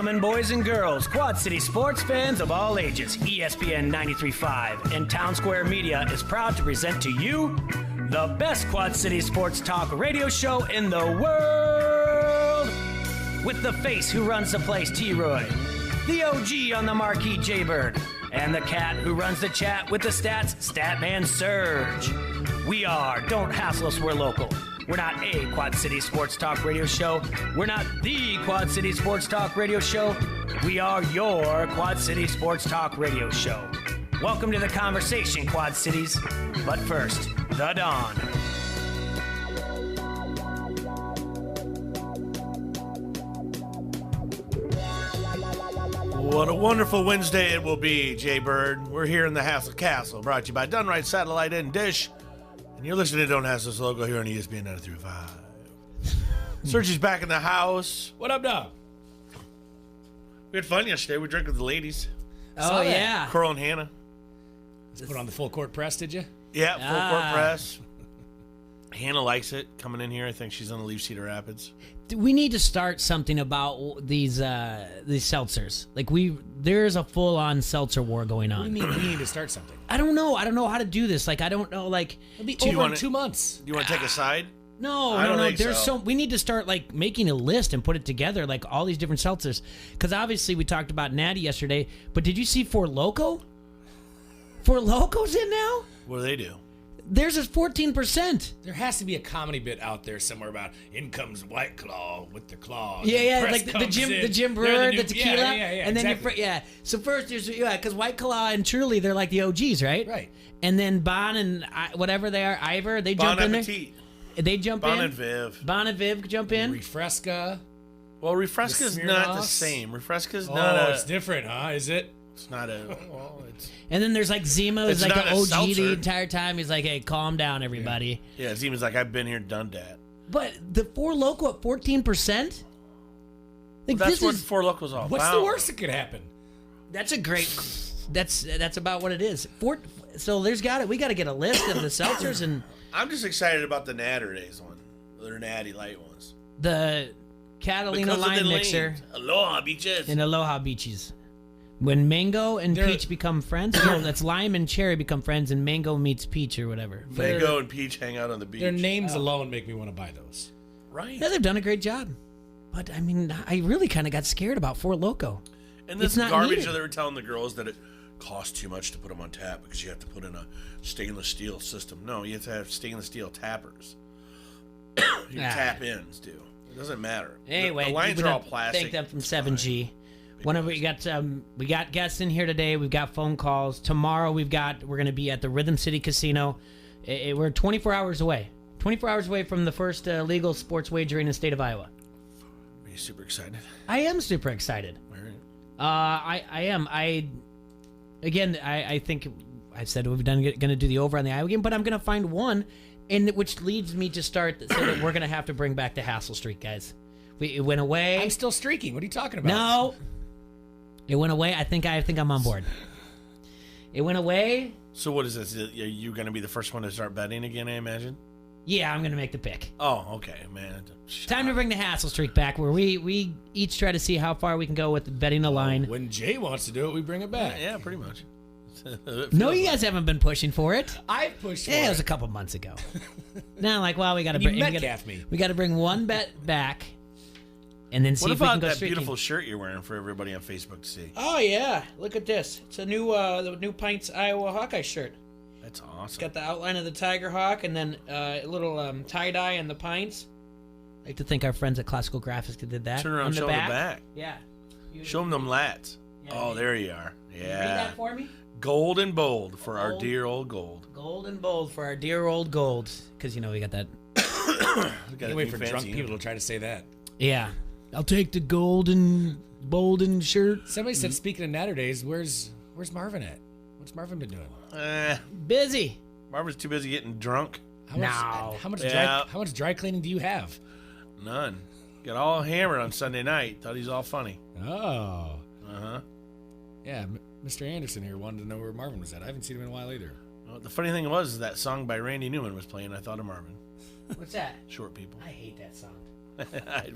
Gentlemen, boys and girls, Quad City sports fans of all ages, ESPN 93.5 and Town Square Media is proud to present to you the best Quad City sports talk radio show in the world. With the face who runs the place, T-Roy, the OG on the marquee, Jaybird, and the cat who runs the chat with the stats, Statman Surge. We are Don't Hassle Us, We're Local. We're not a Quad City Sports Talk radio show. We're not the Quad City Sports Talk radio show. We are your Quad City Sports Talk radio show. Welcome to the conversation, Quad Cities. But first, the Dawn. What a wonderful Wednesday it will be, Jay Bird. We're here in the Hassle Castle, brought to you by Dunright Satellite and Dish. And you're listening to Don't Hassle Us logo here on ESPN 93.5. Sergio's back in the house. What up, dog? We had fun yesterday. We drank with the ladies. Oh, yeah. Coral and Hannah. Put on the full court press, did you? Yeah, full court press. Hannah likes it coming in here. I think she's going to leave Cedar Rapids. We need to start something about these seltzers. Like there's a full-on seltzer war going on. What do you mean we need to start something? I don't know. I don't know how to do this. Like I don't know. Like it'll be over in 2 months. Do you want to take a side? No. There's so we need to start like making a list and put it together, like all these different seltzers. Because obviously we talked about Natty yesterday, but did you see Four Loko? Four Loko's in now. What do they do? Theirs is 14%. There has to be a comedy bit out there somewhere about in comes White Claw with the claw. Yeah, like the Jim Brewer, the tequila, yeah, and then exactly. So first there's because White Claw and Truly they're like the OGs, right? Right. And then Bon and whatever they are, Ivor, they jump in there. They jump in. Bon and Viv. Bon and Viv jump in. Refresca. Well, Refresca's not the same. Refresca's not it's different, huh? Is it? It's not a. Well, it's. And then there's like Zima, who's It's like not the a OG seltzer. the entire time. He's like, hey, calm down, everybody. Yeah, Zima's like, I've been here, done that. But the Four Loko at 14%? Like, That's what Four Locos all What's about. the worst that could happen? That's a great. That's about what it is. So we got to get a list of the seltzers and I'm just excited about the Natter Days one. They're natty light ones. the Catalina Because of lime the mixer lanes. Aloha beaches. and Aloha Beaches. When mango and peach become friends, no, that's lime and cherry become friends, and mango meets peach or whatever. Mango and Peach hang out on the beach. Their names alone make me want to buy those. Right. Yeah, they've done a great job. But I mean, I really kind of got scared about Four Loko. And this It's not garbage needed. that they were telling the girls that it costs too much to put them on tap because you have to put in a stainless steel system. No, you have to have stainless steel tappers. Your tap ins do. It doesn't matter. Anyway, the lines we're are all gonna plastic. Thank them from 7G. Whenever we got guests in here today, we've got phone calls. Tomorrow we're going to be at the Rhythm City Casino. We're 24 hours away. 24 hours away from the first legal sports wagering in the state of Iowa. Are you super excited? I am super excited. All right. I am. I think I said we've going to do the over on the Iowa game, but I'm going to find one, and which leads me to start so that we're going to have to bring back the Hassle Streak, guys. It went away. I'm still streaking. What are you talking about? No. It went away. I think I'm on board. It went away. So what is this? Are you going to be the first one to start betting again, I imagine? Yeah, I'm going to make the pick. Oh, okay, man. Time to bring the Hassle Streak back, where we each try to see how far we can go with betting the line. When Jay wants to do it, we bring it back. Yeah, pretty much. No, you guys haven't been pushing for it. I pushed for Yeah, it. it was a couple months ago. Now, like, well, we got to And you bring. Metcalf me. We got to bring one bet back, and then see What if we can about go that streaking. beautiful shirt you're wearing for everybody on Facebook to see? Oh yeah, look at this. It's a new the new Pints Iowa Hawkeye shirt. That's awesome. Got the outline of the Tiger Hawk and then a little tie-dye and the Pints. I like to think our friends at Classical Graphics did that. Turn around, on show the them back. the back. Yeah. Show them them lats. Yeah, Oh, there you are. Read Yeah. that for me. Gold and bold for our Gold. dear old gold. Gold and bold for our dear old gold. Because, we got that. We got Can't a wait new for fancy drunk uniform. people to try to say that. Yeah. I'll take the golden bolden shirt. Somebody said, speaking of Natter Days, where's Marvin at? What's Marvin been doing? Busy. Marvin's too busy getting drunk. How much dry cleaning do you have? None. Got all hammered on Sunday night. Thought he's all funny. Oh. Uh-huh. Yeah, Mr. Anderson here wanted to know where Marvin was at. I haven't seen him in a while either. Well, the funny thing was is that song by Randy Newman was playing. I thought of Marvin. What's that? Short People. I hate that song.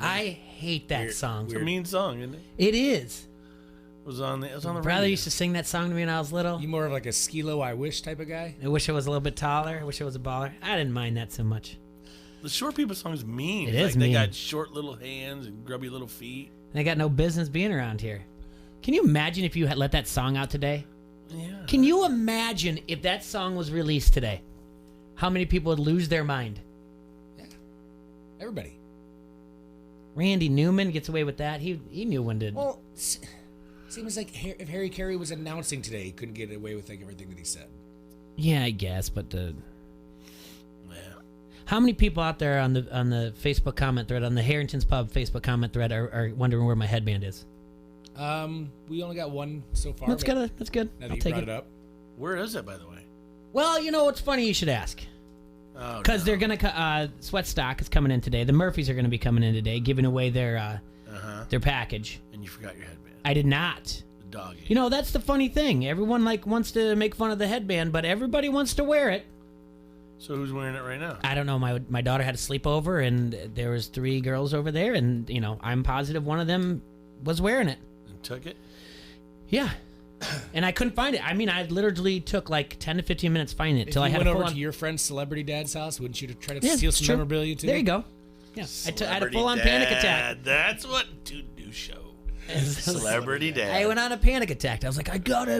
I hate that song. It's a mean song, isn't it? It is. It was on the Brother radio. used to sing that song to me when I was little. You more of like a Skilo I Wish type of guy? I wish I was a little bit taller. I wish I was a baller. I didn't mind that so much. The short people song is mean. It It's is like mean. They got short little hands and grubby little feet. They got no business being around here. Can you imagine if you had let that song out today? Yeah. Can you imagine if that song was released today? How many people would lose their mind? Yeah. Everybody. Randy Newman gets away with that. He knew when to. Well, seems like if Harry Carey was announcing today, he couldn't get away with like everything that he said. Yeah, I guess, but Yeah. how many people out there on the Facebook comment thread, on the Harrington's Pub Facebook comment thread, are wondering where my headband is? We only got one so far. That's but good. That's good. Now I'll that you take brought it. it up. Where is it, by the way? Well, you know what's funny? You should ask. Oh, Because no. they're gonna Sweat Stock is coming in today. The Murphys are gonna be coming in today, giving away their package. And you forgot your headband. I did not. The dog ate. You know, that's the funny thing. Everyone wants to make fun of the headband, but everybody wants to wear it. So who's wearing it right now? I don't know. My daughter had a sleepover, and there was 3 girls over there, and I'm positive one of them was wearing it. And took it? Yeah. And I couldn't find it. I mean, I literally took like 10 to 15 minutes finding it If till I you had went to over pull to your friend's celebrity dad's house, wouldn't you try to Yeah, steal it's some true. memorabilia too? There you go. Yeah, I had a full-on panic attack. That's what to do show. Celebrity Dad. I went on a panic attack. I was like,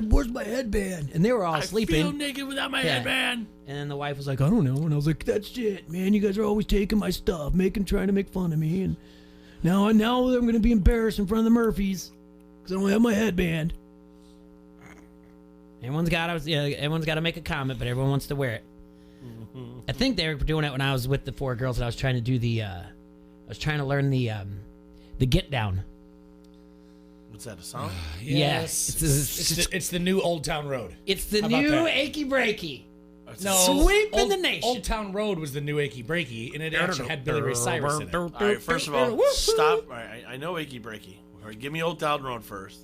where's my headband? And they were all I sleeping. feel naked without my Yeah. headband. And then the wife was like, I don't know. And I was like, that's it, man. You guys are always taking my stuff, trying to make fun of me. And now I'm going to be embarrassed in front of the Murphys because I don't have my headband. Everyone's got to make a comment, but everyone wants to wear it. I think they were doing it when I was with the 4 girls, and I was trying to do I was trying to learn the get down. What's that, a song? Yes. It's It's the new Old Town Road. It's the How about new that? achy breaky. No, Sweeping the nation. Old Town Road was the new Achy Breaky, and it actually had Billy Ray Cyrus in it. All right, first of all, stop. All right, I know Achy Breaky. All right, give me Old Town Road first.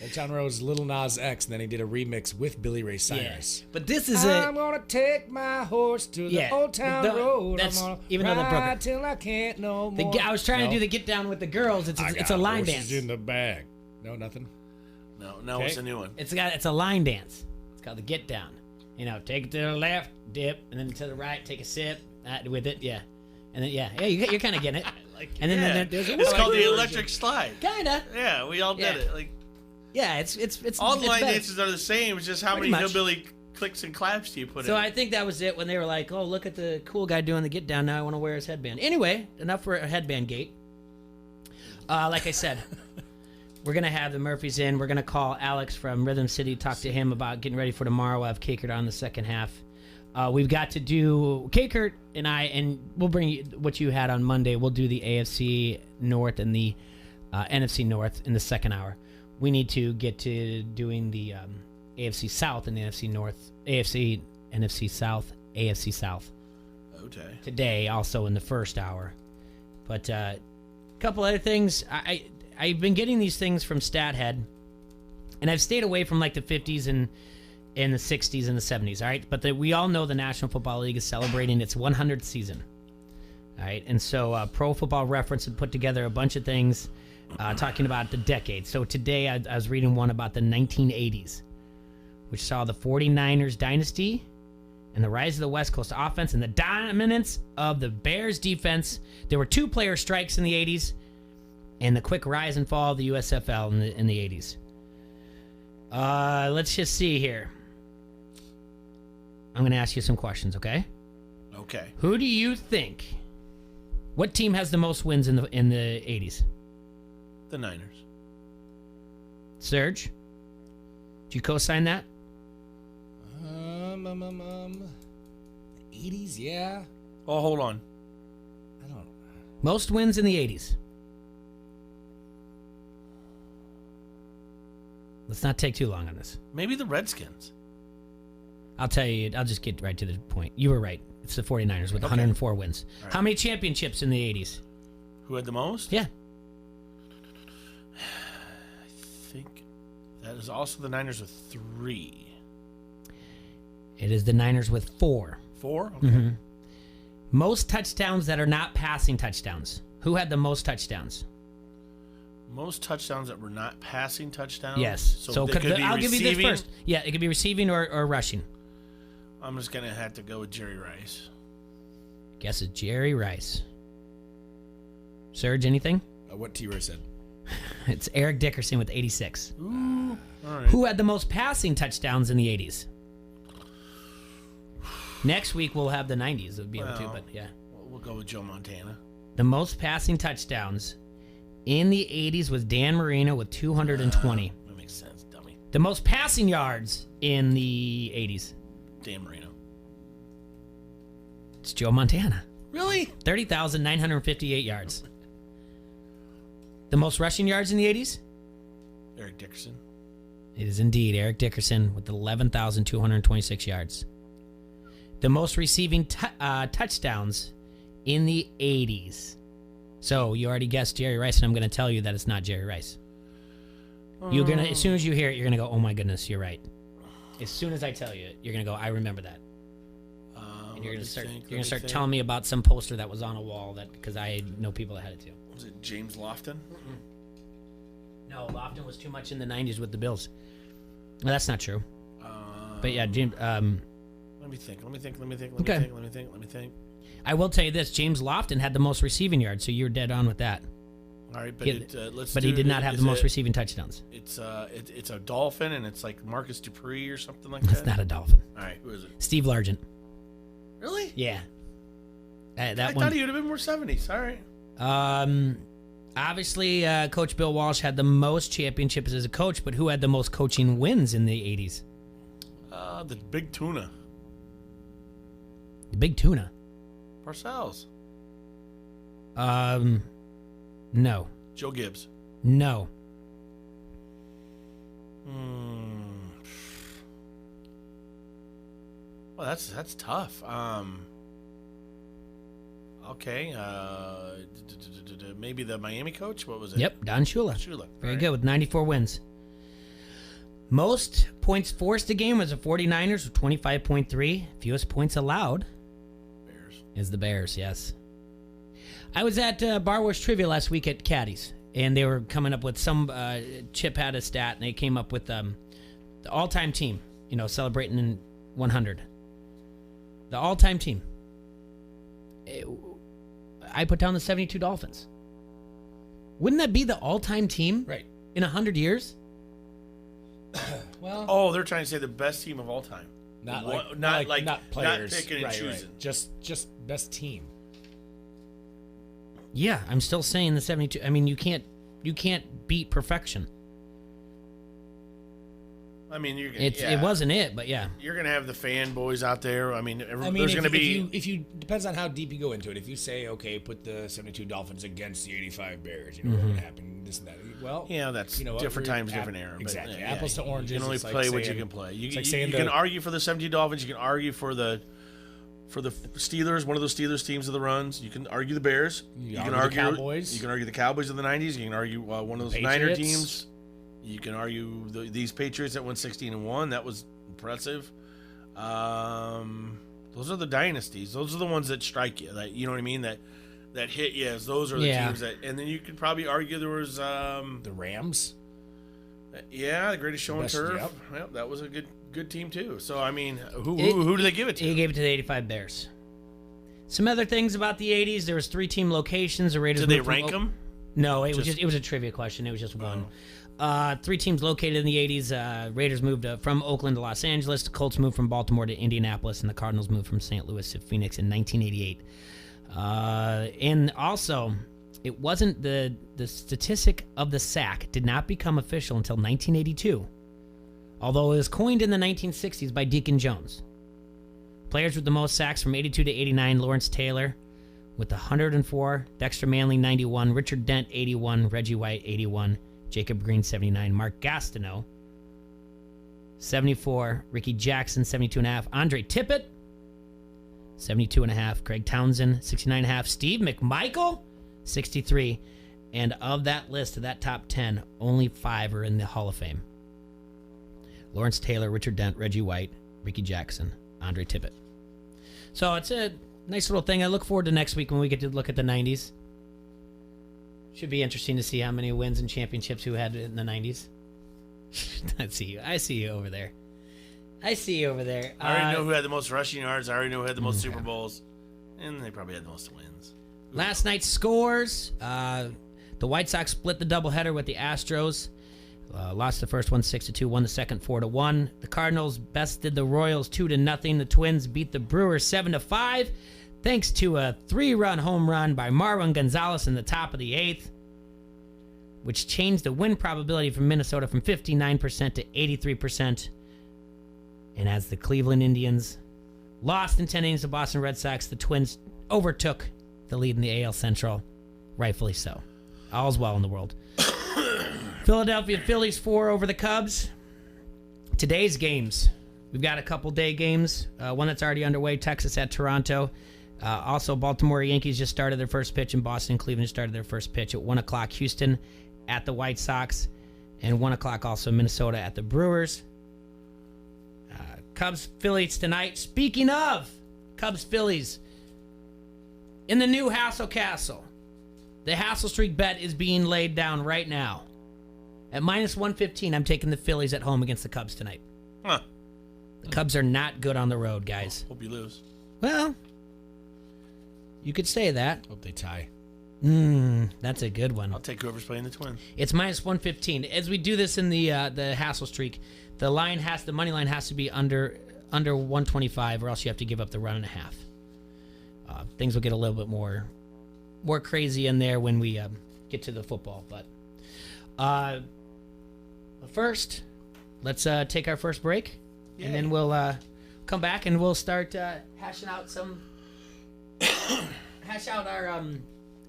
Old Town Road was Lil Nas X, and then he did a remix with Billy Ray Cyrus. But this is I'm gonna take my horse to the Old Town Road. That's, I'm gonna even though that broke ride it. till I can't no more. I was trying to No. do the get down with the girls. It's I a got line horses dance. in the bag. No, nothing. No, Okay. it's a new one. It's a line dance. It's called the get down. Take it to the left, dip, and then to the right, take a sip with it. Yeah, and then you're kind of getting it. And then there's It's called the electric slide. Kinda. Yeah, we all did Yeah. it. Like Yeah, it's all the it's line better. dances are the same. It's just how Pretty many much. hillbilly clicks and claps do you put So in? I think that was it when they were like, "Oh, look at the cool guy doing the get down. Now I want to wear his headband." Anyway, enough for a headband gate. Like I said, we're gonna have the Murphys in. We're gonna call Alex from Rhythm City, talk to him about getting ready for tomorrow. We'll have Kakert on the second half. We've got to do Kakert and I, and we'll bring you what you had on Monday. We'll do the AFC North and the NFC North in the second hour. We need to get to doing the AFC South and the NFC North, NFC South, AFC South Okay. today, also in the first hour. But a couple other things. I've been getting these things from StatHead, and I've stayed away from like the 50s and the 60s and the 70s. All right, but we all know the National Football League is celebrating its 100th season. All right, and so Pro Football Reference had put together a bunch of things talking about the decade. So today I was reading one about the 1980s, which saw the 49ers dynasty and the rise of the West Coast offense and the dominance of the Bears defense. There were 2 player strikes in the 80s and the quick rise and fall of the USFL in the 80s. Let's just see here. I'm going to ask you some questions, okay? Okay. Who do you think? What team has the most wins in the 80s? The Niners. Serge? Did you co-sign that? 80s, yeah. Oh, hold on. I don't know. Most wins in the 80s. Let's not take too long on this. Maybe the Redskins. I'll tell you, I'll just get right to the point. You were right. It's the 49ers with 104 wins. Right. How many championships in the 80s? Who had the most? Yeah. I think that is also the Niners with 3. It is the Niners with 4. 4? Okay. Mm-hmm. Most touchdowns that are not passing touchdowns. Who had the most touchdowns? Most touchdowns that were not passing touchdowns? Yes. So they could be I'll give you this receiving? first. Yeah, it could be receiving or rushing. I'm just going to have to go with Jerry Rice. Guess it's Jerry Rice. Serge, anything? What T-Roy said. It's Eric Dickerson with 86. Ooh. All right. Who had the most passing touchdowns in the 80s? Next week we'll have the 90s. It'll be able to, but yeah. We'll go with Joe Montana. The most passing touchdowns in the 80s was Dan Marino with 220. That makes sense, dummy. The most passing yards in the 80s. Dan Marino. It's Joe Montana. Really? 30,958 yards. The most rushing yards in the 80s? Eric Dickerson. It is indeed Eric Dickerson with 11,226 yards. The most receiving touchdowns in the 80s. So you already guessed Jerry Rice, and I'm going to tell you that it's not Jerry Rice. You're gonna, as soon as you hear it, you're going to go, oh my goodness, you're right. As soon as I tell you it, you're going to go, I remember that. And you're going to start telling me about some poster that was on a wall that because I know people that had it too. Was it James Lofton? No, Lofton was too much in the 90s with the Bills. Well, that's not true. But yeah, James. Let me think. I will tell you this: James Lofton had the most receiving yards, so you're dead on with that. All right, but he did not have the most receiving touchdowns. It's a dolphin, and it's like Marcus Dupree or something like That's that. not a dolphin. All right, who is it? Steve Largent. Really? Yeah. I thought he would have been more 70s. All right. Obviously, Coach Bill Walsh had the most championships as a coach, but who had the most coaching wins in the 80s? The Big Tuna. The Big Tuna. Parcells. No. Joe Gibbs. No. Well, that's tough. Okay. Maybe the Miami coach. What was it? Yep, Don Shula. Shula. Very All good with 94 wins. Most points forced a game was the 49ers with 25.3. Fewest points allowed Bears. is the Bears, yes. I was at Bar Wars Trivia last week at Caddy's, and they were coming up with some, Chip had a stat, and they came up with the all-time team, celebrating in 100. The all-time team. I put down the 72 Dolphins. Wouldn't that be the all-time team? Right. In 100 years? Well, Oh, they're trying to say the best team of all time. not not players. Not picking and right, choosing. Right. Just best team. Yeah, I'm still saying the 72. I mean, you can't beat perfection. I mean, It wasn't it, but yeah. You're gonna have the fanboys out there. I mean, I mean, there's gonna be. if you depends on how deep you go into it. If you say, okay, put the 72 Dolphins against the 85 Bears, what's going to happen? This and that. Well, Yeah, that's different times, different era. But, Exactly. yeah, Apples to oranges. You can only it's like play what you saying- can play. You, it's like you saying can argue for the 72 Dolphins. You can argue for the Steelers, one of those Steelers teams of the runs. You can argue the Bears. You can argue the argue Cowboys. You can argue the Cowboys of the 90s. You can argue one of those Niner Patriots. teams. You can argue these Patriots that went 16-1. That was impressive. Those are the dynasties. Those are the ones that strike you. That you know what I mean. That hit you. Those are the teams that. And then you could probably argue there was the Rams. the greatest show on Best- turf. yep. Yep, that was a good team too. So I mean, who do they give it to? He gave it to the 85 Bears. Some other things about the 80s. There was 3 team locations. The Raiders. Did they moved from rank them? No, it was a trivia question. It was just one. 3 teams located in the 80s. Raiders moved from Oakland to Los Angeles. The Colts moved from Baltimore to Indianapolis, and the Cardinals moved from St. Louis to Phoenix in 1988. And also, it wasn't the statistic of the sack did not become official until 1982, although it was coined in the 1960s by Deacon Jones. Players with the most sacks from 82 to 89, Lawrence Taylor with 104, Dexter Manley 91, Richard Dent 81, Reggie White 81, Jacob Green 79, Mark Gastineau 74, Ricky Jackson 72.5, Andre Tippett 72.5, Craig Townsend 69.5, Steve McMichael 63, and of that list, of that top 10, only 5 are in the Hall of Fame. Lawrence Taylor, Richard Dent, Reggie White, Ricky Jackson, Andre Tippett. So it's a nice little thing. I look forward to next week when we get to look at the 90s. Should be interesting to see how many wins and championships who had it in the 90s. I see you over there. I already know who had the most rushing yards. I already know who had the most Super Bowls. And they probably had the most wins. Last night's scores. The White Sox split the doubleheader with the Astros. Lost the first one 6-2, won the second 4-1. The Cardinals bested the Royals 2-0. The Twins beat the Brewers 7-5, thanks to a 3-run home run by Marwin Gonzalez in the top of the 8th, which changed the win probability from Minnesota from 59% to 83%. And as the Cleveland Indians lost in 10 innings to Boston Red Sox, the Twins overtook the lead in the AL Central, rightfully so. All's well in the world. Philadelphia Phillies 4 over the Cubs. Today's games. We've got a couple day games. One that's already underway, Texas at Toronto. Also, Baltimore Yankees just started their first pitch, and Boston and Cleveland started their first pitch at 1 o'clock. Houston at the White Sox. And 1 o'clock also Minnesota at the Brewers. Cubs Phillies tonight. Speaking of Cubs Phillies, in the new Hassel Castle, the Hassel Streak bet is being laid down right now. At -115, I'm taking the Phillies at home against the Cubs tonight. Huh. The Cubs are not good on the road, guys. Hope you lose. Well, you could say that. Hope they tie. That's a good one. I'll take whoever's playing the Twins. It's -115. As we do this in the Hassel Streak, the money line has to be under 125, or else you have to give up the run and a half. Things will get a little bit more crazy in there when we get to the football. But first, let's take our first break, and then we'll come back and we'll start hash out our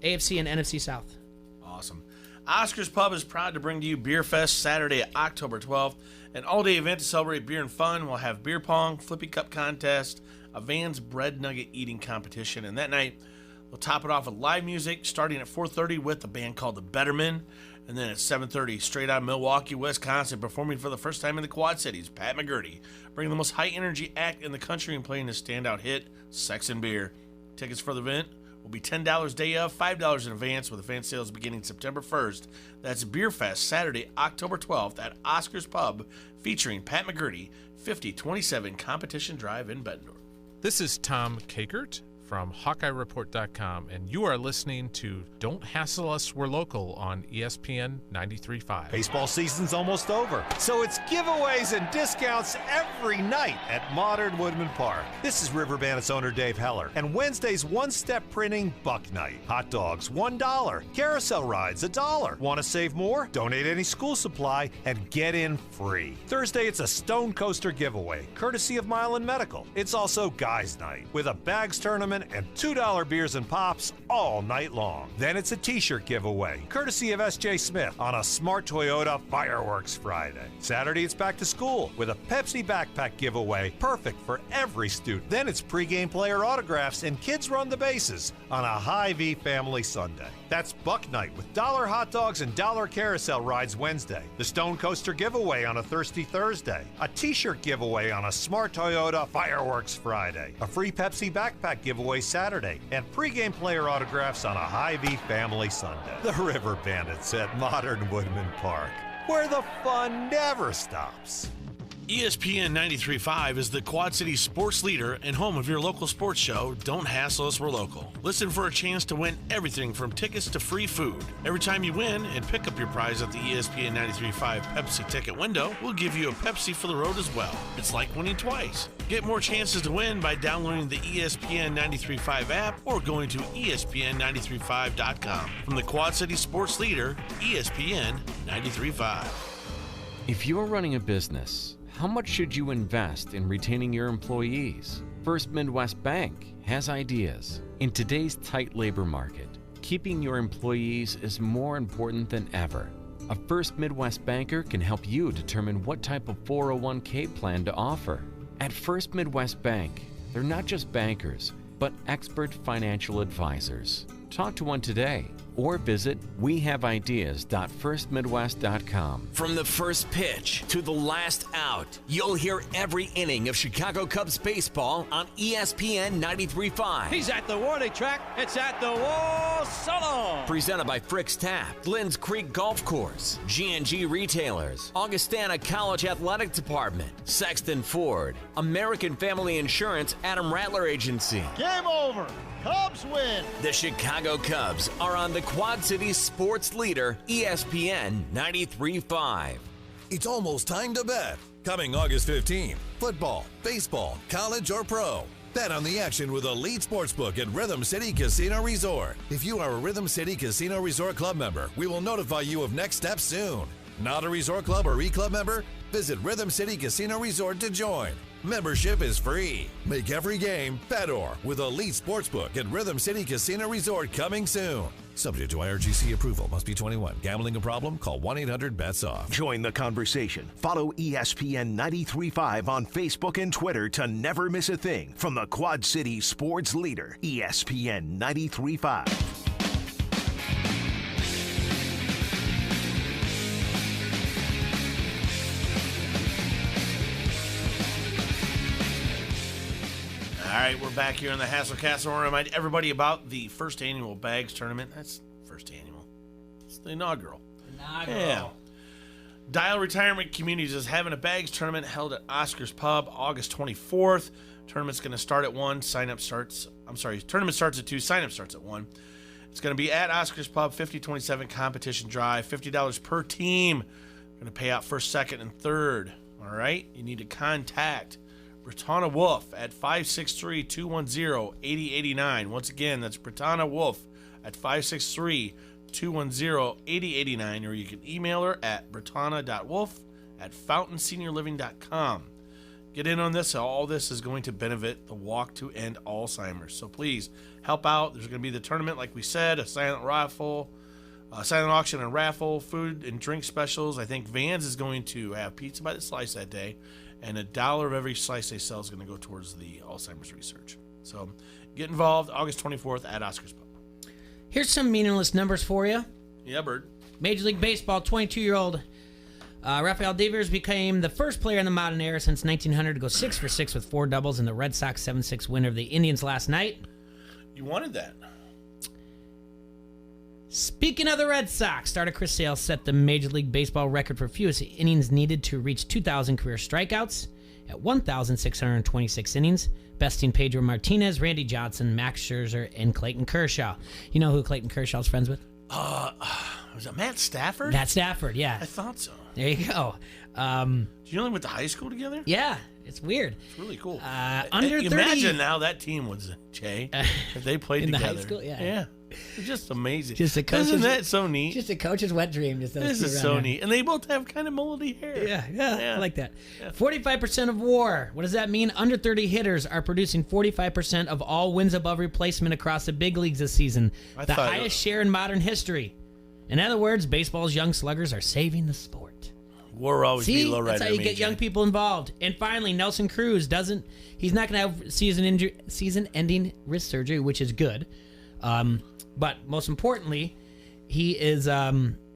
AFC and NFC South. Awesome. Oscar's Pub is proud to bring to you Beer Fest Saturday, October 12th, an all-day event to celebrate beer and fun. We'll have beer pong, flippy cup contest, a Vans bread nugget eating competition, and that night we'll top it off with live music starting at 4:30 with a band called the Bettermen, and then at 7:30 straight out of Milwaukee, Wisconsin, performing for the first time in the Quad Cities, Pat McGurty, bringing the most high-energy act in the country and playing his standout hit, Sex and Beer. Tickets for the event will be $10 day of, $5 in advance, with advance sales beginning September 1st. That's Beer Fest, Saturday, October 12th at Oscar's Pub, featuring Pat McGurty, 5027 Competition Drive in Bettendorf. This is Tom Kakert from HawkeyeReport.com, and you are listening to Don't Hassle Us, We're Local on ESPN 93.5. Baseball season's almost over, so it's giveaways and discounts every night at Modern Woodman Park. This is River Bandits owner Dave Heller, and Wednesday's one-step printing Buck Night. Hot dogs, $1. Carousel rides, $1. Want to save more? Donate any school supply and get in free. Thursday, it's a Stone Coaster giveaway, courtesy of Milan Medical. It's also Guys Night, with a bags tournament and $2 beers and pops all night long. Then it's a t-shirt giveaway, courtesy of S.J. Smith, on a Smart Toyota Fireworks Friday. Saturday, it's back to school with a Pepsi backpack giveaway, perfect for every student. Then it's pregame player autographs and Kids Run the Bases on a Hy-Vee Family Sunday. That's Buck Night with $1 hot dogs and $1 carousel rides Wednesday. The Stone Coaster giveaway on a Thirsty Thursday. A t-shirt giveaway on a Smart Toyota Fireworks Friday. A free Pepsi backpack giveaway Saturday, and pregame player autographs on a Hy-Vee Family Sunday. The River Bandits at Modern Woodman Park, where the fun never stops. ESPN 93.5 is the Quad City sports leader and home of your local sports show, Don't Hassle Us, We're Local. Listen for a chance to win everything from tickets to free food. Every time you win and pick up your prize at the ESPN 93.5 Pepsi ticket window, we'll give you a Pepsi for the road as well. It's like winning twice. Get more chances to win by downloading the ESPN 93.5 app or going to ESPN935.com. From the Quad City sports leader, ESPN 93.5. If you're running a business, how much should you invest in retaining your employees? First Midwest Bank has ideas. In today's tight labor market, keeping your employees is more important than ever. A First Midwest banker can help you determine what type of 401k plan to offer. At First Midwest Bank, they're not just bankers, but expert financial advisors. Talk to one today or visit wehaveideas.firstmidwest.com. From the first pitch to the last out, you'll hear every inning of Chicago Cubs baseball on ESPN 93.5. He's at the warning track. It's at the wall. So long. Presented by Frick's Tap, Glens Creek Golf Course, G&G Retailers, Augustana College Athletic Department, Sexton Ford, American Family Insurance, Adam Rattler Agency. Game over. Cubs win. The Chicago Cubs are on the Quad Cities sports leader, ESPN 93.5. It's almost time to bet. Coming August 15th, football, baseball, college, or pro. Bet on the action with Elite Sportsbook at Rhythm City Casino Resort. If you are a Rhythm City Casino Resort Club member, we will notify you of next steps soon. Not a Resort Club or E-Club member? Visit Rhythm City Casino Resort to join. Membership is free. Make every game better with Elite Sportsbook at Rhythm City Casino Resort coming soon. Subject to IRGC approval. Must be 21. Gambling a problem? Call 1-800-BETS-OFF. Join the conversation. Follow ESPN 93.5 on Facebook and Twitter to never miss a thing from the Quad City sports leader, ESPN 93.5. All right, we're back here in the Hassel Castle. I want to remind everybody about the first annual Bags Tournament. That's first annual. It's the inaugural. Yeah. Dial Retirement Communities is having a Bags Tournament held at Oscar's Pub August 24th. Tournament's going to start at 1. Tournament starts at 2. Sign-up starts at 1. It's going to be at Oscar's Pub, 5027 Competition Drive, $50 per team. Going to pay out first, second, and third. All right? You need to contact Britannia Wolf at 563-210-8089. Once again, that's Britannia Wolf at 563-210-8089, or you can email her at britannia.wolf@fountainseniorliving.com. Get in on this. All this is going to benefit the Walk to End Alzheimer's. So please help out. There's going to be the tournament, like we said, a silent raffle, silent auction and raffle, food and drink specials. I think Vans is going to have pizza by the slice that day. And $1 of every slice they sell is going to go towards the Alzheimer's research. So get involved August 24th at Oscar's Pub. Here's some meaningless numbers for you. Yeah, Bird. Major League Baseball, 22-year-old Rafael Devers became the first player in the modern era since 1900 to go 6 for 6 with 4 doubles in the Red Sox 7-6 win over the Indians last night. You wanted that. Speaking of the Red Sox, starter Chris Sale set the Major League Baseball record for fewest innings needed to reach 2,000 career strikeouts at 1,626 innings, besting Pedro Martinez, Randy Johnson, Max Scherzer, and Clayton Kershaw. You know who Clayton Kershaw's friends with? Was it Matt Stafford? Matt Stafford, yeah. I thought so. There you go. Do you know they went to high school together? Yeah, it's weird. It's really cool. Under 30. Imagine now that team was, Jay, if they played in together. The high school, yeah. Yeah. It's just amazing. Just Isn't that so neat? Just a coach's wet dream. Just this is so neat. And they both have kind of moldy hair. Yeah, I like that. 45% of WAR. What does that mean? Under 30 hitters are producing 45% of all wins above replacement across the big leagues this season. The highest share in modern history. In other words, baseball's young sluggers are saving the sport. WAR always be low rider. That's how you get young people involved. And finally, Nelson Cruz he's not going to have season-ending wrist surgery, which is good. But most importantly, he is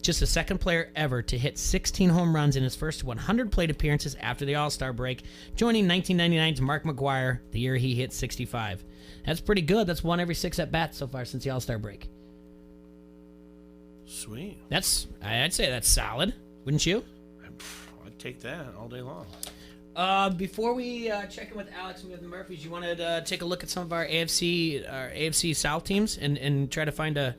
just the second player ever to hit 16 home runs in his first 100 plate appearances after the All-Star break, joining 1999's Mark McGwire, the year he hit 65. That's pretty good. That's 1 every 6 at-bats so far since the All-Star break. Sweet. I'd say that's solid, wouldn't you? I'd take that all day long. Before we check in with Alex and with the Murphys, you wanted to take a look at some of our AFC South teams and try to find a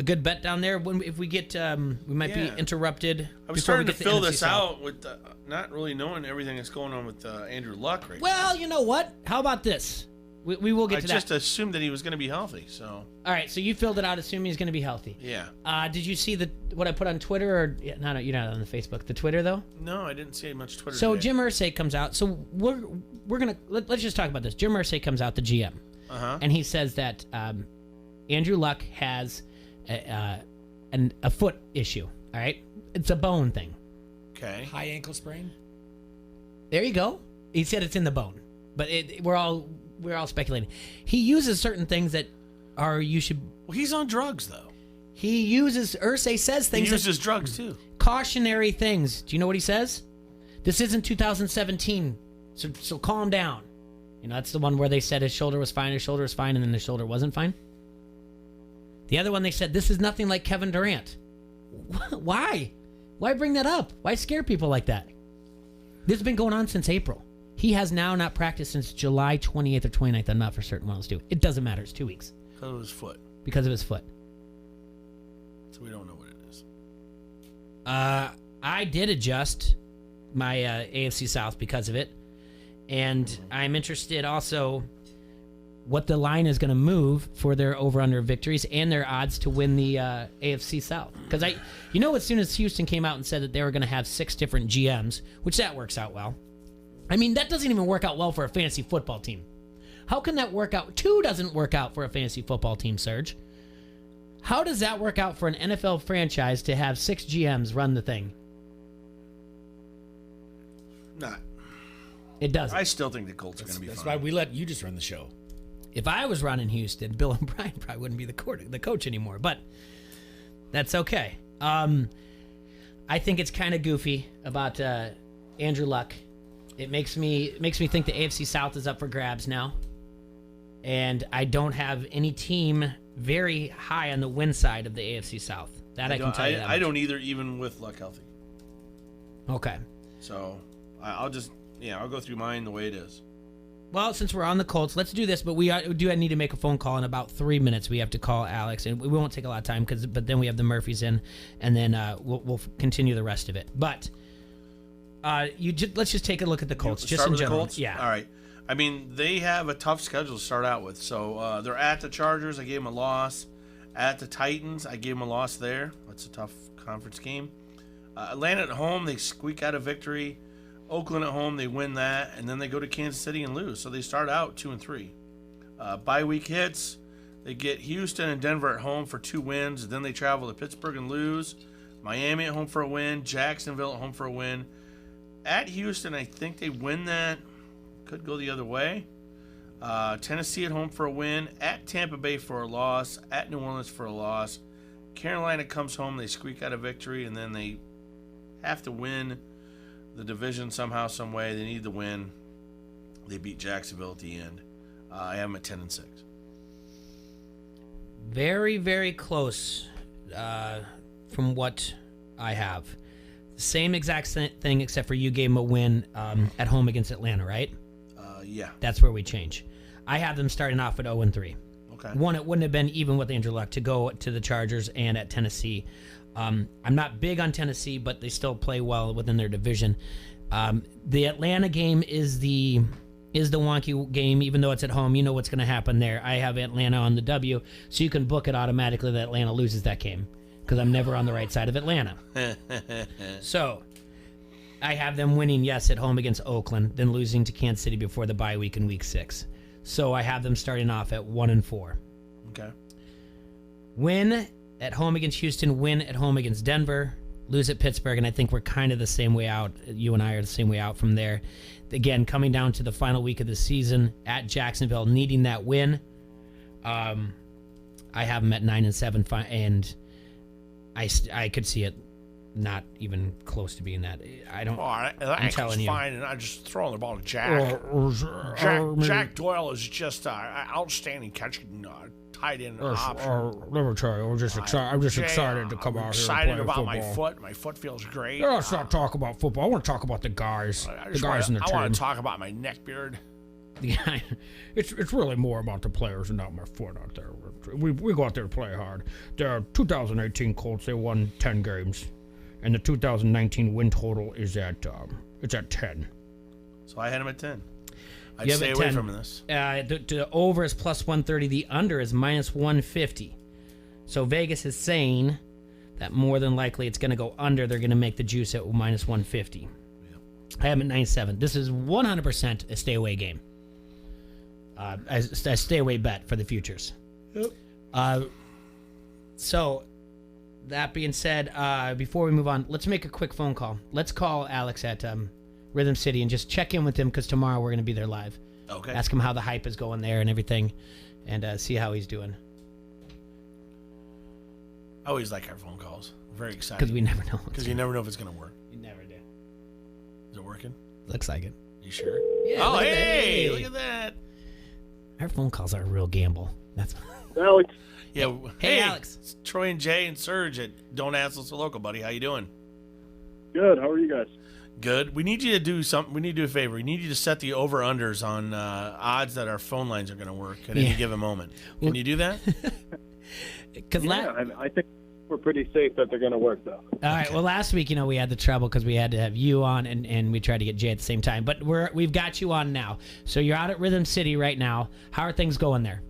good bet down there. If we get, we might be interrupted. I was starting to fill this out with not really knowing everything that's going on with Andrew Luck right now. Well, you know what? How about this? We will get to that. I just assumed that he was going to be healthy. So. All right, so you filled it out assuming he's going to be healthy. Yeah. Did you see what I put on Twitter? Or you're not on the Facebook. The Twitter though. No, I didn't see much Twitter. So today. Jim Irsay comes out. So we're gonna let's just talk about this. Jim Irsay comes out, the GM, and he says that Andrew Luck has a foot issue. All right, it's a bone thing. Okay. High ankle sprain. There you go. He said it's in the bone, but we're all speculating. He uses certain things that are you should. Well, he's on drugs though. Irsay says things. He uses drugs too. Cautionary things. Do you know what he says? This isn't 2017, so calm down. That's the one where they said his shoulder was fine, and then his shoulder wasn't fine. The other one, they said, this is nothing like Kevin Durant. Why? Why bring that up? Why scare people like that? This has been going on since April. He has now not practiced since July 28th or 29th. I'm not for certain when it was due. It doesn't matter. It's 2 weeks. Because of his foot. Because of his foot. So we don't know what it is. I did adjust my AFC South because of it. And I'm interested also what the line is going to move for their over-under victories and their odds to win the AFC South. Because as soon as Houston came out and said that they were going to have 6 different GMs, which that works out well. I mean, that doesn't even work out well for a fantasy football team. How can that work out? 2 doesn't work out for a fantasy football team, Serge. How does that work out for an NFL franchise to have 6 GMs run the thing? Not. It doesn't. I still think the Colts are going to be fine. That's why we let you just run the show. If I was running Houston, Bill O'Brien probably wouldn't be the coach anymore, but that's okay. I think it's kind of goofy about Andrew Luck. It makes me think the AFC South is up for grabs now, and I don't have any team very high on the win side of the AFC South. That I can tell you that I much. don't either, even with Luck healthy. Okay. So I'll go through mine the way it is. Well, since we're on the Colts, let's do this. But we do need to make a phone call in about 3 minutes. We have to call Alex, and we won't take a lot of time but then we have the Murphys in, and then we'll continue the rest of it. But let's just take a look at the Colts. Just in general. Colts? Yeah. All right. I mean, they have a tough schedule to start out with. So they're at the Chargers. I gave them a loss. At the Titans, I gave them a loss there. That's a tough conference game. Atlanta at home, they squeak out a victory. Oakland at home, they win that, and then they go to Kansas City and lose. So they start out 2-3. Bye week hits. They get Houston and Denver at home for 2 wins. Then they travel to Pittsburgh and lose. Miami at home for a win. Jacksonville at home for a win. At Houston, I think they win that. Could go the other way. Tennessee at home for a win. At Tampa Bay for a loss. At New Orleans for a loss. Carolina comes home. They squeak out a victory, and then they have to win the division somehow, some way. They need the win. They beat Jacksonville at the end. I have them at 10-6. Very, very close from what I have. Same exact thing, except for you gave them a win at home against Atlanta, right? Yeah. That's where we change. I have them starting off at 0-3. Okay. One, it wouldn't have been even with Andrew Luck to go to the Chargers and at Tennessee. I'm not big on Tennessee, but they still play well within their division. The Atlanta game is the wonky game, even though it's at home. You know what's going to happen there. I have Atlanta on the W, so you can book it automatically that Atlanta loses that game because I'm never on the right side of Atlanta. So I have them winning, yes, at home against Oakland, then losing to Kansas City before the bye week in Week 6. So I have them starting off at 1-4. Okay. Win at home against Houston, win at home against Denver, lose at Pittsburgh, and I think we're kind of the same way out. You and I are the same way out from there. Again, coming down to the final week of the season at Jacksonville, needing that win. I have them at 9-7, and I could see it not even close to being that. I don't. I'm telling you, fine, and I'm just throwing the ball to Jack. Jack Doyle is just outstanding catching tight end option. Let me tell you, I'm just excited to come out here and play excited about football. my foot. My foot feels great. Yeah, let's not talk about football. I want to talk about the guys. The guys in the team. I want to talk about my neck beard. It's really more about the players and not my foot out there. We go out there to play hard. The 2018 Colts, they won 10 games, and the 2019 win total is at 10. So I had him at 10. I'd stay away from this. The over is plus 130. The under is minus 150. So Vegas is saying that more than likely it's going to go under. They're going to make the juice at minus 150. Yep. I have them at 9-7. This is 100% a stay away game. A stay away bet for the futures. Yep. So that being said, before we move on, let's make a quick phone call. Let's call Alex at Rhythm City and just check in with him because tomorrow we're going to be there live. Okay. Ask him how the hype is going there and everything, and see how he's doing. I always like our phone calls. Very excited. Because we never know. Because you never know if it's going to work. You never do. Is it working? Looks like it. You sure? Yeah. Oh, look at hey, that. look at that. Our phone calls are a real gamble. That's. Alex. Yeah. Hey, Alex. It's Troy and Jay and Serge at Don't Ask Us So Local, buddy. How you doing? Good. How are you guys? Good. We need you to do something. We need to do a favor. We need you to set the over-unders on odds that our phone lines are going to work at any given moment. Can you do that? Because I think we're pretty safe that they're going to work, though. All right. Well, last week, we had the trouble because we had to have you on, and we tried to get Jay at the same time. But we've got you on now. So you're out at Rhythm City right now. How are things going there?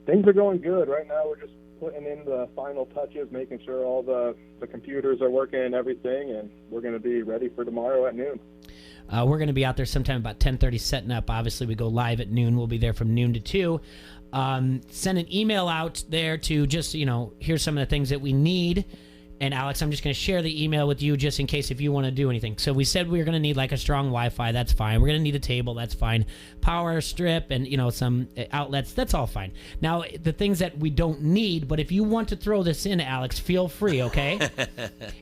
Things are going good. Right now, we're just putting in the final touches, making sure all the computers are working and everything, and we're going to be ready for tomorrow at noon. We're going to be out there sometime about 10:30 setting up. Obviously, we go live at noon. We'll be there from noon to 2. Send an email out there to just, here's some of the things that we need. And Alex, I'm just going to share the email with you just in case if you want to do anything. So we said we were going to need like a strong Wi-Fi. That's fine. We're going to need a table. That's fine. Power strip and, some outlets. That's all fine. Now, the things that we don't need, but if you want to throw this in, Alex, feel free, okay?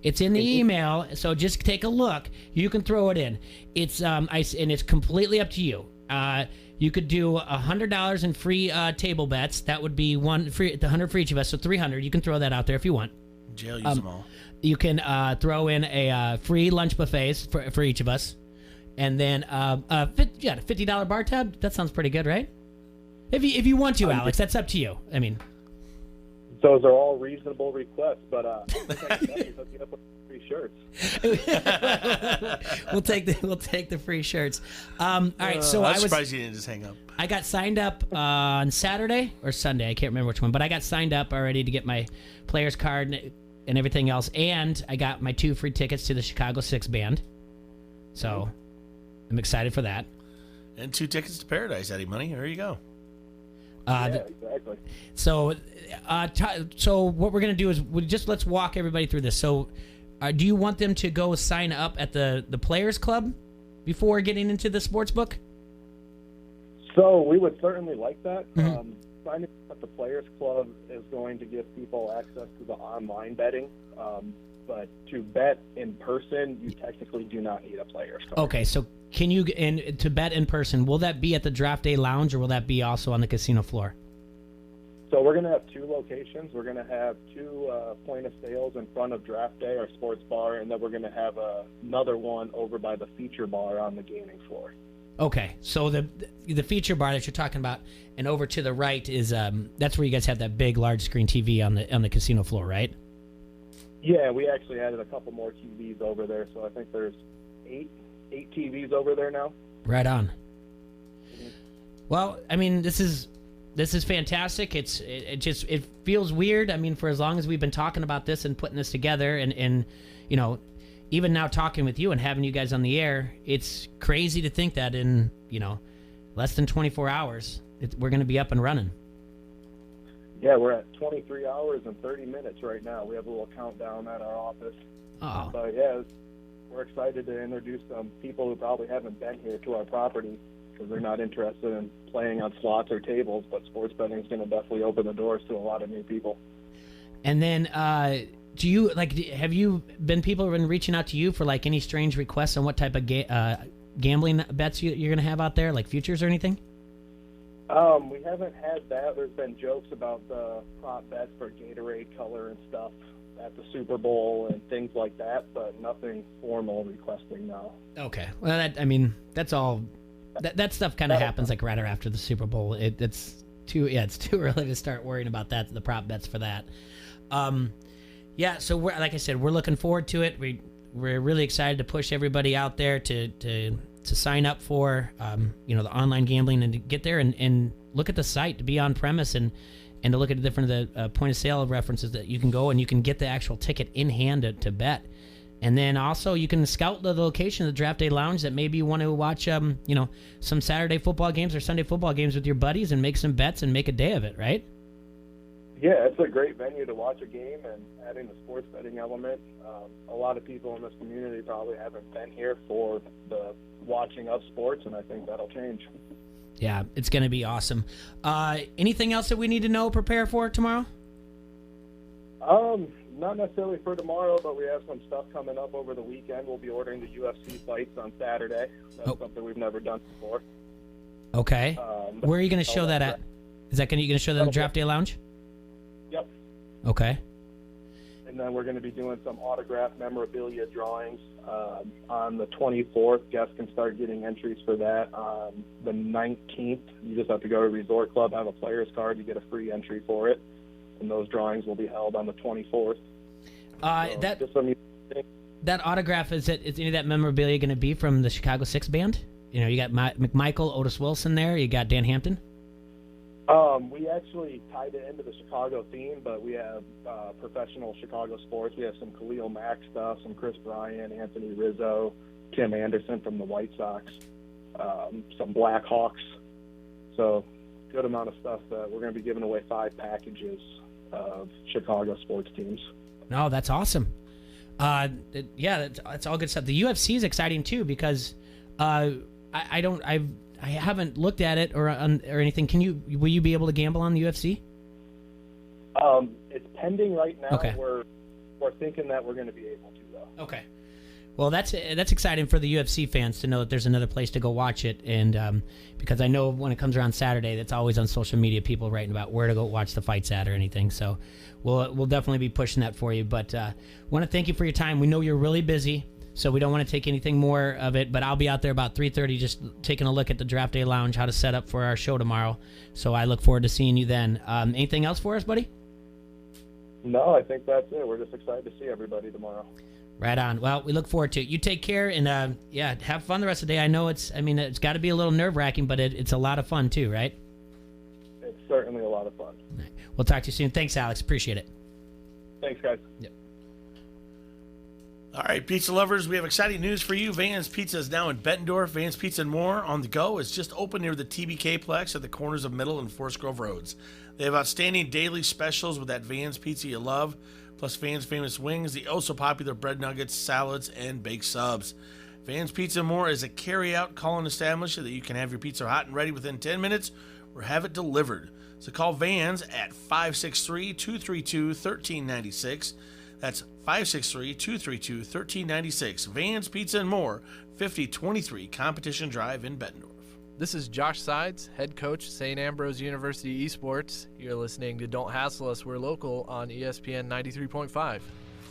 It's in the email, so just take a look. You can throw it in. It's and it's completely up to you. You could do $100 in free table bets. That would be $100 for each of us, so $300. You can throw that out there if you want. Jail use them all. You can throw in a free lunch buffets for each of us, and then $50 bar tab. That sounds pretty good, right? If you want to, Alex, that's up to you. I mean, those are all reasonable requests, but hook you up with free shirts. we'll take the free shirts. All right, so I'm surprised you didn't just hang up. I got signed up on Saturday or Sunday. I can't remember which one, but I got signed up already to get my player's card and everything else, and I got my 2 free tickets to the Chicago 6 band. So I'm excited for that. And 2 tickets to Paradise, Eddie Money. There you go. Exactly. So what we're gonna do is let's walk everybody through this. So, do you want them to go sign up at the Players Club before getting into the sports book? So we would certainly like that. Mm-hmm. Signing up at the Players Club is going to give people access to the online betting. But to bet in person, you technically do not need a Players Club. Okay, so can you to bet in person? Will that be at the Draft Day Lounge, or will that be also on the casino floor? So we're going to have 2 locations. We're going to have 2 point of sales in front of Draft Day, our sports bar, and then we're going to have another one over by the feature bar on the gaming floor. Okay, so the feature bar that you're talking about, and over to the right is that's where you guys have that big, large screen TV on the casino floor, right? Yeah, we actually added a couple more TVs over there, so I think there's 8 TVs over there now. Right on. Mm-hmm. Well, I mean, this is fantastic. It feels weird. I mean, for as long as we've been talking about this and putting this together, and even now talking with you and having you guys on the air, it's crazy to think that in less than 24 hours we're going to be up and running. Yeah, we're at 23 hours and 30 minutes right now. We have a little countdown at our office. Oh. So yeah, we're excited to introduce some people who probably haven't been here to our property because they're not interested in playing on slots or tables, but sports betting is going to definitely open the doors to a lot of new people. And then, have you been people have been reaching out to you for like any strange requests on what type of gambling bets you're going to have out there, like futures or anything? We haven't had that. There's been jokes about the prop bets for Gatorade color and stuff at the Super Bowl and things like that, but nothing formal requesting now. Okay. Well, that's all. That stuff kind of happens like right after the Super Bowl. It's too early to start worrying about that. The prop bets for that. So like I said, we're looking forward to it. We're really excited to push everybody out there to sign up for the online gambling and to get there and look at the site, to be on premise and to look at the different point of sale references that you can go and you can get the actual ticket in hand to bet. And then also you can scout the location of the Draft Day Lounge that maybe you want to watch some Saturday football games or Sunday football games with your buddies and make some bets and make a day of it, right? Yeah, it's a great venue to watch a game, and adding the sports betting element. A lot of people in this community probably haven't been here for the watching of sports, and I think that'll change. Yeah, it's going to be awesome. Anything else that we need to know, prepare for tomorrow? No, I think we're good. I think we're good. All right, so I was, like I said, we're looking forward to it. We're just let's walk everybody through this. So, do you want them to go sign up at the Players Club before getting into the sports book? So Not necessarily for tomorrow, but we have some stuff coming up over the weekend. We'll be ordering the UFC fights on Saturday. That's something we've never done before. Okay. Where are you going to show that at? Is that you going to show that in the Draft Day Lounge? Yep. Okay. And then we're going to be doing some autograph memorabilia drawings on the 24th. Guests can start getting entries for that on the 19th. You just have to go to Resort Club, have a player's card. You get a free entry for it. And those drawings will be held on the 24th. That autograph, is any of that memorabilia going to be from the Chicago 6 band? You know, you got McMichael, Otis Wilson there. You got Dan Hampton. We actually tied it into the Chicago theme, but we have professional Chicago sports. We have some Khalil Mack stuff, some Chris Bryant, Anthony Rizzo, Tim Anderson from the White Sox, some Blackhawks. So good amount of stuff that we're going to be giving away 5 packages of Chicago sports teams. No, that's awesome. That's all good stuff. The UFC is exciting too because I haven't looked at it or anything. Will you be able to gamble on the UFC? It's pending right now. Okay. We're thinking that we're going to be able to though. Okay. Well, that's exciting for the UFC fans to know that there's another place to go watch it, and because I know when it comes around Saturday, that's always on social media, people writing about where to go watch the fights at or anything. So we'll definitely be pushing that for you. But want to thank you for your time. We know you're really busy, so we don't want to take anything more of it. But I'll be out there about 3:30, just taking a look at the Draft Day Lounge, how to set up for our show tomorrow. So I look forward to seeing you then. Anything else for us, buddy? No, I think that's it. We're just excited to see everybody tomorrow. Right on. Well, we look forward to it. You take care and have fun the rest of the day. I know it's got to be a little nerve-wracking, but it's a lot of fun too, right? It's certainly a lot of fun. Right. We'll talk to you soon. Thanks, Alex. Appreciate it. Thanks, guys. Yep. All right, pizza lovers, we have exciting news for you. Van's Pizza is now in Bettendorf. Van's Pizza and More on the go is just open near the TBK Plex at the corners of Middle and Forest Grove Roads. They have outstanding daily specials with that Van's Pizza you love, plus Van's famous wings, the oh-so-popular bread nuggets, salads, and baked subs. Van's Pizza and More is a carry-out call-in establishment so that you can have your pizza hot and ready within 10 minutes or have it delivered. So call Van's at 563-232-1396. That's 563-232-1396. Van's Pizza and More, 5023 Competition Drive in Bettendorf. This is Josh Sides, head coach, St. Ambrose University Esports. You're listening to Don't Hassle Us, We're Local on ESPN 93.5.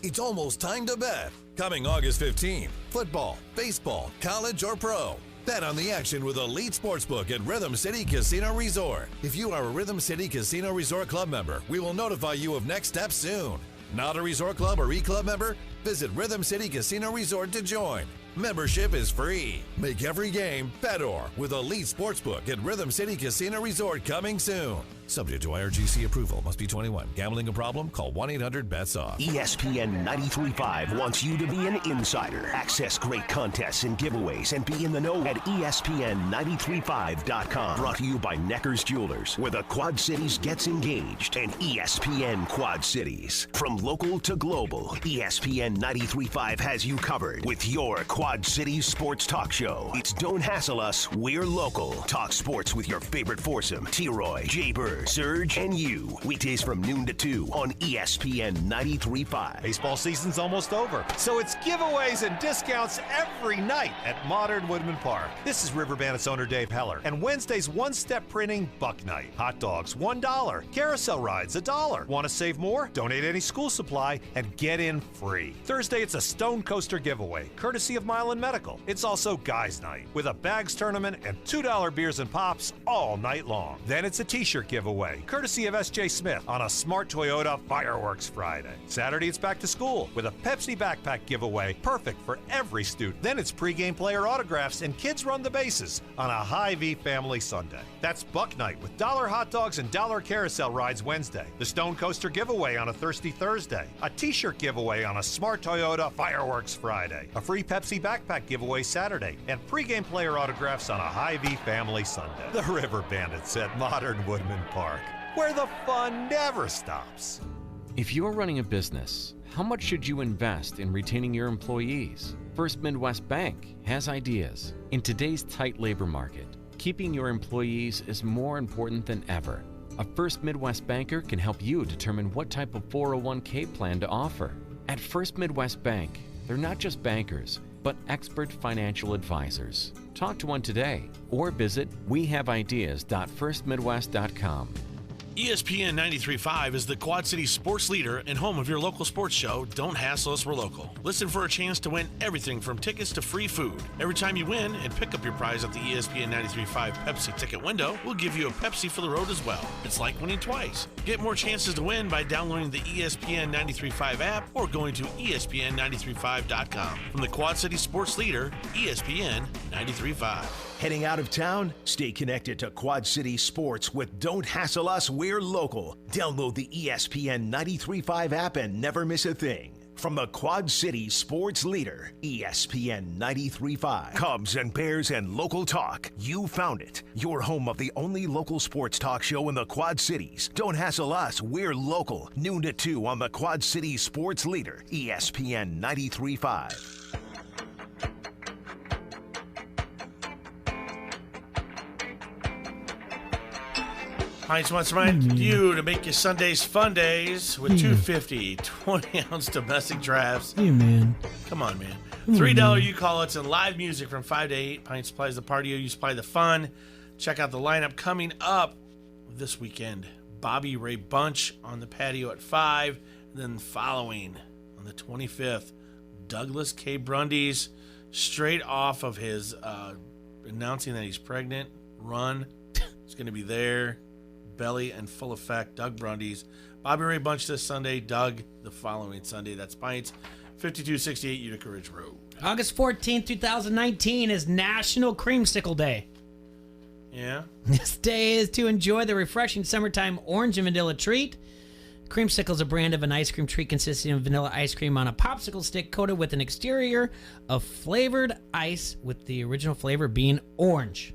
It's almost time to bet. Coming August 15th, football, baseball, college, or pro. Bet on the action with Elite Sportsbook at Rhythm City Casino Resort. If you are a Rhythm City Casino Resort Club member, we will notify you of next steps soon. Not a Resort Club or E-Club member? Visit Rhythm City Casino Resort to join. Membership is free. Make every game better with Elite Sportsbook at Rhythm City Casino Resort coming soon. Subject to IRGC approval. Must be 21. Gambling a problem? Call 1-800-BETS-OFF. ESPN 93.5 wants you to be an insider. Access great contests and giveaways and be in the know at ESPN935.com. Brought to you by Necker's Jewelers, where the Quad Cities gets engaged, and ESPN Quad Cities. From local to global, ESPN 93.5 has you covered with your Quad Cities sports talk show. It's Don't Hassle Us, We're Local. Talk sports with your favorite foursome, T-Roy, Jay Bird, Serge, and you. Weekdays from noon to 2 on ESPN 93.5. Baseball season's almost over, so it's giveaways and discounts every night at Modern Woodman Park. This is River Bandits owner Dave Heller, and Wednesday's one-step printing Buck Night. Hot dogs, $1. Carousel rides, $1. Want to save more? Donate any school supply and get in free. Thursday, it's a Stone Coaster giveaway, courtesy of Milan Medical. It's also Guys Night, with a bags tournament and $2 beers and pops all night long. Then it's a t-shirt giveaway, courtesy of S.J. Smith, on a Smart Toyota Fireworks Friday. Saturday, it's back to school with a Pepsi backpack giveaway, perfect for every student. Then it's pregame player autographs and kids run the bases on a Hy-Vee family Sunday. That's Buck Night with $1 hot dogs and $1 carousel rides Wednesday. The Stone Coaster giveaway on a Thirsty Thursday. A t-shirt giveaway on a Smart Toyota Fireworks Friday. A free Pepsi backpack giveaway Saturday. And pregame player autographs on a Hy-Vee family Sunday. The River Bandits at Modern Woodman Park, where the fun never stops. If you're running a business, how much should you invest in retaining your employees? First Midwest Bank has ideas. In today's tight labor market, keeping your employees is more important than ever. A First Midwest banker can help you determine what type of 401k plan to offer. At First Midwest Bank, they're not just bankers, but expert financial advisors. Talk to one today or visit wehaveideas.firstmidwest.com. ESPN 93.5 is the Quad City sports leader and home of your local sports show, Don't Hassle Us, We're Local. Listen for a chance to win everything from tickets to free food. Every time you win and pick up your prize at the ESPN 93.5 Pepsi ticket window, we'll give you a Pepsi for the road as well. It's like winning twice. Get more chances to win by downloading the ESPN 93.5 app or going to ESPN935.com. From the Quad City sports leader, ESPN 93.5. Heading out of town? Stay connected to Quad City Sports with Don't Hassle Us, We're Local. Download the ESPN 93.5 app and never miss a thing. From the Quad City sports leader, ESPN 93.5. Cubs and Bears and local talk. You found it. Your home of the only local sports talk show in the Quad Cities. Don't hassle us. We're local. Noon to 2 on the Quad City sports leader, ESPN 93.5. Heinz wants to remind you to make your Sundays fun days with 250 20-ounce domestic drafts. Yeah, man. Come on, man. $3 you call it and live music from 5 to 8. Pint supplies the party, you supply the fun. Check out the lineup coming up this weekend. Bobby Ray Bunch on the patio at 5. And then following on the 25th, Douglas K. Brundy's straight off of his announcing that he's pregnant run. It's going to be there. Belly and full effect. Doug Brundy's. Bobby Ray Bunch this Sunday. Doug the following Sunday. That's Pints, 5268 Utica Ridge Road. August 14th, 2019 is National Creamsicle Day. Yeah? This day is to enjoy the refreshing summertime orange and vanilla treat. Creamsicle is a brand of an ice cream treat consisting of vanilla ice cream on a popsicle stick coated with an exterior of flavored ice with the original flavor being orange.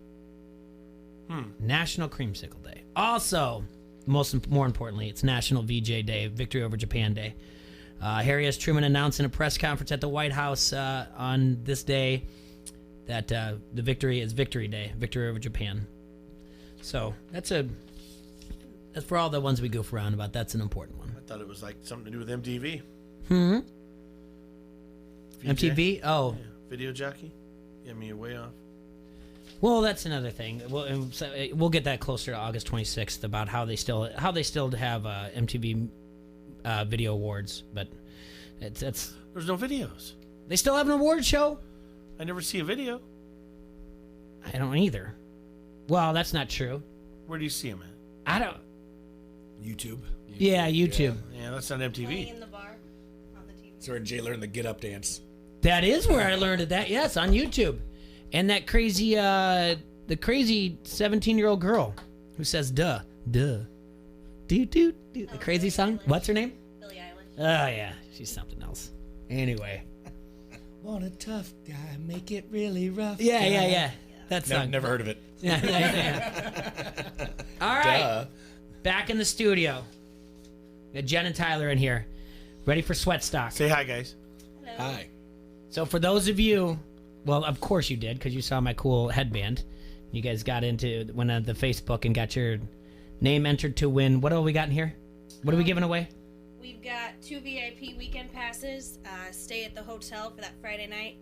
National Creamsicle Day. Also, more importantly, it's National VJ Day, Victory Over Japan Day. Harry S. Truman announced in a press conference at the White House on this day that the victory is Victory Day, Victory Over Japan. So that's for all the ones we goof around about. That's an important one. I thought it was like something to do with MTV. MTV? Oh. Yeah. Video jockey? Yeah, I mean, you're way off. Well, that's another thing. We'll get that closer to August 26th about how they still have MTV Video Awards, but there's no videos. They still have an award show. I never see a video. I don't either. Well, that's not true. Where do you see them at? I don't. YouTube. Yeah, YouTube. Yeah, that's not MTV. Playing in the bar on the TV. That's where Jay learned the Get Up dance. That is where I learned that. Yes, on YouTube. And that crazy, the crazy 17-year-old girl who says "duh, duh, do do do." The crazy song. What's her name? Billie Eilish. Oh yeah, she's something else. Anyway. Want a tough guy, make it really rough. Yeah. That song. Never heard of it. Yeah. All right. Duh. Back in the studio. We got Jen and Tyler in here, ready for Sweat Stock. Say hi, guys. Hello. Hi. So for those of you. Well, of course you did, because you saw my cool headband. You guys went on the Facebook and got your name entered to win. What all we got in here? What are we giving away? We've got 2 VIP weekend passes. Stay at the hotel for that Friday night.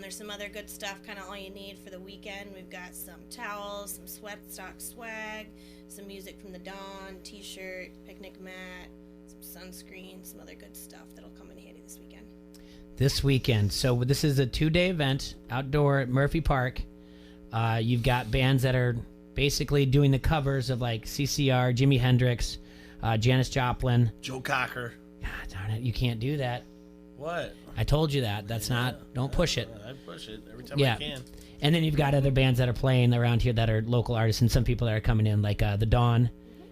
There's some other good stuff, kind of all you need for the weekend. We've got some towels, some Sweat Stock swag, some music from the Dawn, t-shirt, picnic mat, some sunscreen, some other good stuff that'll come in handy this weekend. This weekend. So this is a 2-day event outdoor at Murphy Park. You've got bands that are basically doing the covers of like CCR, Jimi Hendrix, Janis Joplin. Joe Cocker. God darn it, you can't do that. What? I told you that. That's don't push it. I push it every time I can. And then you've got other bands that are playing around here that are local artists and some people that are coming in like the Dawn.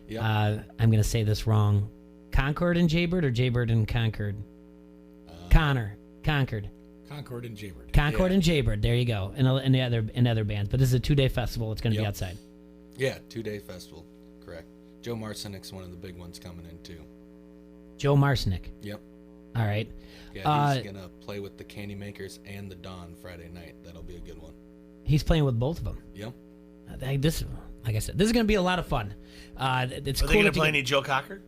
Yep. I'm going to say this wrong. Concord and Jaybird or Jaybird and Concord? Concord. Concord and Jaybird. Concord and Jaybird. There you go. And the other bands. But this is a 2-day festival. It's going to be outside. Yeah, 2-day festival. Correct. Joe Marcinik's one of the big ones coming in too. Joe Marcinik. Yep. All right. Yeah, he's gonna play with the Candy Makers and the Dawn Friday night. That'll be a good one. He's playing with both of them. Yep. like I said, this is going to be a lot of fun. It's Are cool they going to that play you any Joe Cocker?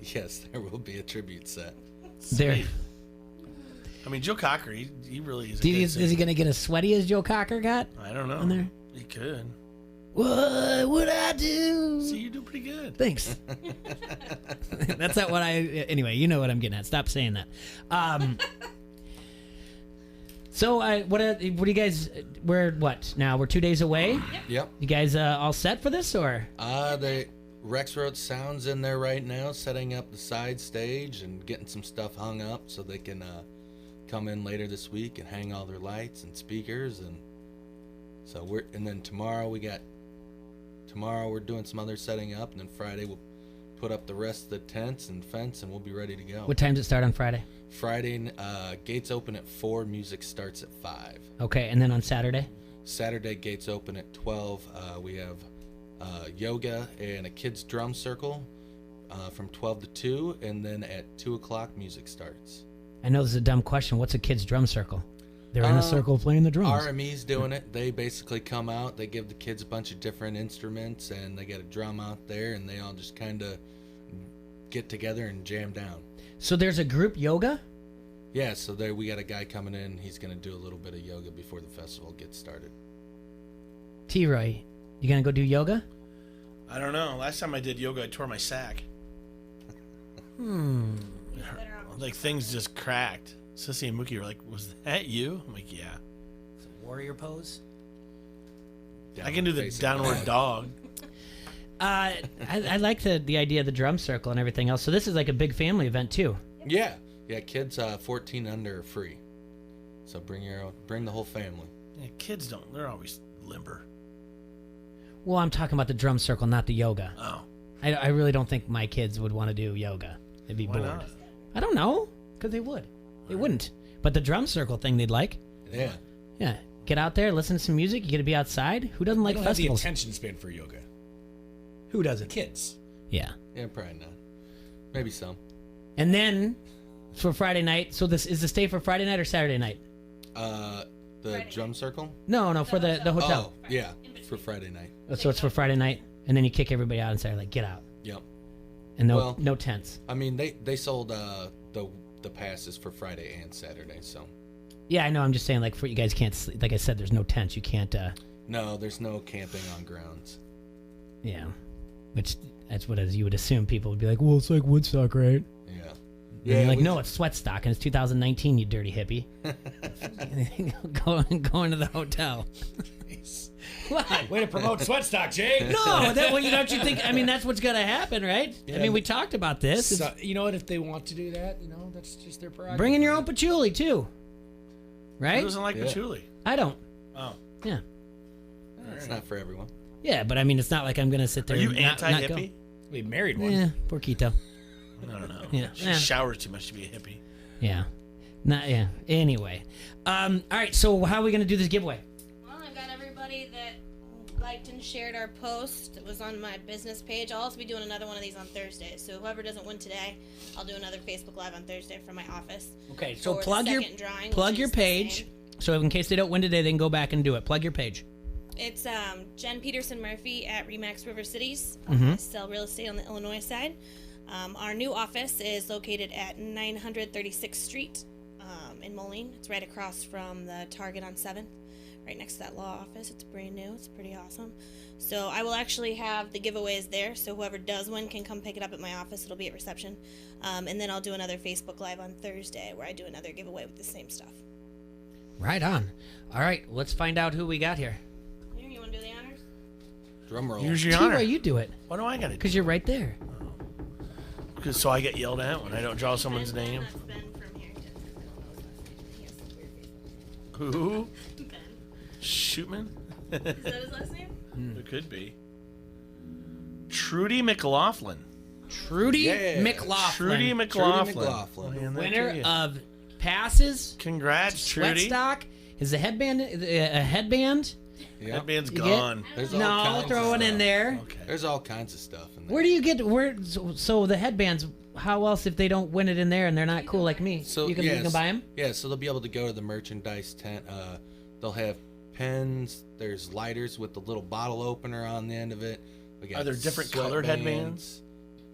Yes, there will be a tribute set. There. I mean, Joe Cocker, he really is. Is he going to get as sweaty as Joe Cocker got? I don't know. On there? He could. What would I do? See, you do pretty good. Thanks. That's not what anyway, you know what I'm getting at. Stop saying that. So, what do you guys, we're 2 days away? Yep. You guys all set for this, or? Rex wrote sounds in there right now, setting up the side stage and getting some stuff hung up so they can come in later this week and hang all their lights and speakers. And so then tomorrow we're doing some other setting up, and then Friday we'll put up the rest of the tents and fence, and we'll be ready to go. What time does it start on Friday? Friday, gates open at 4, music starts at 5. Okay, and then on Saturday? Saturday, gates open at 12. We have yoga and a kids drum circle from 12 to 2, and then at 2 o'clock, music starts. I know this is a dumb question. What's a kids drum circle? They're in a circle playing the drums. RME's doing it. They basically come out, they give the kids a bunch of different instruments, and they get a drum out there, and they all just kind of get together and jam down. So there's a group yoga? Yeah, so we got a guy coming in. He's going to do a little bit of yoga before the festival gets started. T-Roy, you going to go do yoga? I don't know. Last time I did yoga, I tore my sack. Like, things just cracked. Sissy and Mookie were like, "Was that you?" I'm like, "Yeah." It's a warrior pose. I can do the downward dog. I like the idea of the drum circle and everything else. So this is like a big family event too. Yeah, kids 14 under are free. So bring the whole family. Yeah, kids they're always limber. Well, I'm talking about the drum circle, not the yoga. Oh. I really don't think my kids would want to do yoga. They'd be Why bored. not? I don't know, because they would. They wouldn't. But the drum circle thing they'd like. Yeah. Yeah. Get out there, listen to some music. You get to be outside. Who doesn't like I don't have the festivals? attention span for yoga. Who doesn't? Kids. Yeah. Yeah, probably not. Maybe some. And then for Friday night. So this is the stay for Friday night or Saturday night? The drum circle? No, for the hotel. Oh, yeah, for Friday night. So it's for Friday night, and then you kick everybody out and say like, get out. Yep. And no tents. I mean, they sold the passes for Friday and Saturday, so. Yeah, I know. I'm just saying, like, for you guys can't sleep. Like I said, there's no tents. You can't. No, there's no camping on grounds. Yeah, which that's what you would assume people would be like. Well, it's like Woodstock, right? Yeah. Yeah. You're like, no, it's Sweatstock, and it's 2019. You dirty hippie. going to the hotel. What? Way to promote Sweatstock, Jay. No, don't you think? I mean, that's what's gonna happen, right? Yeah, I mean, we talked about this. So, you know what? If they want to do that, that's just their prerogative. Bring in your own patchouli too, right? Who doesn't like patchouli? I don't. Oh. Yeah. It's not for everyone. Yeah, but I mean, it's not like I'm gonna sit there. Are you and not anti-hippie? We married one. Yeah, poor Quito. I don't know. Yeah. She showers too much to be a hippie. Yeah. Yeah. Anyway. All right. So how are we gonna do this giveaway? Well, I got everybody that liked and shared our post. It was on my business page. I'll also be doing another one of these on Thursday. So whoever doesn't win today, I'll do another Facebook Live on Thursday from my office. Okay. So for the plug your second drawing, plug which your is the page. same. So in case they don't win today, they can go back and do it. Plug your page. It's Jen Peterson Murphy at Remax River Cities. Mhm. I sell real estate on the Illinois side. Our new office is located at 936th Street in Moline. It's right across from the Target on 7th, right next to that law office. It's brand new. It's pretty awesome. So I will actually have the giveaways there, so whoever does win can come pick it up at my office. It'll be at reception. And then I'll do another Facebook Live on Thursday where I do another giveaway with the same stuff. Right on. All right. Let's find out who we got here. Here, you want to do the honors? Drum roll. Here's your honor. T-Roy, you do it. Why do I got to do? Because you're right there. Because so I get yelled at when I don't draw someone's name. Who? Ben. Shootman? Is that his last name? It could be. Trudy McLaughlin. Trudy McLaughlin. Trudy McLaughlin. McLaughlin. Winner of passes. Congrats, Trudy. Sweatstock. Is a headband a headband? Yep. Headband's You gone. There's all No, kinds throw of it in stuff. there. There's all kinds of stuff in there. Where do you get so the headbands? How else if they don't win it in there and they're not cool like me? So you can buy them. Yeah, so they'll be able to go to the merchandise tent. They'll have pins. There's lighters with the little bottle opener on the end of it. We got Are there different colored headbands?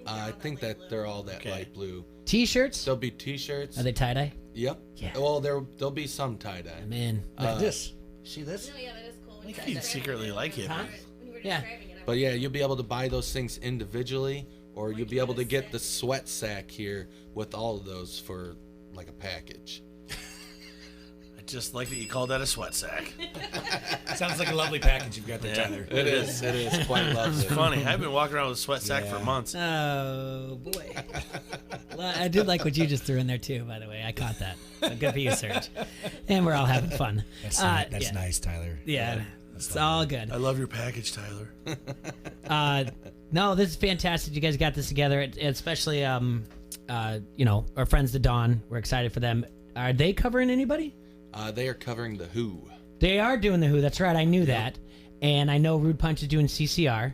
I think that they're all that light blue. T-shirts? There'll be T-shirts. Are they tie-dye? Yep. Yeah. Well, there'll be some tie-dye. Man. Like this. See this? No, yeah, that is cool. I think you'd secretly like it. Huh? When you were Yeah. describing it, But yeah, you'll be able to buy those things individually, or you'll be able to get the sweat sack here with all of those for like a package. I just like that you called that a sweat sack. Sounds like a lovely package you've got there, Tyler. It is quite lovely. It's funny. I've been walking around with a sweat sack for months. Oh, boy. Well, I did like what you just threw in there, too, by the way. I caught that. So good for you, Serge. And we're all having fun. That's yeah. nice, Tyler. Yeah. It's all good. I love your package, Tyler. No, this is fantastic. You guys got this together, especially, our friends, the Dawn. We're excited for them. Are they covering anybody? They are covering the Who. They are doing the Who. That's right. I knew that. And I know Rude Punch is doing CCR.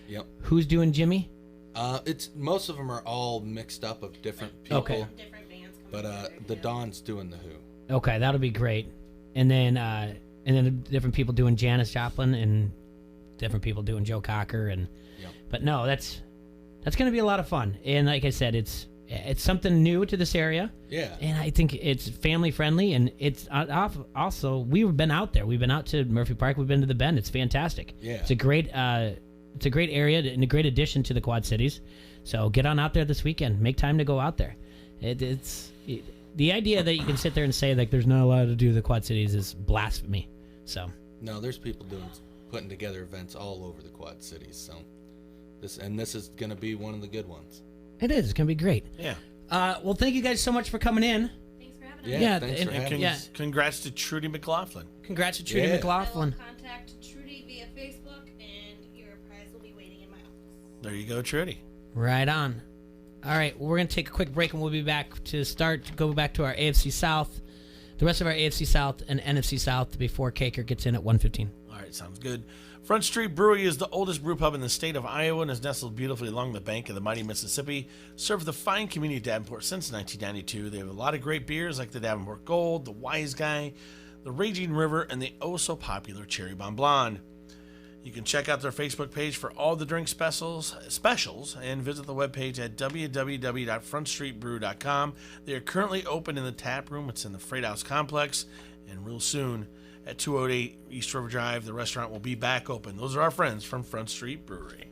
Yep. Who's doing Jimmy? It's most of them are all mixed up of different people. Okay. different bands coming But together, the Dawn's doing the Who. Okay, that'll be great. And then different people doing Janis Joplin and different people doing Joe Cocker and. Yep. But no, that's going to be a lot of fun. And like I said, it's something new to this area. Yeah. And I think it's family friendly, and it's also we've been out there. We've been out to Murphy Park. We've been to the Bend. It's fantastic. Yeah. It's a great area and a great addition to the Quad Cities. So get on out there this weekend. Make time to go out there. The idea that you can sit there and say like there's not allowed to do the Quad Cities is blasphemy. So No, there's people putting together events all over the Quad Cities. So this is going to be one of the good ones. it is. It's gonna be great. Yeah. Well, thank you guys so much for coming in. Thanks for having us. Yeah, thanks for having And congrats to Trudy McLaughlin. Congrats to Trudy Yeah. McLaughlin. I will contact Trudy via Facebook, and your prize will be waiting in my office. There you go, Trudy. Right on. All right, well, we're going to take a quick break, and we'll be back to go back to our AFC South, the rest of our AFC South and NFC South before Caker gets in at 1:15. All right, sounds good. Front Street Brewery is the oldest brew pub in the state of Iowa and is nestled beautifully along the bank of the mighty Mississippi. Served the fine community of Davenport since 1992. They have a lot of great beers like the Davenport Gold, the Wise Guy, the Raging River, and the oh-so-popular Cherry Bomb Blonde. You can check out their Facebook page for all the drink specials and visit the webpage at www.frontstreetbrew.com. They are currently open in the tap room. It's in the Freight House Complex, and real soon at 208 East River Drive, the restaurant will be back open. Those are our friends from Front Street Brewery.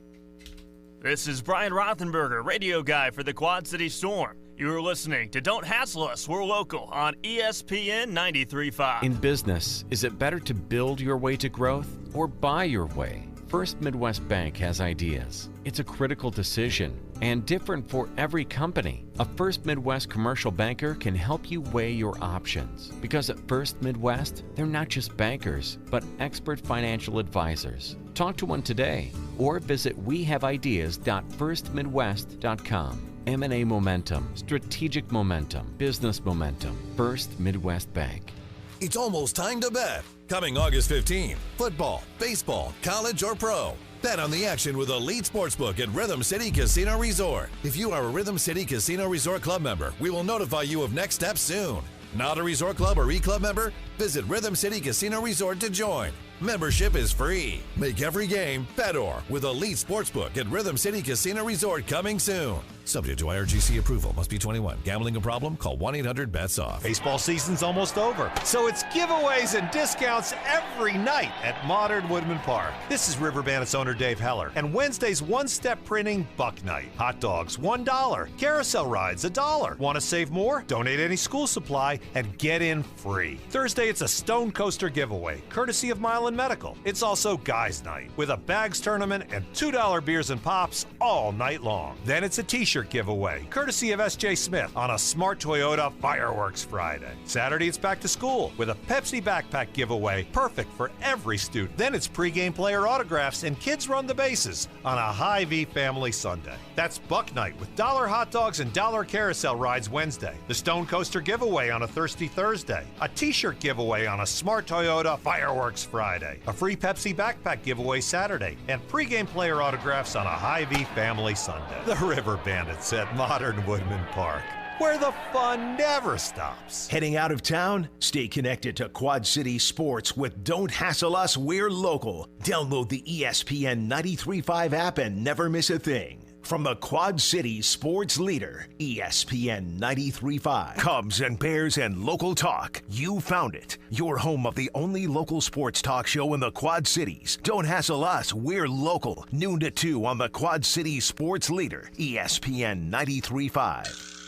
This is Brian Rothenberger, radio guy for the Quad City Storm. You're listening to Don't Hassle Us, We're Local on ESPN 93.5. In business, is it better to build your way to growth or buy your way? First Midwest Bank has ideas. It's a critical decision and different for every company. A First Midwest commercial banker can help you weigh your options, because at First Midwest, they're not just bankers, but expert financial advisors. Talk to one today or visit wehaveideas.firstmidwest.com. M&A momentum, strategic momentum, business momentum. First Midwest Bank. It's almost time to bet. Coming August 15th, football, baseball, college, or pro. Bet on the action with Elite Sportsbook at Rhythm City Casino Resort. If you are a Rhythm City Casino Resort Club member, we will notify you of next steps soon. Not a Resort Club or E-Club member? Visit Rhythm City Casino Resort to join. Membership is free. Make every game better with Elite Sportsbook at Rhythm City Casino Resort coming soon. Subject to IRGC approval. Must be 21. Gambling a problem? Call 1-800-BETS-OFF. Baseball season's almost over, so it's giveaways and discounts every night at Modern Woodman Park. This is River Bandits owner Dave Heller, and Wednesday's one-step printing buck night. Hot dogs, $1. Carousel rides, $1. Want to save more? Donate any school supply and get in free. Thursday, it's a Stone Coaster giveaway, courtesy of Milan Medical. It's also Guys Night, with a bags tournament and $2 beers and pops all night long. Then it's a t-shirt giveaway, courtesy of S.J. Smith, on a Smart Toyota Fireworks Friday. Saturday, it's back to school with a Pepsi backpack giveaway, perfect for every student. Then it's pregame player autographs and kids run the bases on a Hy-Vee family Sunday. That's Buck Night with $1 hot dogs and $1 carousel rides Wednesday. The Stone Coaster giveaway on a Thirsty Thursday. A t-shirt giveaway on a Smart Toyota Fireworks Friday. A free Pepsi backpack giveaway Saturday. And pregame player autographs on a Hy-Vee family Sunday. The River Bandits at Modern Woodman Park. where the fun never stops. Heading out of town? Stay connected to Quad City Sports with Don't Hassle Us, We're Local. Download the ESPN 93.5 app and never miss a thing. From the Quad City sports leader, ESPN 93.5. Cubs and Bears and local talk. You found it. Your home of the only local sports talk show in the Quad Cities. Don't hassle us. We're local. Noon to 2 on the Quad City sports leader, ESPN 93.5.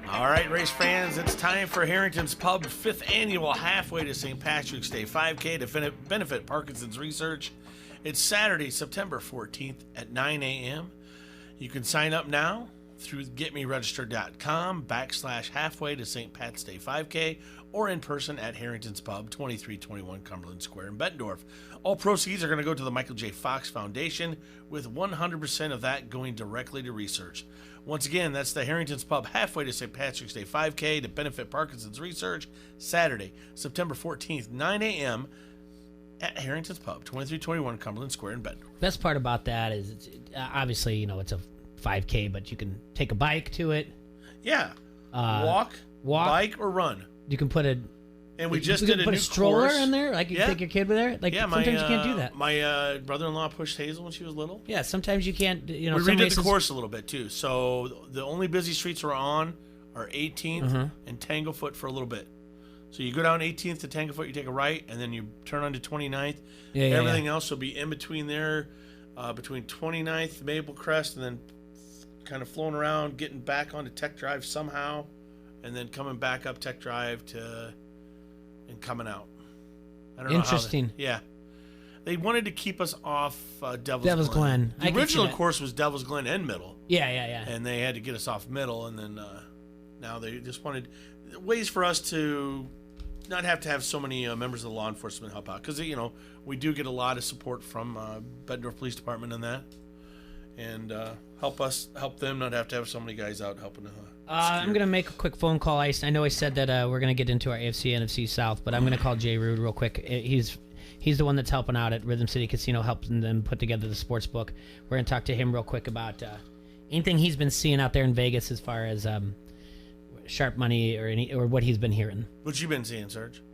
All right, race fans, it's time for Harrington's Pub 5th Annual Halfway to St. Patrick's Day 5K to benefit Parkinson's Research. It's Saturday, September 14th at 9 a.m. You can sign up now through getmeregistered.com/halfway to St. Pat's Day 5K or in person at Harrington's Pub, 2321 Cumberland Square in Bettendorf. All proceeds are going to go to the Michael J. Fox Foundation, with 100% of that going directly to research. Once again, that's the Harrington's Pub Halfway to St. Patrick's Day 5K to benefit Parkinson's Research, Saturday, September 14th, 9 a.m. at Harrington's Pub, 2321 Cumberland Square in Bettendorf. Best part about that is, obviously, it's a 5K, but you can take a bike to it. Yeah. Walk, bike, or run. You can put a... And we just did a put new a stroller course. in there? Like, you take your kid with there? Like, sometimes you can't do that. My brother-in-law pushed Hazel when she was little. Yeah, sometimes you can't, We redid the course a little bit, too. So the only busy streets we're on are 18th and Tanglefoot for a little bit. So you go down 18th to Tanglefoot, you take a right, and then you turn onto 29th. Everything else will be in between there, between 29th, Maple Crest, and then kind of flowing around, getting back onto Tech Drive somehow, and then coming back up Tech Drive and coming out. I don't know. Interesting. Yeah. They wanted to keep us off Devil's Glen. The original course was Devil's Glen and Middle. Yeah. And they had to get us off Middle, and then now they just wanted ways for us to not have to have so many members of the law enforcement help out. Because, we do get a lot of support from Bettendorf Police Department in that. And help them not have to have so many guys out helping. I'm going to make a quick phone call. I know I said that we're going to get into our AFC, NFC South, but I'm going to call Jay Rude real quick. He's the one that's helping out at Rhythm City Casino, helping them put together the sports book. We're going to talk to him real quick about anything he's been seeing out there in Vegas as far as sharp money or what he's been hearing. What you been seeing, Serge?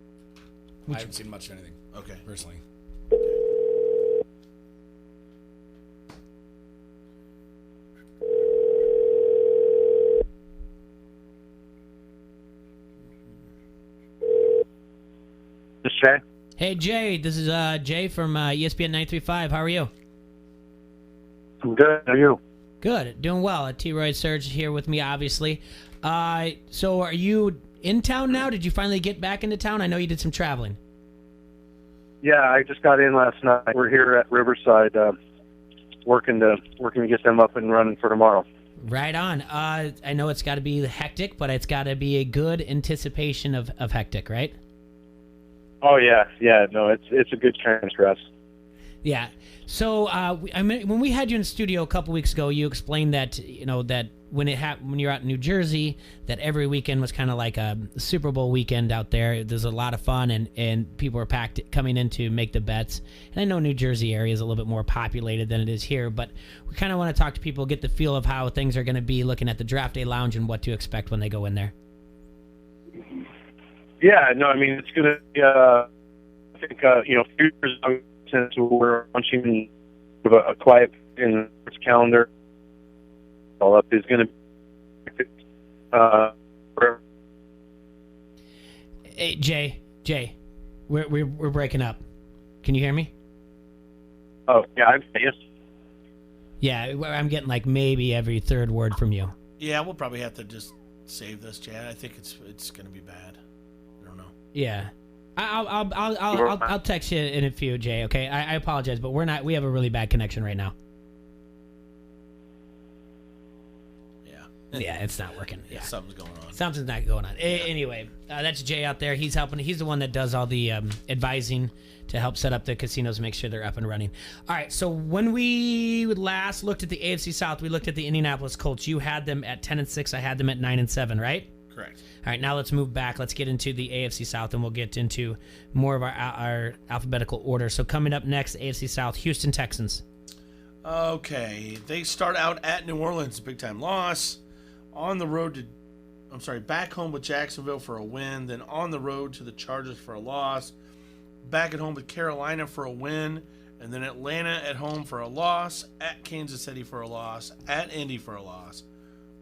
I haven't seen much of anything. Okay. Personally. This Jay? Hey, Jay. This is Jay from ESPN 93.5. How are you? I'm good. How are you? Good. Doing well. T-Roy Surge here with me, obviously. So are you in town now? Did you finally get back into town? I know you did some traveling. Yeah, I just got in last night. We're here at Riverside working to get them up and running for tomorrow. Right on. I know it's got to be hectic, but it's got to be a good anticipation of hectic, right? Oh, yeah. No, it's a good kind of stress. Yeah. So when we had you in the studio a couple weeks ago, you explained that that when you're out in New Jersey, that every weekend was kind of like a Super Bowl weekend out there. There's a lot of fun, and people are packed coming in to make the bets. And I know New Jersey area is a little bit more populated than it is here, but we kind of want to talk to people, get the feel of how things are going to be looking at the Draft Day Lounge and what to expect when they go in there. Yeah, no, I mean, it's going to be, I think, futures since we're launching a quiet in its calendar all up is going to Hey, Jay, we're breaking up. Can you hear me? Oh, yeah, yes. Yeah, I'm getting like maybe every third word from you. Yeah, we'll probably have to just save this, Chad. I think it's going to be bad. Yeah, I'll text you in a few, Jay. Okay, I apologize, but we have a really bad connection right now. Yeah, it's not working. Yeah, something's going on. Something's not going on. Anyway, that's Jay out there. He's helping. He's the one that does all the advising to help set up the casinos, make sure they're up and running. All right. So when we last looked at the AFC South, we looked at the Indianapolis Colts. You had them at 10-6. I had them at 9-7. Right? Correct. All right, now let's move back. Let's get into the AFC South, and we'll get into more of our alphabetical order. So coming up next, AFC South, Houston Texans. Okay, they start out at New Orleans, big time loss. On the road back home with Jacksonville for a win. Then on the road to the Chargers for a loss. Back at home with Carolina for a win. And then Atlanta at home for a loss. At Kansas City for a loss. At Indy for a loss.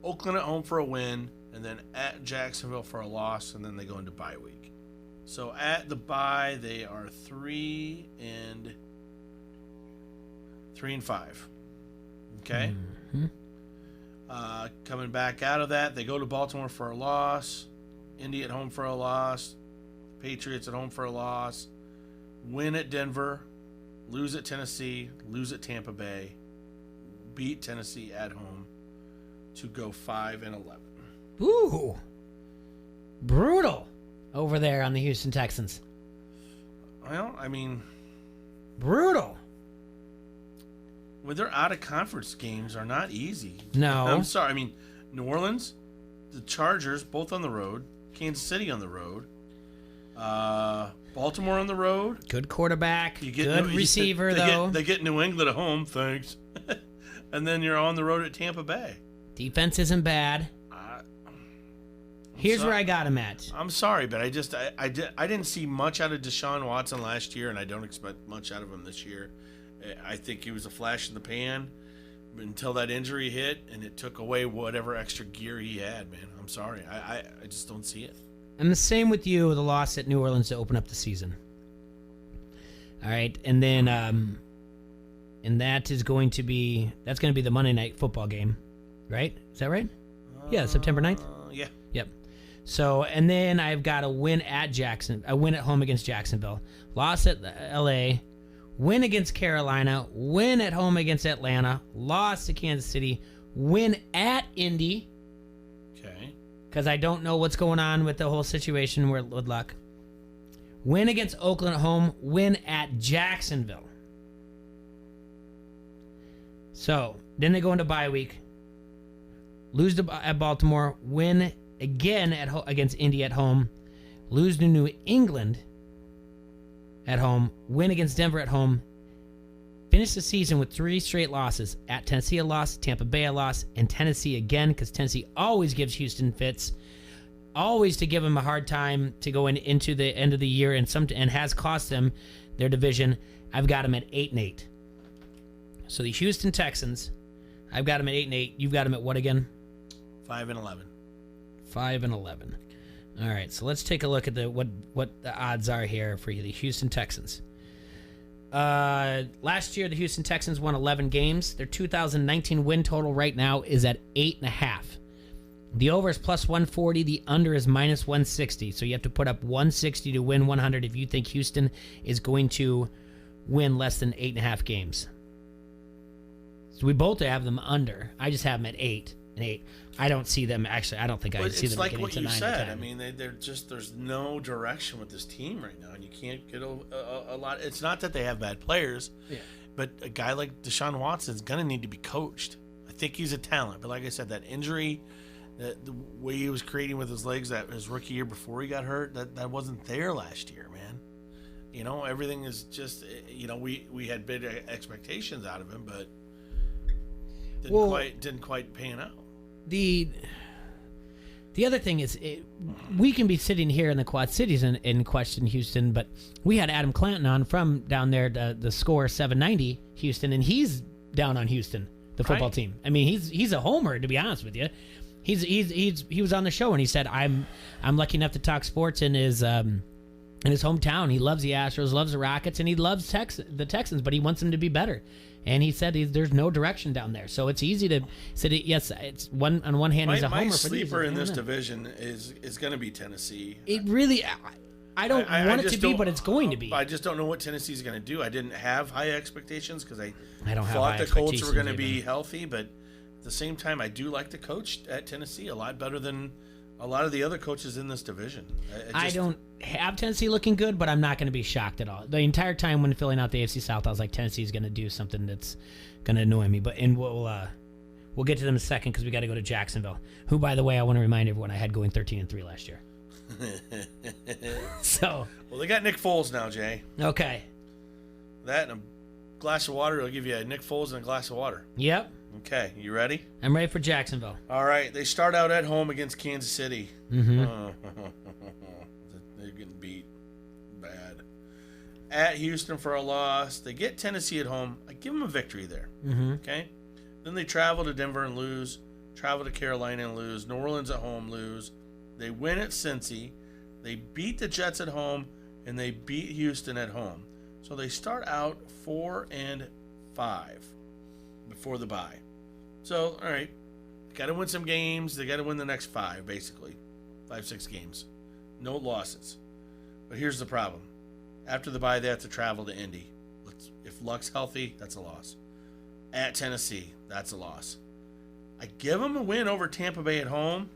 Oakland at home for a win. And then at Jacksonville for a loss. And then they go into bye week. So at the bye, they are 3-5. Okay? Mm-hmm. Coming back out of that, they go to Baltimore for a loss. Indy at home for a loss. Patriots at home for a loss. Win at Denver. Lose at Tennessee. Lose at Tampa Bay. Beat Tennessee at home to go 5-11. Ooh. Brutal over there on the Houston Texans. Well, I mean... Brutal. Well, their out-of-conference games are not easy. No. I'm sorry. I mean, New Orleans, the Chargers, both on the road. Kansas City on the road. Baltimore on the road. Good quarterback. Good receiver, though. They get New England at home, thanks. And then you're on the road at Tampa Bay. Defense isn't bad. Here's where I got him at. I'm sorry, but I didn't see much out of Deshaun Watson last year, and I don't expect much out of him this year. I think he was a flash in the pan until that injury hit, and it took away whatever extra gear he had, man. I'm sorry. I just don't see it. And the same with you, the loss at New Orleans to open up the season. All right, and then and that's going to be the Monday Night Football game, right? Is that right? Yeah, September 9th? Yeah. Yep. So, and then I've got a win at a win at home against Jacksonville, loss at LA, win against Carolina, win at home against Atlanta, loss to Kansas City, win at Indy. Okay. Because I don't know what's going on with the whole situation with Luck. Win against Oakland at home, win at Jacksonville. So, then they go into bye week, lose at Baltimore, win again against Indy at home, lose to New England at home, win against Denver at home, finish the season with 3 straight losses. At Tennessee a loss, Tampa Bay a loss, and Tennessee again, because Tennessee always gives Houston fits, always to give them a hard time to go into the end of the year, and has cost them their division. I've got them at 8-8. So the Houston Texans, I've got them at 8-8. You've got them at what again? 5-11. 5-11. All right, so let's take a look at what the odds are here for the Houston Texans. Last year, the Houston Texans won 11 games. Their 2019 win total right now is at 8.5. The over is plus 140. The under is minus 160. So you have to put up 160 to win 100 if you think Houston is going to win less than 8.5 games. So we both have them under. I just have them at 8 and 8. I don't see them actually. I don't think I see them getting to 9 It's like what you or said. 10. I mean, there's no direction with this team right now, and you can't get a lot. It's not that they have bad players, but a guy like Deshaun Watson's gonna need to be coached. I think he's a talent, but like I said, that injury, the way he was creating with his legs that his rookie year before he got hurt, that wasn't there last year, man. You know, everything is just, you know, we had big expectations out of him, but didn't quite pan out. The other thing is, we can be sitting here in the Quad Cities and question Houston, but we had Adam Clanton on from down there, the Score 790 Houston, and he's down on Houston, the football team. I mean, he's a homer, to be honest with you. He was on the show and he said, I'm lucky enough to talk sports in his hometown. He loves the Astros, loves the Rockets, and he loves the Texans, but he wants them to be better. And he said there's no direction down there, so it's easy to say that, yes. It's on one hand he's a homer. My sleeper in this division is going to be Tennessee. It really, I don't want it to be, but it's going to be. I just don't know what Tennessee's going to do. I didn't have high expectations because I don't thought the Colts were going to be healthy, but at the same time, I do like the coach at Tennessee a lot better than a lot of the other coaches in this division. I don't have Tennessee looking good, but I'm not going to be shocked at all. The entire time when filling out the AFC South, I was like, Tennessee's going to do something that's going to annoy me. But we'll get to them in a second because we got to go to Jacksonville, who, by the way, I want to remind everyone I had going 13-3 last year. Well, they got Nick Foles now, Jay. Okay. That and glass of water. It'll give you a Nick Foles and a glass of water. Yep. Okay, you ready? I'm ready for Jacksonville. All right, they start out at home against Kansas City. Mm-hmm. They're getting beat bad. At Houston for a loss. They get Tennessee at home. I give them a victory there. Mm-hmm. Okay? Then they travel to Denver and lose. Travel to Carolina and lose. New Orleans at home, lose. They win at Cincy. They beat the Jets at home, and they beat Houston at home. So they start out 4-5 before the bye. So, all right, got to win some games. They got to win the next 5, basically. 5-6 games. No losses. But here's the problem. After the bye, they have to travel to Indy. If Luck's healthy, that's a loss. At Tennessee, that's a loss. I give them a win over Tampa Bay at home.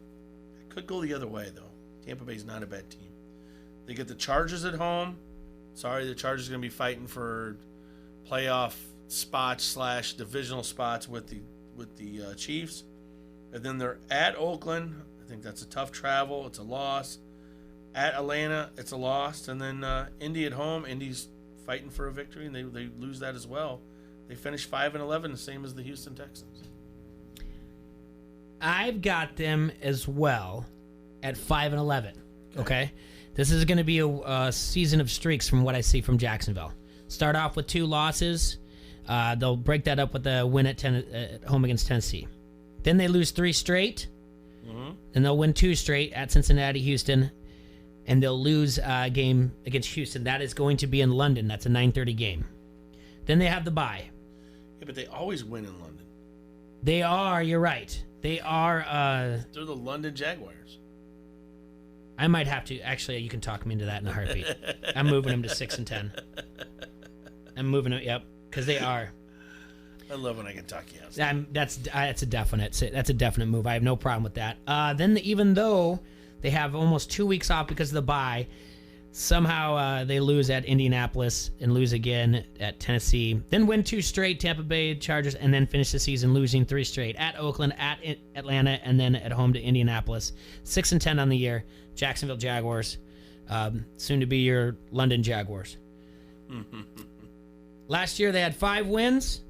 It could go the other way, though. Tampa Bay's not a bad team. They get the Chargers at home. Sorry, the Chargers are going to be fighting for playoff spots / divisional spots with the Chiefs. And then they're at Oakland. I think that's a tough travel. It's a loss. At Atlanta, it's a loss. And then Indy at home. Indy's fighting for a victory, and they lose that as well. They finish 5-11, the same as the Houston Texans. I've got them as well at 5-11. Okay? This is going to be a season of streaks from what I see from Jacksonville. Start off with 2 losses. They'll break that up with a win at home against Tennessee. Then they lose 3 straight. Mm-hmm. Then they'll win 2 straight at Cincinnati, Houston. And they'll lose a game against Houston. That is going to be in London. That's a 9:30 game. Then they have the bye. Yeah, but they always win in London. They are, you're right. They are. They're the London Jaguars. I might have to. Actually, you can talk me into that in a heartbeat. I'm moving them to 6-10. I'm moving them, yep, because they are. I love when I can talk you out. That's a definite move. I have no problem with that. Then even though they have almost 2 weeks off because of the bye, somehow they lose at Indianapolis and lose again at Tennessee. Then win 2 straight, Tampa Bay Chargers, and then finish the season losing 3 straight at Oakland, at Atlanta, and then at home to Indianapolis. 6-10 on the year. Jacksonville Jaguars, soon to be your London Jaguars. Last year they had 5 wins.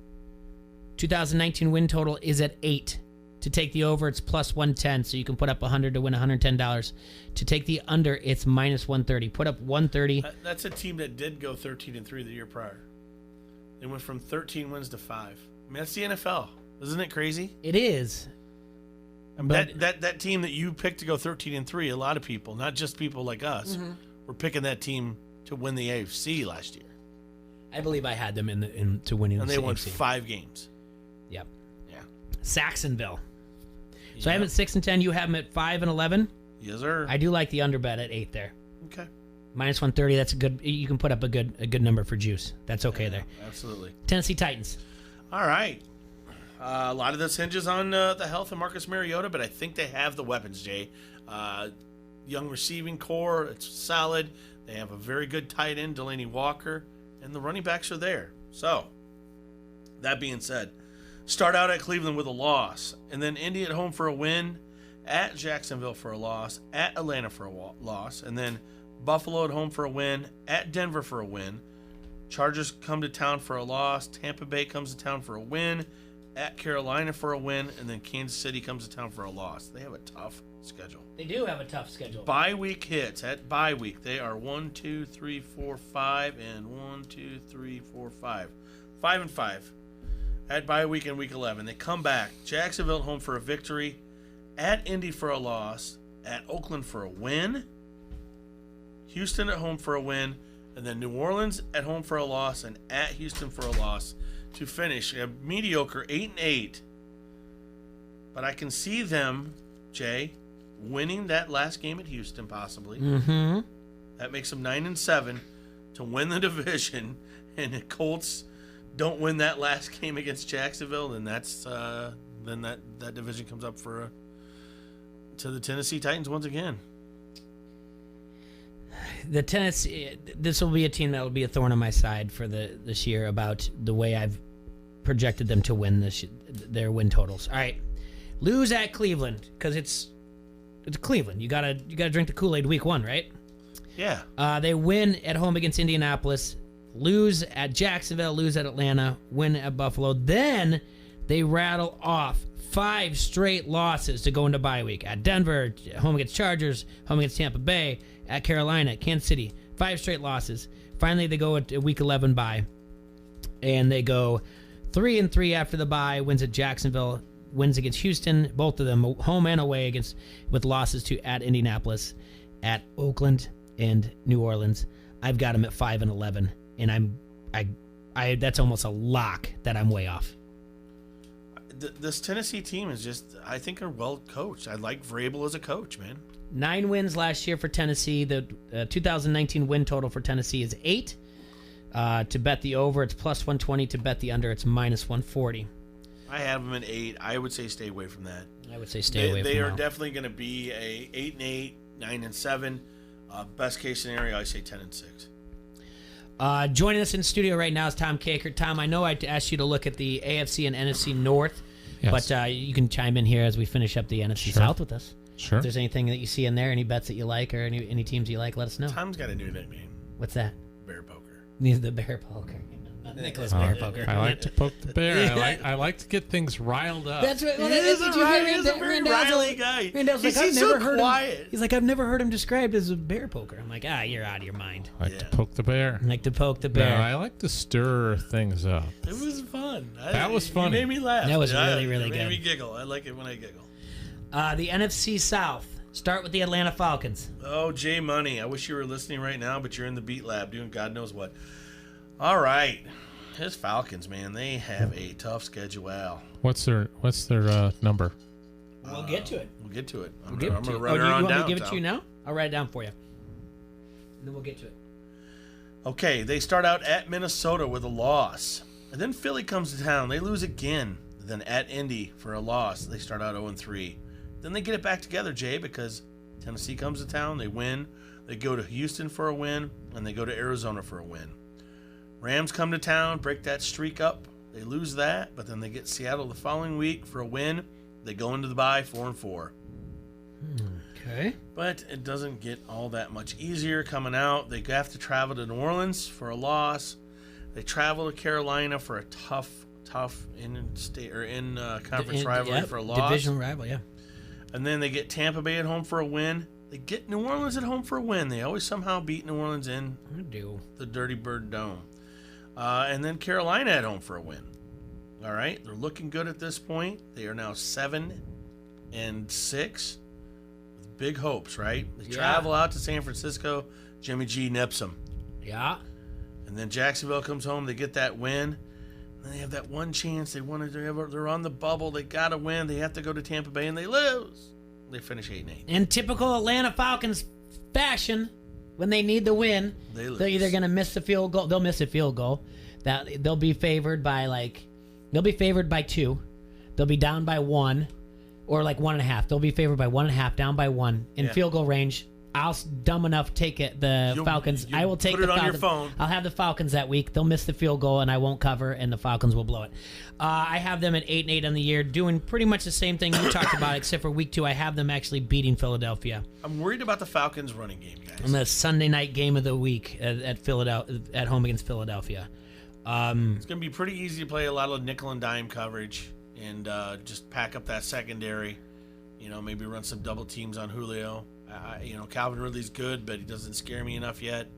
2019 win total is at 8. To take the over, it's plus 110, so you can put up 100 to win $110. To take the under, it's minus 130. Put up 130. That's a team that did go 13-3 the year prior. They went from 13 wins to 5. I mean, that's the NFL. Isn't it crazy? It is. But that team that you picked to go 13-3, a lot of people, not just people like us, were picking that team to win the AFC last year. I believe I had them to winning the AFC. And they won 5 games. Yep. Yeah. Saxonville. So I have them at 6-10. You have them at 5-11. Yes, sir. I do like the under bet at 8 there. Okay. Minus 130. That's a good. You can put up a good number for juice. That's okay there. Absolutely. Tennessee Titans. All right. A lot of this hinges on the health of Marcus Mariota, but I think they have the weapons, Jay. Young receiving core, it's solid. They have a very good tight end, Delaney Walker, and the running backs are there. So, that being said, start out at Cleveland with a loss, and then Indy at home for a win, at Jacksonville for a loss, at Atlanta for a loss, and then Buffalo at home for a win, at Denver for a win. Chargers come to town for a loss. Tampa Bay comes to town for a win. At Carolina for a win, and then Kansas City comes to town for a loss. They have a tough schedule. They do have a tough schedule. Bye week hits. At bye week, they are 1, 2, 3, 4, 5, and 1, 2, 3, 4, 5. 5-5. At bye week in week 11. They come back. Jacksonville at home for a victory. At Indy for a loss. At Oakland for a win. Houston at home for a win. And then New Orleans at home for a loss. And at Houston for a loss. To finish a mediocre 8-8, but I can see them, Jay, winning that last game at Houston possibly. Mm-hmm. That makes them 9-7 to win the division, and the Colts don't win that last game against Jacksonville, then that's then that division comes up to the Tennessee Titans once again. The Tennessee, this will be a team that will be a thorn on my side for this year about the way I've projected them to win their win totals. All right, lose at Cleveland because it's Cleveland. You gotta drink the Kool-Aid week 1, right? Yeah. They win at home against Indianapolis, lose at Jacksonville, lose at Atlanta, win at Buffalo. Then they rattle off 5 straight losses to go into bye week. At Denver, home against Chargers, home against Tampa Bay, at Carolina, Kansas City. 5 straight losses. Finally, they go at week 11 bye. And they go 3-3 after the bye, wins at Jacksonville, wins against Houston, both of them home and away with losses to at Indianapolis, at Oakland, and New Orleans. I've got them at 5-11, and I that's almost a lock that I'm way off. This Tennessee team is just, I think, are well coached. I like Vrabel as a coach, man. 9 wins last year for Tennessee. The 2019 win total for Tennessee is 8. To bet the over, it's plus 120. To bet the under, it's minus 140. I have them at 8. I would say stay away from that. I would say stay away from that. They are definitely going to be a 8-8, 9-7. Best case scenario, I say 10-6. Joining us in the studio right now is Tom Kakert. Tom, I know I asked you to look at the AFC and NFC North, but you can chime in here as we finish up the NFC South with us. Sure. If there's anything that you see in there, any bets that you like, or any teams you like, let us know. Tom's got a new nickname. What's that? Bear Poker. He's the Bear Poker. Nicholas Bear Poker. I like to poke the bear. I like to get things riled up. That's right. Well, He's a very riley guy. Randall's He like, I've seems never so heard quiet. him. He's like, I've never heard him described as a bear poker. I'm like, you're out of your mind. I like to poke the bear. I like to poke the bear. No, I like to stir things up. It was fun. That was funny. You made me laugh. That was really, really It good. made me giggle. I like it when I giggle. The NFC South. Start with the Atlanta Falcons. Oh, Jay Money. I wish you were listening right now, but you're in the beat lab doing God knows what. All right. His Falcons, man, they have a tough schedule. What's their number? We'll get to it. We'll get to it. I'm We'll going get to to run it. her You on want me down. to give it Tom. to you now? I'll write it down for you. And then we'll get to it. Okay, they start out at Minnesota with a loss. And then Philly comes to town. They lose again. Then at Indy for a loss. They start out 0-3. Then they get it back together, Jay, because Tennessee comes to town. They win. They go to Houston for a win. And they go to Arizona for a win. Rams come to town, break that streak up. They lose that, but then they get Seattle the following week for a win. They go into the bye 4-4. Okay. But it doesn't get all that much easier coming out. They have to travel to New Orleans for a loss. They travel to Carolina for a tough in-state or in-conference rivalry for a loss. Divisional rival, yeah. And then they get Tampa Bay at home for a win. They get New Orleans at home for a win. They always somehow beat New Orleans in the Dirty Bird Dome. And then Carolina at home for a win. All right, they're looking good at this point. They are now 7-6 with big hopes, right? They travel out to San Francisco. Jimmy G nips them. Yeah. And then Jacksonville comes home. They get that win. And they have that one chance. They're on the bubble. They got to win. They have to go to Tampa Bay, and they lose. They finish 8-8. In typical Atlanta Falcons fashion, when they need the win, they're either going to miss the field goal. They'll miss a field goal. They'll be favored by 2. They'll be down by 1, or 1.5. They'll be favored by 1.5, down by 1 in field goal range. I'll dumb enough take it. Falcons. I will take put it the on Falcons. your phone. I'll have the Falcons that week. They'll miss the field goal, and I won't cover, and the Falcons will blow it. I have them at 8-8 on the year, doing pretty much the same thing you talked about, except for week 2. I have them actually beating Philadelphia. I'm worried about the Falcons' running game, guys. On the Sunday night game of the week at Philadelphia, at home against Philadelphia. It's going to be pretty easy to play a lot of nickel and dime coverage and just pack up that secondary. Maybe run some double teams on Julio. Calvin Ridley's good, but he doesn't scare me enough yet.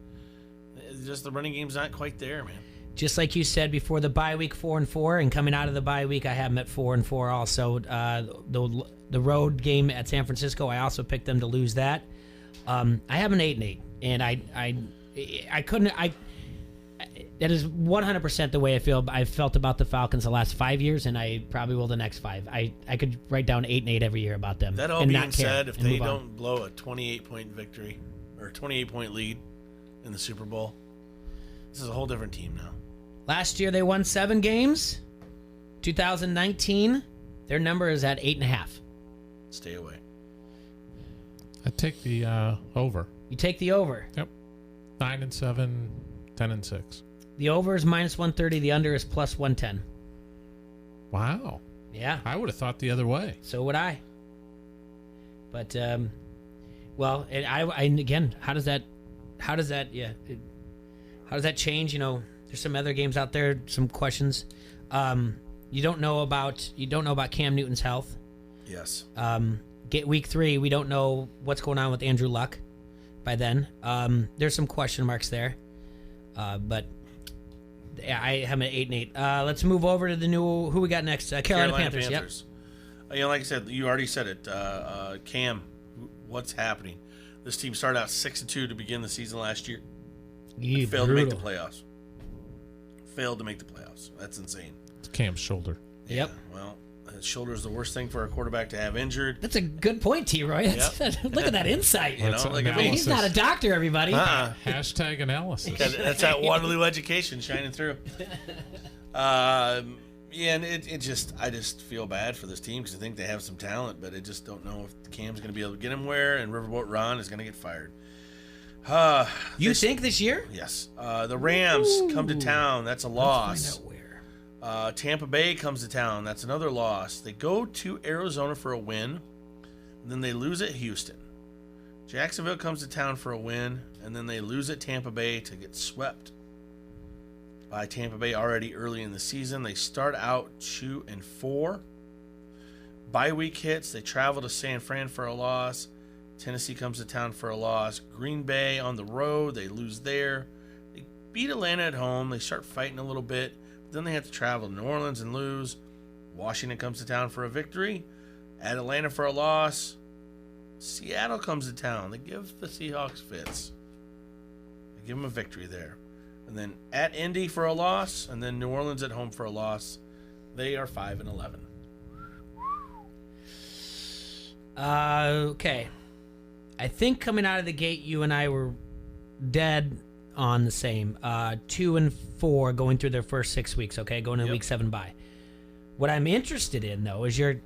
Just the running game's not quite there, man. Just like you said before the bye week, 4-4, and coming out of the bye week, I have them at 4-4 also. The road game at San Francisco, I also picked them to lose that. I have an 8-8, and I couldn't. That is 100% the way I've felt about the Falcons the last 5 years, and I probably will the next 5. I could write down 8-8 every year about them. That all and being not care said, if and they move on. don't blow a 28-point victory or 28-point lead in the Super Bowl, this is a whole different team now. Last year they won 7 games. 2019, their number is at 8.5. Stay away. I take the over. You take the over. Yep. 9-7, 10-6. The over is minus 130. The under is plus 110. Wow. Yeah. I would have thought the other way. So would I. But, again, how does that, yeah. How does that change? You know, there's some other games out there, some questions. You don't know about Cam Newton's health. Yes. Get week 3, we don't know what's going on with Andrew Luck by then. There's some question marks there. But yeah, I have an 8-8. Let's move over to the new. Who we got next? Carolina Panthers. Yep. You know, like I said, you already said it. Cam, what's happening? This team started out 6-2 to begin the season last year. Failed to make the playoffs. That's insane. It's Cam's shoulder. Yep. Well, his shoulder is the worst thing for a quarterback to have injured. That's a good point, T-Roy. Look at that insight. You know, like he's not a doctor, everybody. Hashtag analysis. That's that Waterloo education shining through. Yeah, and I just feel bad for this team because I think they have some talent, but I just don't know if Cam's going to be able to get him where, and Riverboat Ron is going to get fired. You think this year? Yes. The Rams come to town. That's a loss. Let's find out where. Tampa Bay comes to town. That's another loss. They go to Arizona for a win, and then they lose at Houston. Jacksonville comes to town for a win, and then they lose at Tampa Bay to get swept by Tampa Bay already early in the season. They start out 2-4. Bye week hits. They travel to San Fran for a loss. Tennessee comes to town for a loss. Green Bay on the road. They lose there. They beat Atlanta at home. They start fighting a little bit. Then they have to travel to New Orleans and lose. Washington comes to town for a victory. At Atlanta for a loss. Seattle comes to town. They give the Seahawks fits. They give them a victory there. And then at Indy for a loss. And then New Orleans at home for a loss. They are 5-11. Okay. I think coming out of the gate, you and I were dead on the same. 2-4 going through their first 6 weeks, okay? Going to week 7 bye. What I'm interested in, though, is your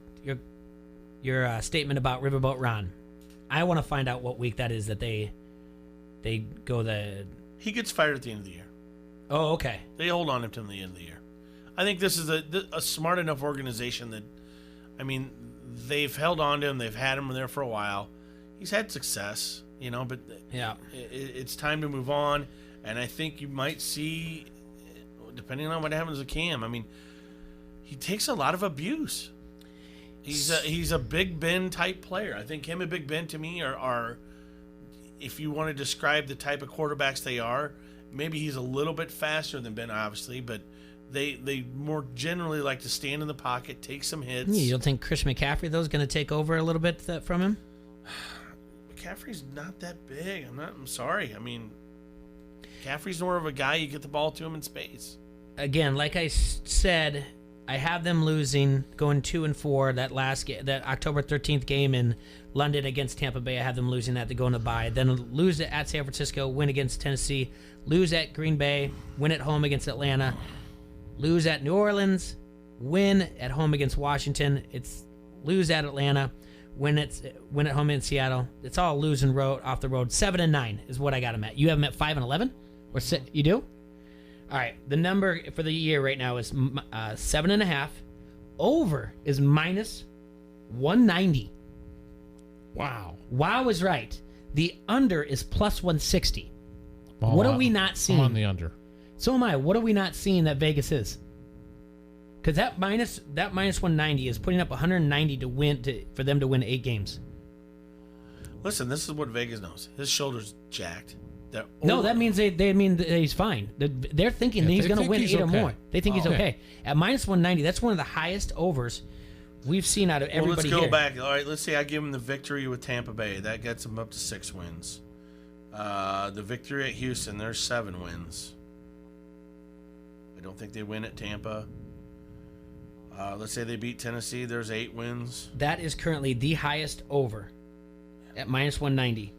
statement about Riverboat Ron. I want to find out what week that is that they go the... He gets fired at the end of the year. Oh, okay. They hold on to him to the end of the year. I think this is a smart enough organization that, I mean, they've held on to him. They've had him there for a while. He's had success, you know, but yeah, it's time to move on. And I think you might see, depending on what happens with Cam, I mean, he takes a lot of abuse. He's a Big Ben type player. I think him and Big Ben to me are if you want to describe the type of quarterbacks they are, maybe he's a little bit faster than Ben, obviously, but they more generally like to stand in the pocket, take some hits. You don't think Chris McCaffrey, though, is going to take over a little bit from him? McCaffrey's not that big. I'm sorry. I mean, McCaffrey's more of a guy you get the ball to him in space. Again, like I said, I have them losing, going 2-4. That October 13th game in London against Tampa Bay, I have them losing that to go into bye. Then lose at San Francisco, win against Tennessee, lose at Green Bay, win at home against Atlanta, lose at New Orleans, win at home against Washington. It's lose at Atlanta, win at home in Seattle. It's all losing off the road. 7-9 is what I got them at. You have them at 5-11, or you do? All right. The number for the year right now is 7.5. Over is -190. Wow. Wow is right. The under is +160. What are we not seeing? I'm on the under. So am I. What are we not seeing that Vegas is? Because that -190 is putting up 190 to win for them to win 8 games. Listen, this is what Vegas knows. His shoulder's jacked. No, that means they mean that he's fine. They're thinking that he's going to win 8 or more. They think he's okay. At -190, that's one of the highest overs we've seen out of everybody. Let's go back. All right, let's say I give him the victory with Tampa Bay. That gets him up to 6 wins. The victory at Houston, there's 7 wins. I don't think they win at Tampa. Let's say they beat Tennessee. There's 8 wins. That is currently the highest over at -190.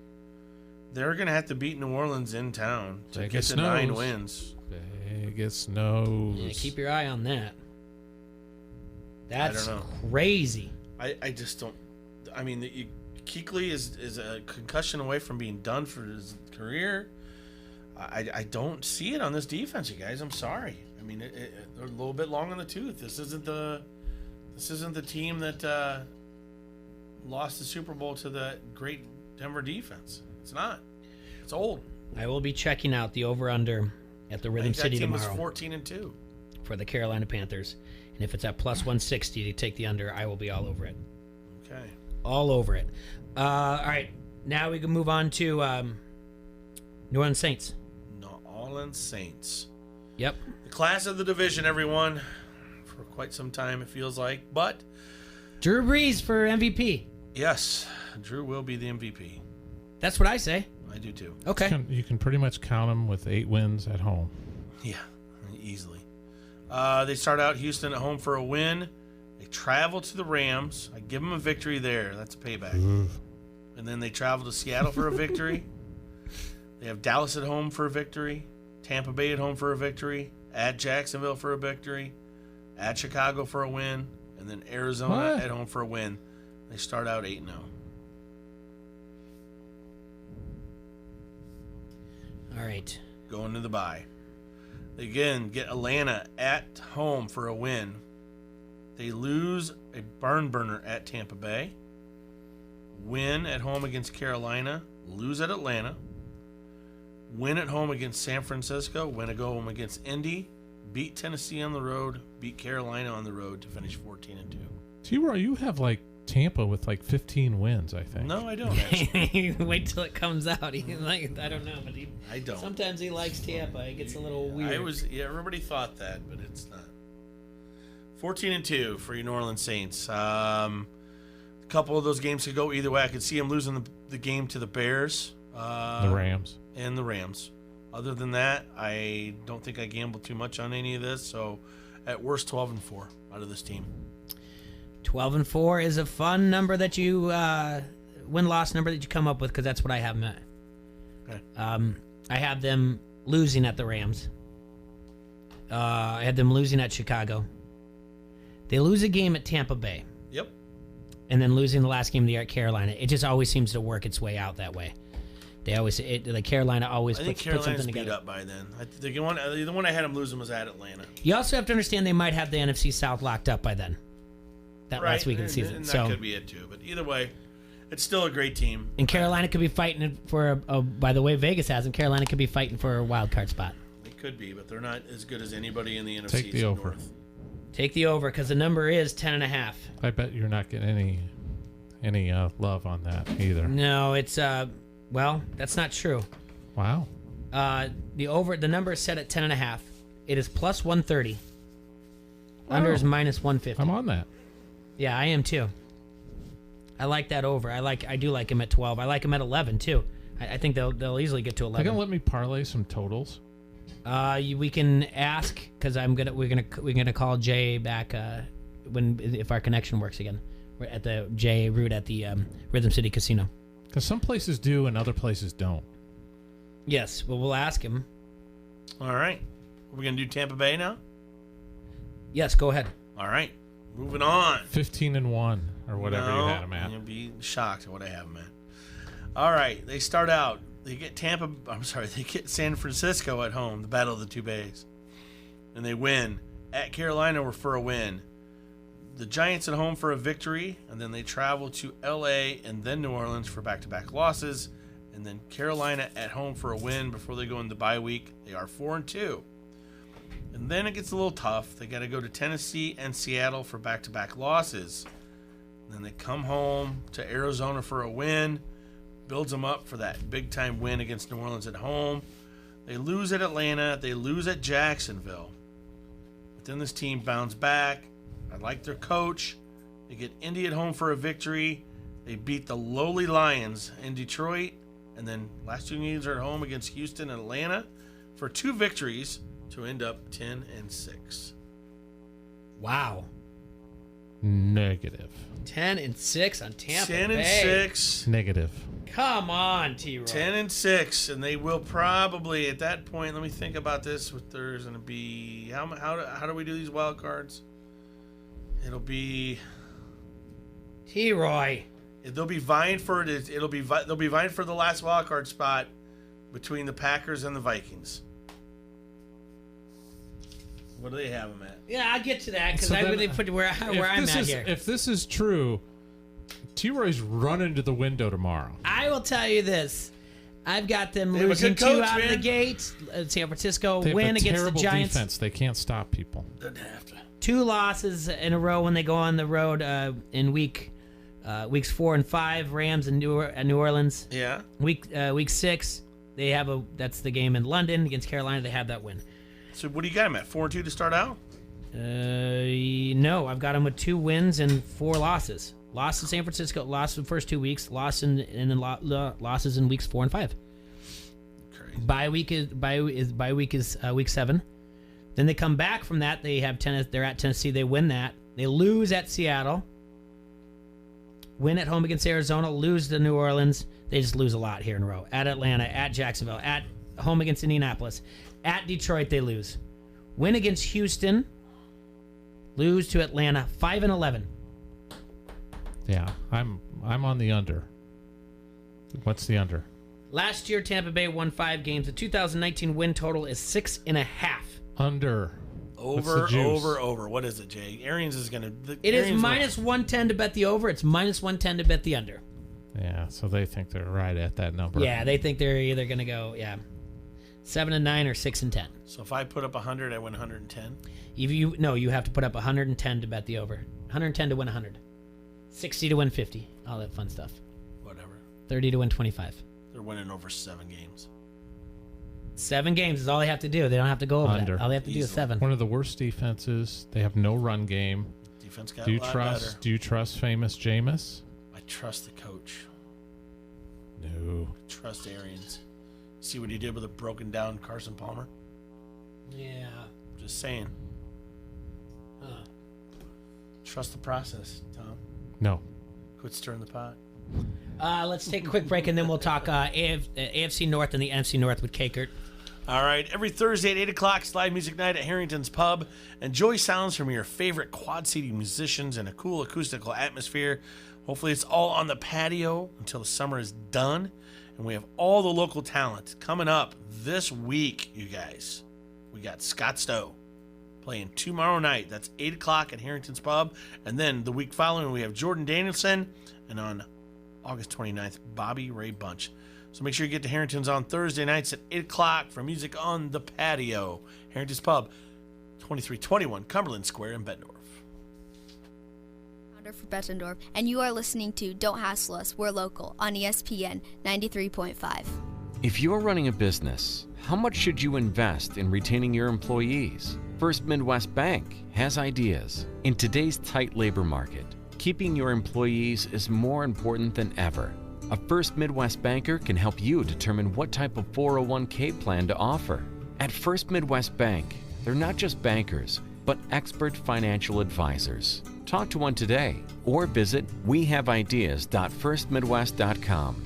They're going to have to beat New Orleans in town to get to 9 wins. Vegas knows. Yeah, keep your eye on that. That's I don't know. Crazy. I just don't. I mean, Kuechly is a concussion away from being done for his career. I don't see it on this defense, you guys. I'm sorry. I mean, they're a little bit long on the tooth. This isn't the team that lost the Super Bowl to the great Denver defense. It's not. It's old. I will be checking out the over/under at the Rhythm City that team tomorrow. was 14-2 for the Carolina Panthers. And if it's at plus 160 to take the under, I will be all over it. Okay. All over it. All right. Now we can move on to New Orleans Saints. New Orleans Saints. Yep. The class of the division, everyone. For quite some time, it feels like. But Drew Brees for MVP. yes, Drew will be the MVP. That's what I say. I do too. Okay. You can pretty much count him with 8 wins at home. Yeah, easily. They start out Houston at home for a win. They travel to the Rams. I give them a victory there. That's a payback. And then they travel to Seattle for a victory. They have Dallas at home for a victory. Tampa Bay at home for a victory. At Jacksonville for a victory. At Chicago for a win. And then Arizona at home for a win. They start out 8-0. All right. Going to the bye. They again get Atlanta at home for a win. They lose a barn burner at Tampa Bay. Win at home against Carolina. Lose at Atlanta. Win at home against San Francisco. Win at home against Indy. Beat Tennessee on the road. Beat Carolina on the road to finish 14-2. T-Roy, you have like Tampa with like 15 wins, I think. No, I don't actually. Wait till it comes out. He I don't know, but I don't. Sometimes he likes Tampa. It gets a little weird. Everybody thought that, but it's not. 14-2 for your New Orleans Saints. A couple of those games could go either way. I could see them losing the game to the Bears. The Rams. And the Rams. Other than that, I don't think I gambled too much on any of this. So, at worst, 12-4 out of this team. 12-4 is a fun number that you win-loss number that you come up with, because that's what I have them at. Okay. I have them losing at the Rams. I had them losing at Chicago. They lose a game at Tampa Bay. Yep. And then losing the last game of the year at Carolina. It just always seems to work its way out that way. They always, Carolina always I think puts Carolina's something beat together. up by then. The one I had them losing was at Atlanta. You also have to understand they might have the NFC South locked up by then. That last week of the season. And so that could be it too. But either way, it's still a great team. And Carolina could be fighting for by the way Vegas has them, Carolina could be fighting for a wild card spot. They could be, but they're not as good as anybody in the NFC Take the over. North. Take the over, because the number is 10.5. I bet you're not getting any love on that either. No, it's well, that's not true. Wow. The number is set at 10.5. It is plus 130. Under is minus 150. I'm on that. Yeah, I am too. I like that over. I do like him at 12. I like him at 11 too. I think they'll easily get to 11. They're gonna let me parlay some totals. We can ask, because we're gonna call Jay back if our connection works again. We're at the Jay Root at the Rhythm City Casino. Because some places do and other places don't. Yes, well, we'll ask him. All right. Are we going to do Tampa Bay now? Yes, go ahead. All right. Moving on. 15-1 or whatever you had them at. You'll be shocked at what I have them at. All right. They start out. They get they get San Francisco at home, the Battle of the Two Bays. And they win. At Carolina, for a win. The Giants at home for a victory, and then they travel to L.A. and then New Orleans for back-to-back losses, and then Carolina at home for a win before they go into bye week. They are 4-2. And then it gets a little tough. They got to go to Tennessee and Seattle for back-to-back losses. And then they come home to Arizona for a win, builds them up for that big-time win against New Orleans at home. They lose at Atlanta. They lose at Jacksonville. But then this team bounced back. I like their coach. They get Indy at home for a victory. They beat the lowly Lions in Detroit. And then last two games are at home against Houston and Atlanta for 2 victories to end up 10-6. Wow. Negative. 10-6 on Tampa 10-6. Negative. Come on, T-Roy. 10-6, and they will probably at that point. Let me think about this. There's going to be how do we do these wild cards? It'll be T-Roy. They'll be vying for it. They'll be vying for the last wild card spot between the Packers and the Vikings. What do they have them at? Yeah, I'll get to that, because I really put where I'm at here. If this is true, T-Roy's running to the window tomorrow. I will tell you this. I've got them They have a losing good coach, 2 out of the man. gate. San Francisco They have win a against the terrible Giants. defense. They can't stop people. Doesn't have to. 2 losses in a row when they go on the road in weeks 4 and 5. Rams and New Orleans. Yeah. Week 6, that's the game in London against Carolina. They have that win. So what do you got him at? 4-2 to start out? No, I've got them with 2 wins and 4 losses. Loss to San Francisco, loss in the first 2 weeks, losses in weeks 4 and 5. Crazy. Bye week is week 7. Then they come back from that. They're at Tennessee. They win that. They lose at Seattle. Win at home against Arizona. Lose to New Orleans. They just lose a lot here in a row. At Atlanta. At Jacksonville. At home against Indianapolis. At Detroit, they lose. Win against Houston. Lose to Atlanta. 5-11. Yeah, I'm on the under. What's the under? Last year, Tampa Bay won 5 games. The 2019 win total is 6.5. Under. Over. What is it, Jay? Arians is going to... It is minus 110 to bet the over. It's minus 110 to bet the under. Yeah, so they think they're right at that number. Yeah, they think they're either going to go, 7-9 or 6-10. So if I put up 100, I win 110? You have to put up 110 to bet the over. 110 to win 100. 60 to win 50. All that fun stuff. Whatever. 30 to win 25. They're winning over 7 games. 7 games is all they have to do. They don't have to go over Under. that. All they have to do is 7. One of the worst defenses. They have no run game. Defense got a lot better. Do you trust famous Jameis? I trust the coach. No. Trust Arians. See what he did with a broken down Carson Palmer? Yeah. Just saying. Trust the process, Tom. No. Quit stirring the pot. Let's take a quick break, and then we'll talk AFC North and the NFC North with Kakert. All right. Every Thursday at 8 o'clock, it's live music night at Harrington's Pub. Enjoy sounds from your favorite Quad City musicians and a cool acoustical atmosphere. Hopefully it's all on the patio until the summer is done. And we have all the local talent coming up this week, you guys. We got Scott Stowe playing tomorrow night. That's 8 o'clock at Harrington's Pub. And then the week following, we have Jordan Danielson. And on August 29th, Bobby Ray Bunch. So make sure you get to Harrington's on Thursday nights at 8 o'clock for music on the patio. Harrington's Pub, 2321 Cumberland Square in Bettendorf. For Bettendorf, and you are listening to Don't Hassle Us, We're Local on ESPN 93.5. If you're running a business, how much should you invest in retaining your employees? First Midwest Bank has ideas. In today's tight labor market, keeping your employees is more important than ever. A First Midwest banker can help you determine what type of 401k plan to offer. At First Midwest Bank, they're not just bankers, but expert financial advisors. Talk to one today or visit wehaveideas.firstmidwest.com.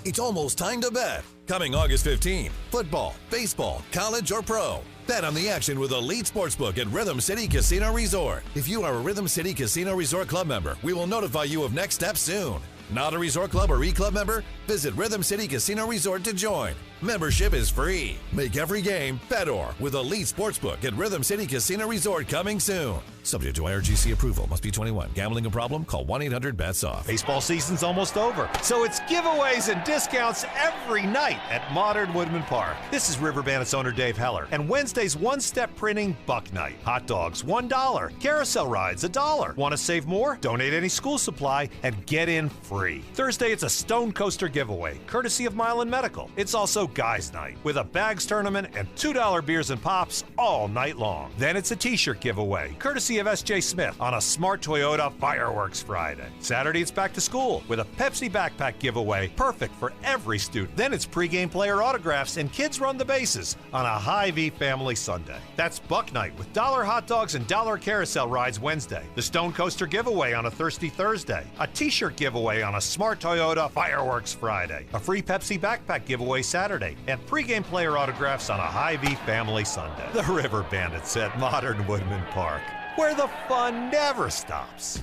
It's almost time to bet. Coming August 15, football, baseball, college, or pro. Bet on the action with Elite Sportsbook at Rhythm City Casino Resort. If you are a Rhythm City Casino Resort Club member, we will notify you of next steps soon. Not a Resort Club or E-Club member? Visit Rhythm City Casino Resort to join. Membership is free. Make every game better with Elite Sportsbook at Rhythm City Casino Resort coming soon. Subject to IRGC approval. Must be 21. Gambling a problem? Call 1-800-BETS-OFF. Baseball season's almost over, so it's giveaways and discounts every night at Modern Woodman Park. This is River Bandits owner Dave Heller, and Wednesday's one-step printing buck night. Hot dogs, $1. Carousel rides, $1. Want to save more? Donate any school supply and get in free. Thursday, it's a Stone Coaster giveaway, courtesy of Milan Medical. It's also Guys Night, with a bags tournament and $2 beers and pops all night long. Then it's a t-shirt giveaway, courtesy of S.J. Smith, on a Smart Toyota Fireworks Friday. Saturday, it's back to school with a Pepsi backpack giveaway, perfect for every student. Then it's pregame player autographs and kids run the bases on a Hy-Vee family Sunday. That's Buck Night with $1 hot dogs and $1 carousel rides Wednesday. The Stone Coaster giveaway on a Thirsty Thursday. A t-shirt giveaway on a Smart Toyota Fireworks Friday. A free Pepsi backpack giveaway Saturday. And pregame player autographs on a Hy-Vee family Sunday. The River Bandits at Modern Woodman Park, where the fun never stops.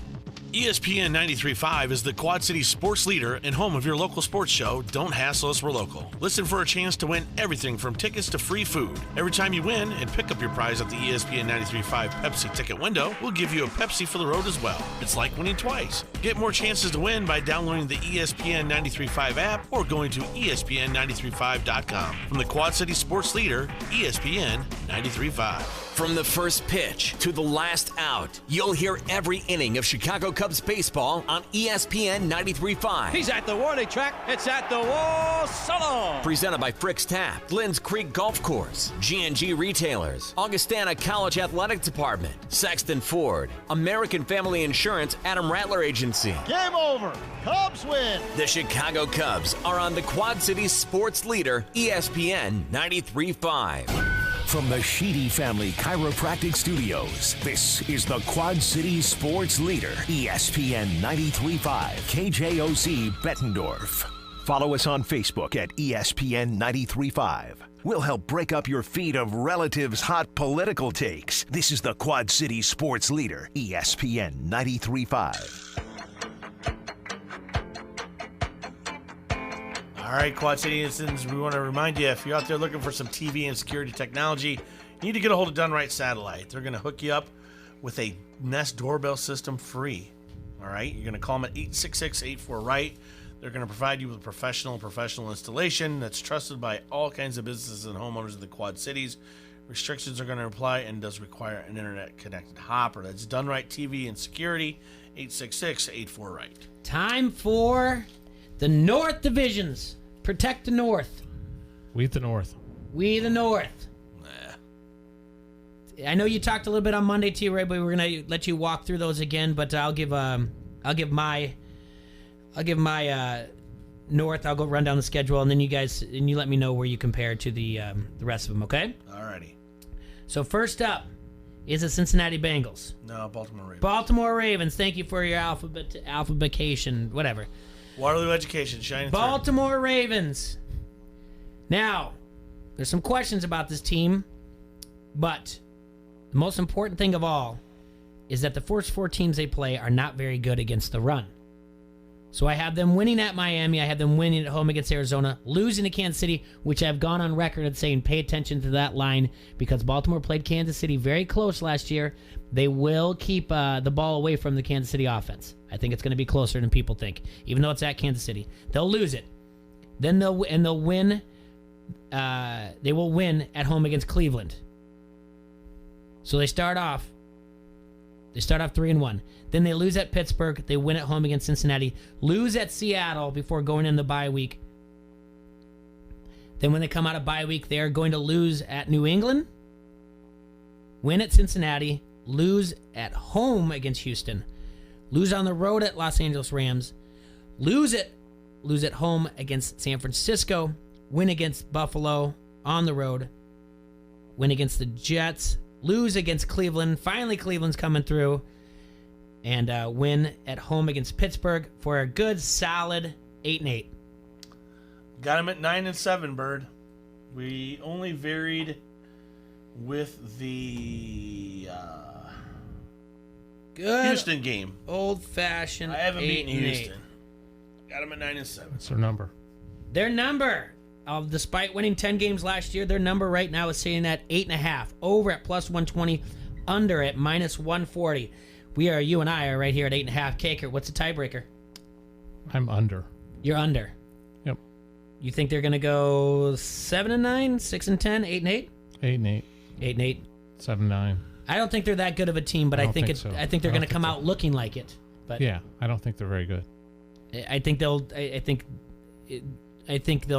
ESPN 93.5 is the Quad City sports leader and home of your local sports show, Don't Hassle Us, We're Local. Listen for a chance to win everything from tickets to free food. Every time you win and pick up your prize at the ESPN 93.5 Pepsi ticket window, we'll give you a Pepsi for the road as well. It's like winning twice. Get more chances to win by downloading the ESPN 93.5 app or going to ESPN935.com. From the Quad City sports leader, ESPN 93.5. From the first pitch to the last out, you'll hear every inning of Chicago Cubs baseball on ESPN 93.5. He's at the warning track. It's at the wall. Solo. Presented by Frick's Tap, Glens Creek Golf Course, G&G Retailers, Augustana College Athletic Department, Sexton Ford, American Family Insurance, Adam Rattler Agency. Game over. Cubs win. The Chicago Cubs are on the Quad Cities sports leader, ESPN 93.5. From the Sheedy Family Chiropractic Studios, this is the Quad City sports leader, ESPN 93.5, KJOC Bettendorf. Follow us on Facebook at ESPN 93.5. We'll help break up your feed of relatives' hot political takes. This is the Quad City sports leader, ESPN 93.5. All right, Quad City citizens, we want to remind you, if you're out there looking for some TV and security technology, you need to get a hold of Done Right Satellite. They're going to hook you up with a Nest doorbell system free. All right, you're going to call them at 866-84-RIGHT. They're going to provide you with professional installation that's trusted by all kinds of businesses and homeowners in the Quad Cities. Restrictions are going to apply and does require an internet-connected hopper. That's Done Right TV and Security, 866-84-RIGHT. Time for the North Divisions. Protect the North. We the North. We the North. I know you talked a little bit on Monday too, Ray, but we're gonna let you walk through those again. But I'll give my North. I'll go run down the schedule, and then you let me know where you compare to the rest of them. Okay. Alrighty. So first up is the Cincinnati Bengals. No, Baltimore Ravens. Baltimore Ravens. Thank you for your alphabetication, whatever. Waterloo Education, shining through. Baltimore Ravens. Now, there's some questions about this team, but the most important thing of all is that the first four teams they play are not very good against the run. So I have them winning at Miami. I have them winning at home against Arizona, losing to Kansas City, which I've gone on record at saying pay attention to that line because Baltimore played Kansas City very close last year. They will keep the ball away from the Kansas City offense. I think it's going to be closer than people think, even though it's at Kansas City. They'll lose it. Then they'll win. They will win at home against Cleveland. So they start off 3-1. Then they lose at Pittsburgh. They win at home against Cincinnati. Lose at Seattle before going in the bye week. Then when they come out of bye week, they are going to lose at New England. Win at Cincinnati. Lose at home against Houston. Lose on the road at Los Angeles Rams. Lose at home against San Francisco. Win against Buffalo on the road. Win against the Jets. Lose against Cleveland. Finally, Cleveland's coming through. And win at home against Pittsburgh for a good, solid 8-8. Got him at 9-7, Bird. We only varied with the good Houston game. Old-fashioned. I haven't beaten 8-8. Houston. Got him at 9-7. What's their number? Their number, despite winning 10 games last year, their number right now is sitting at 8.5. Over at plus 120. Under at minus 140. You and I are right here at 8.5. Kaker, what's the tiebreaker? I'm under. You're under. Yep. You think they're going to go 7-9, 6-10, 8-8? 8-8. 8-8. 7-9. I don't think they're that good of a team, but I think so. I think they're going to come out looking like it. But yeah, I don't think they're very good. I think they'll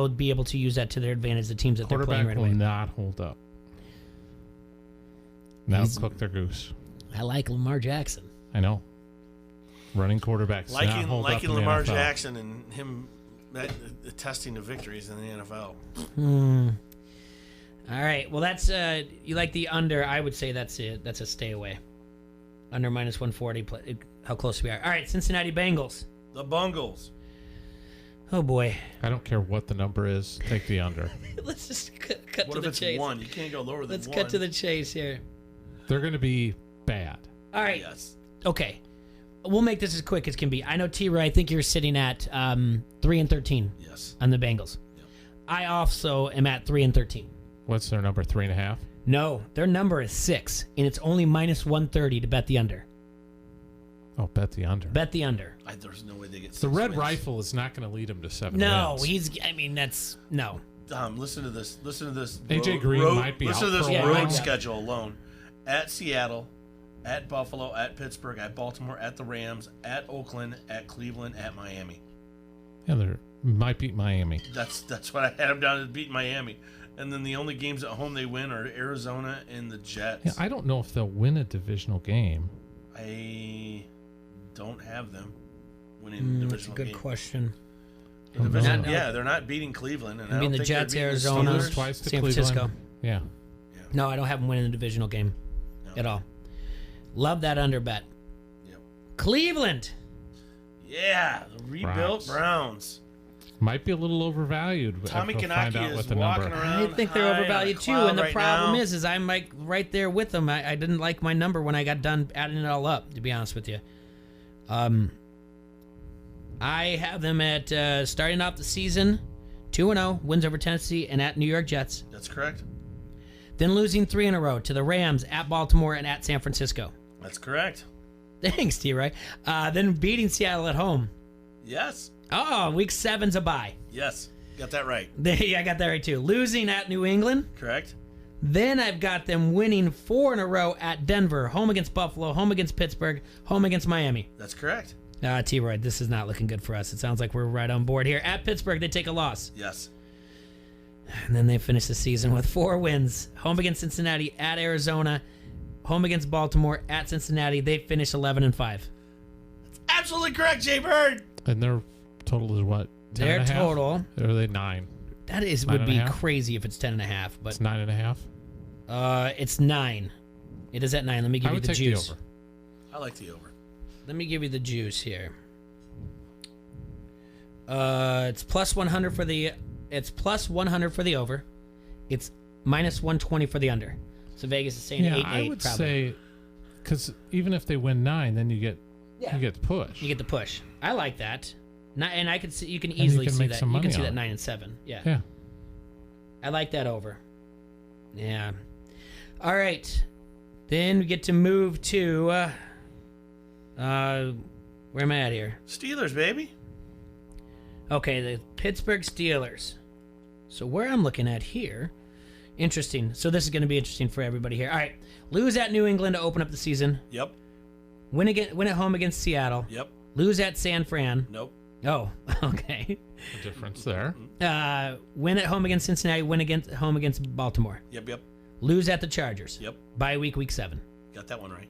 be able to use that to their advantage. The teams that they're playing right away. Quarterback will not hold up. Now cook their goose. I like Lamar Jackson. I know. Running quarterbacks. Liking Lamar NFL. Jackson and him attesting to victories in the NFL. All right. Well, that's you like the under. I would say that's it. That's a stay away. Under minus 140. How close we are. All right. Cincinnati Bengals. The Bungles. Oh boy. I don't care what the number is. Take the under. Let's just cut what to if the it's chase. 1? You can't go lower than 1. Let's cut to the chase here. They're going to be bad. All right. Yes. Okay. we'll make this as quick as can be. I know, T-Roy, I think you're sitting at 3-13. Yes. On the Bengals. Yep. I also am at 3-13. What's their number? 3.5? No, their number is 6, and it's only minus 130 to bet the under. Oh, bet the under. Bet the under. There's no way they get 6 The Red wins. Rifle is not going to lead them to 7 No, wins. that's no. Listen to this. Listen to this. AJ Green might be Listen out to this for a road while. schedule alone: at Seattle, at Buffalo, at Pittsburgh, at Baltimore, at the Rams, at Oakland, at Cleveland, at Miami. Yeah, they might beat Miami. That's what I had them down to beat Miami, and then the only games at home they win are Arizona and the Jets. Yeah, I don't know if they'll win a divisional game. I don't have them winning That's a divisional good game. question. The division, they're not beating Cleveland, and I Being don't the think they're Jets, beating the Arizona, Steelers. Twice to San Cleveland. Francisco. Yeah. No, I don't have them winning the divisional game at all. Love that under bet. Yep. Cleveland. Yeah, the rebuilt Browns. Might be a little overvalued. But Tommy we'll find Kanaki out is what the walking number. around. I think they're high on a overvalued too, cloud and the right problem now. is I'm like right there with them. I didn't like my number when I got done adding it all up, to be honest with you. I have them at starting off the season 2-0, wins over Tennessee and at New York Jets. That's correct. Then losing 3 in a row to the Rams, at Baltimore, and at San Francisco. That's correct. Thanks, T-Roy. Then beating Seattle at home. Yes. Oh, week 7's a bye. Yes. Got that right. I got that right too. Losing at New England. Correct. Then I've got them winning 4 in a row at Denver, home against Buffalo, home against Pittsburgh, home against Miami. That's correct. T-Roy, this is not looking good for us. It sounds like we're right on board here. At Pittsburgh, they take a loss. Yes. And then they finish the season with 4 wins. Home against Cincinnati, at Arizona, home against Baltimore, at Cincinnati. They finish 11-5. Absolutely correct, Jay Bird. And their total is what? 10 Their and a half? total. Or are they 9? That is 9 would be and a half? crazy if it's 10.5, but It's 9.5. it's 9. It is at 9. Let me give I you would the take juice. the over. I like the over. Let me give you the juice here. It's plus 100 for the. It's plus 100 for the over. It's minus 120 for the under. So Vegas is saying 8-8. I would probably. say, because even if they win 9, then you get the push. You get the push. I like that. And I could see you can you easily can see make that. some You can money see on that it. 9 and 7. Yeah. Yeah. I like that over. Yeah. All right. Then we get to move to. Where am I at here? Steelers, baby. Okay, the Pittsburgh Steelers. So where I'm looking at here, interesting. So this is going to be interesting for everybody here. All right, lose at New England to open up the season. Yep. Win at home against Seattle. Yep. Lose at San Fran. Nope. Oh, okay. The difference there. Win at home against Cincinnati. Win against home against Baltimore. Yep. Lose at the Chargers. Yep. Bye week 7. Got that one right.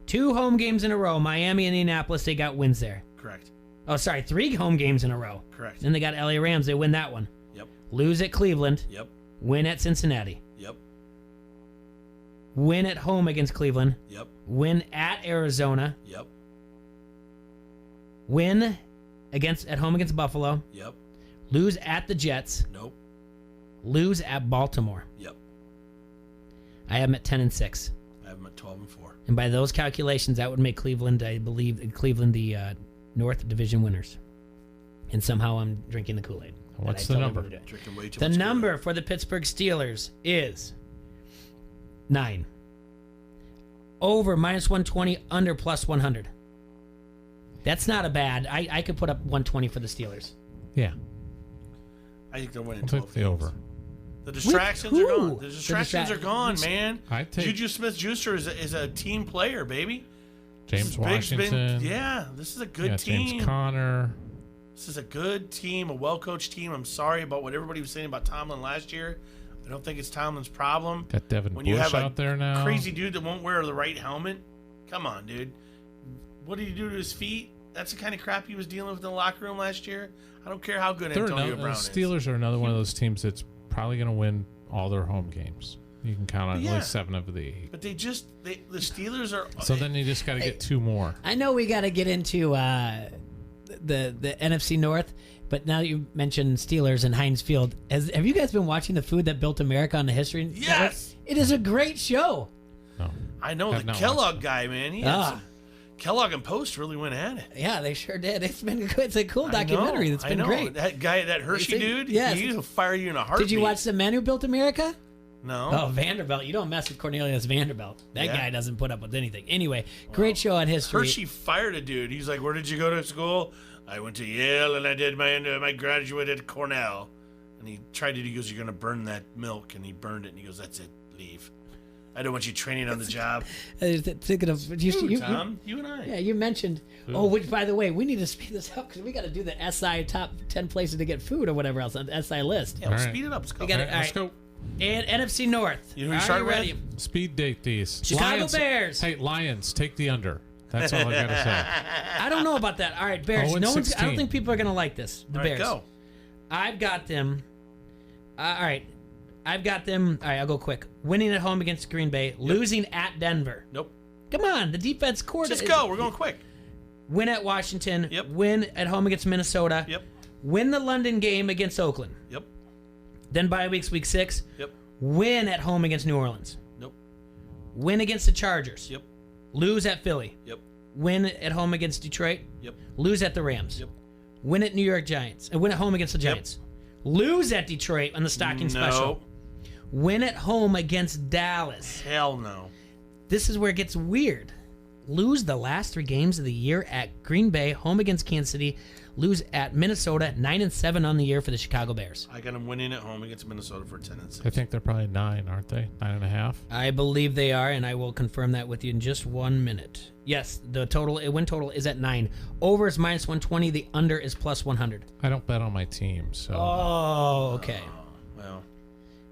2 home games in a row. Miami and Indianapolis. They got wins there. Correct. Oh, sorry, 3 home games in a row. Correct. Then they got LA Rams. They win that one. Yep. Lose at Cleveland. Yep. Win at Cincinnati. Yep. Win at home against Cleveland. Yep. Win at Arizona. Yep. Win at home against Buffalo. Yep. Lose at the Jets. Nope. Lose at Baltimore. Yep. I have them at 10-6. I have them at 12-4. And by those calculations, that would make Cleveland, I believe, the North Division winners. And somehow I'm drinking the Kool-Aid. What's the number? Drinking way too The much number for the Pittsburgh Steelers is 9. Over minus 120, under plus 100. That's not a bad. I could put up 120 for the Steelers. Yeah. I think they're winning I'll 12 take the games. over. The distractions With are who? gone. The distractions are gone, man. I'd take Juju Smith-Schuster is a team player, baby. James Big's Washington. This is a good team. James Conner. This is a good team, a well-coached team. I'm sorry about what everybody was saying about Tomlin last year. I don't think it's Tomlin's problem. Got Devin When Bush you have a out there now. crazy dude that won't wear the right helmet, come on, dude. What did he do to his feet? That's the kind of crap he was dealing with in the locker room last year. I don't care how good Antonio Brown is. Steelers are another one of those teams that's probably going to win all their home games. You can count on Yeah. at least 7 of the 8. But the Steelers are. So then you just got to get 2 more. I know we got to get into the NFC North, but now you mentioned Steelers and Heinz Field. Have you guys been watching the Food That Built America on the History Network? Yes! It is a great show. No. I know Have the not Kellogg guy, man. He had Kellogg and Post really went at it. Yeah, they sure did. It's been good. It's a cool documentary. That's been great. That guy, that Hershey dude, yes. he'll fire you in a heartbeat. Did you watch The Man Who Built America? No. Oh, Vanderbilt. You don't mess with Cornelius Vanderbilt. That guy doesn't put up with anything. Anyway, great show on history. Hershey fired a dude. He's like, where did you go to school? I went to Yale, and I did my graduate at Cornell. And he tried it. He goes, you're going to burn that milk. And he burned it. And he goes, that's it. Leave. I don't want you training on the job. Thinking of you, Tom, you and I. Yeah, you mentioned. Oh, which, by the way, we need to speed this up because we got to do the SI top 10 places to get food or whatever else on the SI list. Yeah, we'll speed it up. Let's go. Let's go. And NFC North. You know who started ready? with? Speed date these. Chicago Lions, Bears. Hey, Lions, take the under. That's all I gotta say. I don't know about that. All right, Bears. I don't think people are gonna like this. The Bears. Go. I've got them. All right. I've got them. All right, I'll go quick. Winning at home against Green Bay, losing at Denver. Nope. Come on, the defense court. Just go. We're going quick. Win at Washington. Yep. Win at home against Minnesota. Yep. Win the London game against Oakland. Yep. Then bye weeks, week 6. Yep. Win at home against New Orleans. Nope. Win against the Chargers. Yep. Lose at Philly. Yep. Win at home against Detroit. Yep. Lose at the Rams. Yep. Win at New York Giants. And win at home against the Giants. Lose at Detroit on the stocking special. Win at home against Dallas. Hell no. This is where it gets weird. Lose the last 3 games of the year at Green Bay, home against Kansas City. Lose at Minnesota, 9-7 on the year for the Chicago Bears. I got them winning at home against Minnesota for 10-6. I think they're probably 9, aren't they? 9.5. I believe they are, and I will confirm that with you in just 1 minute. Yes, the win total is at 9. Over is -120. The under is +100. I don't bet on my team, so. Oh, okay. Well,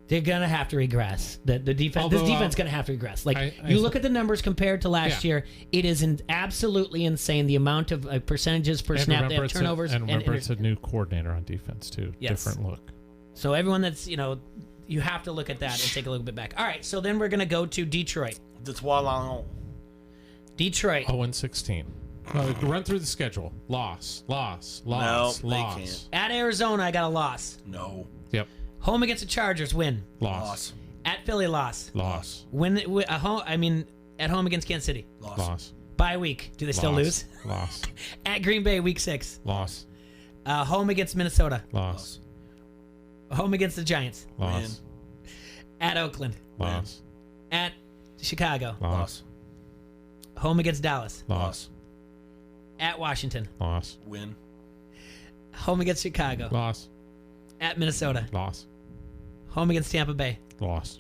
they're gonna have to regress. The defense. This defense gonna have to regress. Like you look at the numbers compared to last year, it is absolutely insane the amount of percentages per snap they have turnovers. And remember, it's a new coordinator on defense too. Yes. Different look. So everyone that's you have to look at that and take a little bit back. All right, so then we're gonna go to Detroit. Detroit. 0-16. Run through the schedule. Loss. No, they can't. At Arizona, I got a loss. No. Yep. Home against the Chargers, win. Loss. At Philly, loss. Win. At home against Kansas City. Loss. Bye week. Do they still lose? Loss. At Green Bay, week 6. Loss. Home against Minnesota. Loss. Home against the Giants. Loss. At Oakland. Loss. At Chicago. Loss. Home against Dallas. Loss. At Washington. Loss. Win. Home against Chicago. Loss. At Minnesota. Loss. Home against Tampa Bay. Loss.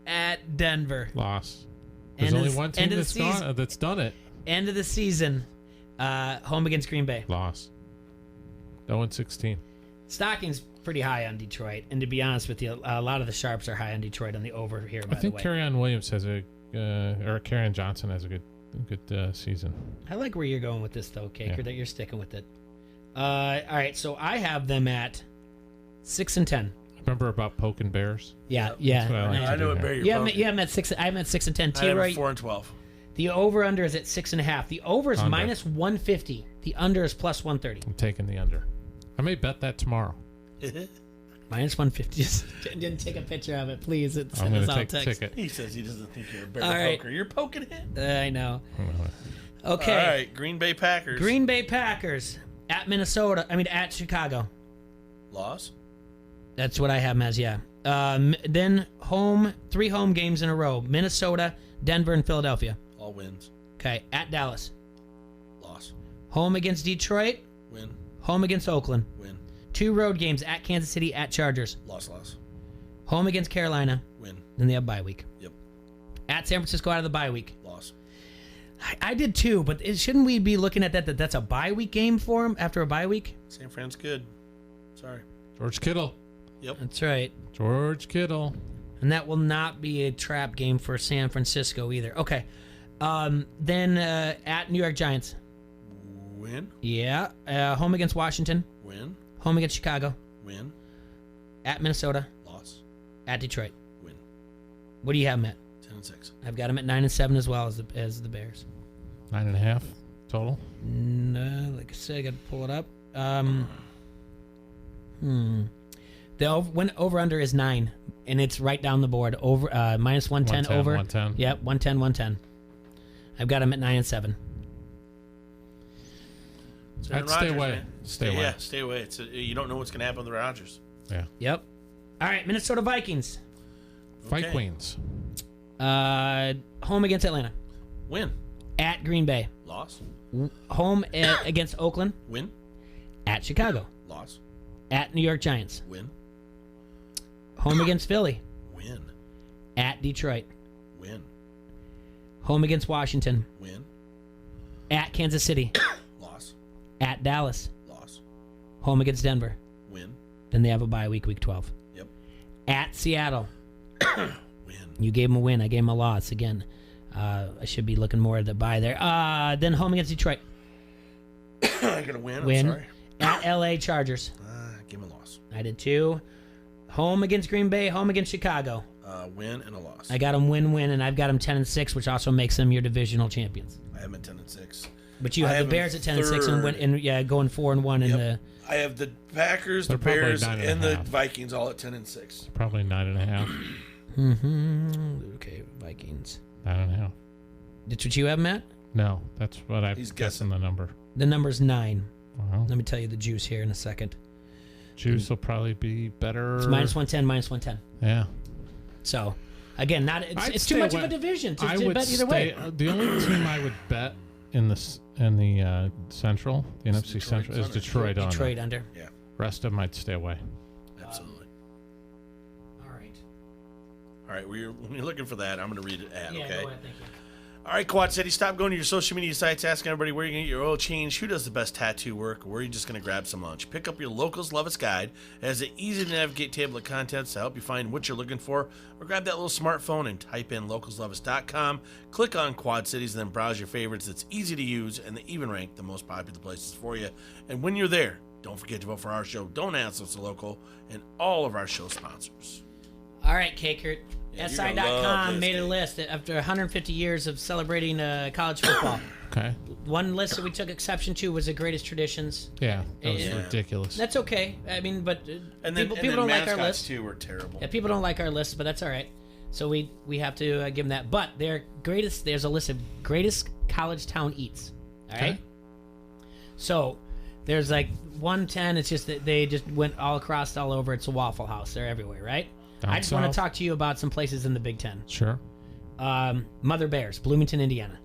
At Denver. Loss. There's only one team that's done it. End of the season. Home against Green Bay. Loss. 0-16. Stocking's pretty high on Detroit, and to be honest with you, a lot of the sharps are high on Detroit on the over here. By I think the way, Kerryon Williams has or Kerryon Johnson has a good season. I like where you're going with this though, Caker. That you're sticking with it. All right, so I have them at 6-10. Remember about poking bears? Yeah. I know what bear you're poking. You have them at 6. I'm at 6-10. I have 4-12. The over under is at 6.5. The over is -150. The under is +130. I'm taking the under. I may bet that tomorrow. -150. Just didn't take a picture of it, please. It's I'm going to take take a ticket. He says he doesn't think you're a bear right. poker. You're poking him. I know. Okay. All right, Green Bay Packers. Green Bay Packers at Minnesota. At Chicago. Loss. That's what I have them as, yeah. Then 3 home games in a row. Minnesota, Denver, and Philadelphia. All wins. Okay. At Dallas. Loss. Home against Detroit. Win. Home against Oakland. Win. 2 road games at Kansas City, at Chargers. Loss. Home against Carolina. Win. Then they have bye week. Yep. At San Francisco out of the bye week. Loss. I did too, but shouldn't we be looking at that's a bye week game for them after a bye week? San Fran's good. Sorry. George Kittle. Yep. That's right. George Kittle. And that will not be a trap game for San Francisco either. Okay. Then at New York Giants. Win. Yeah. Home against Washington. Win. Home against Chicago. Win. At Minnesota. Loss. At Detroit. Win. What do you have them at? 10-6. I've got them at 9-7 as well as the Bears. 9.5 total. No, like I said, I got to pull it up. The over under is 9, and it's right down the board. Over -110 over. 110. Yep, 110. I've got them at 9-7. It's Aaron I'd stay Rodgers, away. man. Stay away. Yeah, stay away. You don't know what's going to happen with the Rodgers. Yeah. Yep. All right, Minnesota Vikings. Fight Queens. Home against Atlanta. Win. At Green Bay. Loss. Home against Oakland. Win. At Chicago. Loss. At New York Giants. Win. Home against Philly. Win. At Detroit. Win. Home against Washington. Win. At Kansas City. Loss. At Dallas. Loss. Home against Denver. Win. Then they have a bye week 12. Yep. At Seattle. Win. You gave them a win. I gave them a loss. Again, I should be looking more at the bye there. Then home against Detroit. I'm going to win. Win. I'm sorry. At LA Chargers. Give him a loss. I did too. Home against Green Bay. Home against Chicago. Win and a loss. I got them win, and I've got them 10-6, which also makes them your divisional champions. I have them at 10-6. But you have the Bears at 10-6 and going 4-1 in the. I have the Packers, They're the probably Bears, 9.5. and the Vikings all at 10-6. Probably 9.5. Mm-hmm. Okay, Vikings. 9.5. That's what you have, Matt? No, that's what I'm He's guessing the number. The number's 9. Wow. Let me tell you the juice here in a second. Juice will probably be better. It's -110, -110. Yeah. So, again, it's too much of a division to bet either way. The only team I would bet in the Central, the NFC Central, is Detroit under. Detroit under. Yeah. Rest of them I'd stay away. Absolutely. All right. All right, when you're looking for that, I'm going to read an ad, Yeah, okay? go ahead, thank you. All right, Quad City, stop going to your social media sites asking everybody where you're going to get your oil change, who does the best tattoo work, or where you're just going to grab some lunch. Pick up your Locals Love Us guide. It has an easy-to-navigate table of contents to help you find what you're looking for, or grab that little smartphone and type in localsloveus.com, click on Quad Cities, and then browse your favorites. It's easy to use, and they even rank the most popular places for you. And when you're there, don't forget to vote for our show, Don't Ask Us Local, and all of our show sponsors. All right, Kakert. Yeah, you're gonna love SI.com this, made a Kate. list after 150 years of celebrating college football. Okay. One list that we took exception to was the greatest traditions. Yeah, that was Yeah. ridiculous. That's okay. I mean, but And then, people don't like our mascots, list. too, were terrible. Yeah, people don't like our list, but that's all right. So we have to give them that. But there's a list of greatest college town eats. All right. Okay. So there's like 110. It's just that they just went all over. It's a Waffle House. They're everywhere, right? Down I just want south. to talk to you about some places in the Big Ten. Sure. Mother Bears, Bloomington, Indiana.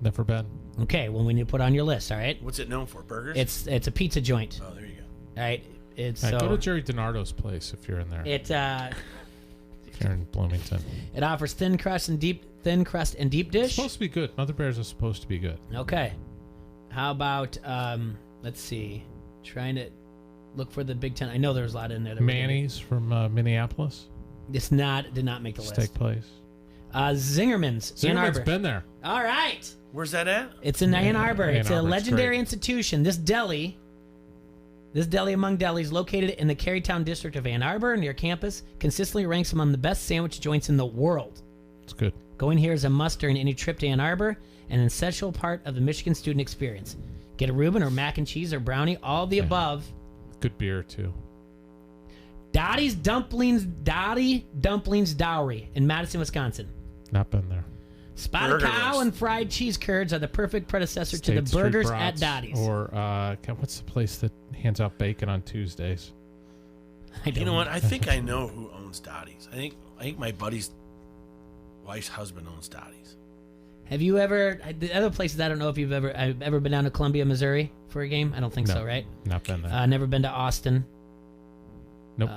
Never been. Okay, well, we need to put it on your list, all right? What's it known for? Burgers? It's a pizza joint. Oh, there you go. All right, it's All right, so go to Jerry DiNardo's place if you're in there. it If you're in Bloomington. it offers thin crust and deep dish. It's supposed to be good. Mother Bears is supposed to be good. Okay, how about let's see, trying to look for the Big Ten. I know there's a lot in there. That Manny's from Minneapolis. It's did not make the Steak list. place. Zingerman's, Ann Zingerman's Arbor. been there. All right, Where's that at? it's in Ann Arbor. Ann It's a Arbor's legendary great. institution. This deli among delis, located in the Carytown district of Ann Arbor near campus, consistently ranks among the best sandwich joints in the world. It's good. Going here is a must during any trip to Ann Arbor, an essential part of the Michigan student experience. Get a Reuben or mac and cheese or brownie, all of the above. Good beer too. Dottie's Dumplings Dowry in Madison, Wisconsin. Not been there. Spotted Burger cow roast. and fried cheese curds are the perfect predecessor to State the Street burgers Brats, at Dottie's. Or what's the place that hands out bacon on Tuesdays? You know what? I think I know who owns Dottie's. I think my buddy's wife's husband owns Dottie's. Have you ever? The other places I don't know if I've ever been down to Columbia, Missouri for a game. I don't think No, so, right? Not been there. Never been to Austin. Nope.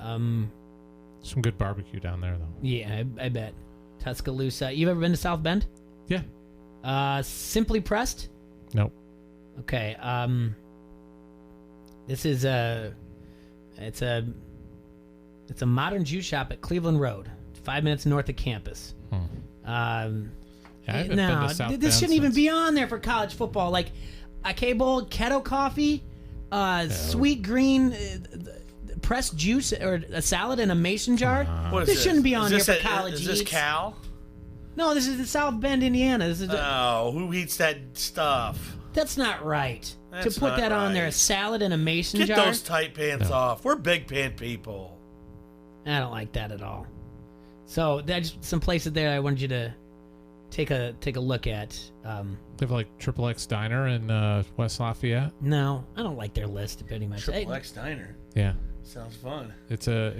Some good barbecue down there though. Yeah, I bet. Tuscaloosa. You've ever been to South Bend? Yeah. Simply Pressed. Nope. Okay. This is it's a modern Jew shop at Cleveland Road, 5 minutes north of campus. Yeah, I haven't been to South this Bend shouldn't even since- be on there for college football. Like a K-Bowl, keto coffee, sweet green pressed juice, or a salad in a mason jar. What is This shouldn't be on Is here this for college Is this eats. Cal? No, this is in South Bend, Indiana. This is Oh, who eats that stuff? That's not right. That's to put not that on there, a right. salad in a mason Get jar. those tight pants off. We're big pant people. I don't like that at all. So that's some places there I wanted you to take a look at. They have like Triple X Diner in West Lafayette. No, I don't like their list pretty much. Triple X Diner. Yeah. Sounds fun. It's a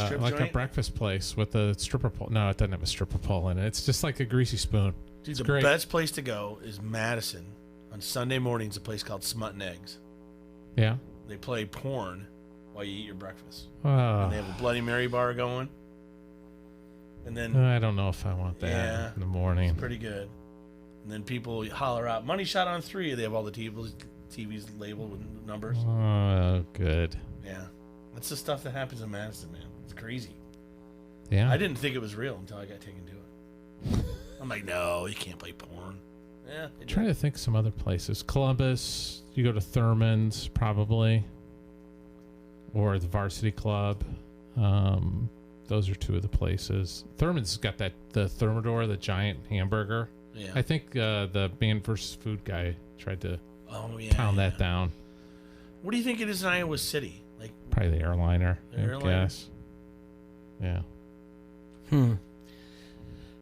Strip like joint? a breakfast place with a stripper pole. No, it doesn't have a stripper pole in it. It's just like a greasy spoon. Dude, It's the great. best place to go is Madison. On Sunday mornings, a place called Smut and Eggs. Yeah. They play porn while you eat your breakfast. Oh. And they have a Bloody Mary bar going. And then I don't know if I want that Yeah, in the morning. it's pretty good. And then people holler out, "Money shot on 3." They have all the TVs labeled with numbers. Oh, good. Yeah. That's the stuff that happens in Madison, man. It's crazy. Yeah. I didn't think it was real until I got taken to it. I'm like, no, you can't play porn. Yeah. I'm trying to think some other places. Columbus, you go to Thurman's probably, or the Varsity Club. Those are two of the places. Thurman's got the Thermidor, the giant hamburger. Yeah. I think the Man vs. Food guy tried to yeah. pound that down. What do you think it is in Iowa City? Like Probably the airliner, The I airliner? guess. Yeah.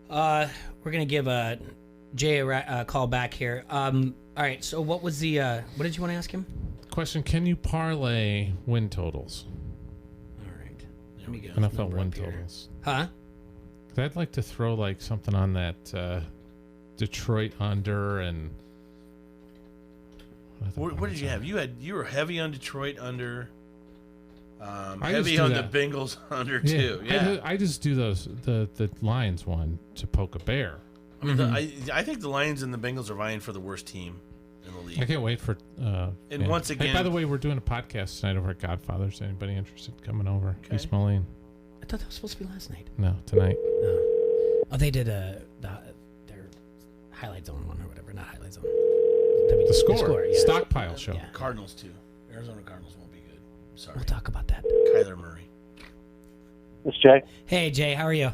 We're gonna give Jay a call back here. All right. So what was the? What did you want to ask him? Question: can you parlay win totals? Let me get NFL win totals. Huh? 'Cause I'd like to throw like something on that Detroit under and. What did you have? You were heavy on Detroit under. I Heavy just on do the that. Bengals under too. Yeah. I just do those the Lions one to poke a bear. I mean, I think the Lions and the Bengals are vying for the worst team in the league. I can't wait for. And once Hey, again, by the way, we're doing a podcast tonight over at Godfather's. Anybody interested in coming over? East Moline. I thought that was supposed to be last night. No, tonight. Oh, they did their highlight zone one or whatever, not highlight zone. The score. Yeah. Stockpile show. Cardinals too. Arizona Cardinals won't be good. I'm sorry. We'll talk about that. Kyler Murray. It's Jay. Hey, Jay, how are you?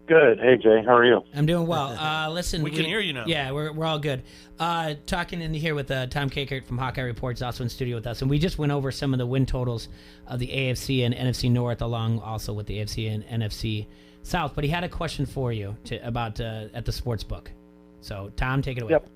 Good. Hey, Jay. How are you? I'm doing well. Listen, We can hear you now. Yeah, we're all good. Talking in here with Tom Kakert from Hawkeye Reports, also in studio with us, and we just went over some of the win totals of the AFC and NFC North, along also with the AFC and NFC South. But he had a question for you about at the sports book. So, Tom, take it away. Yep.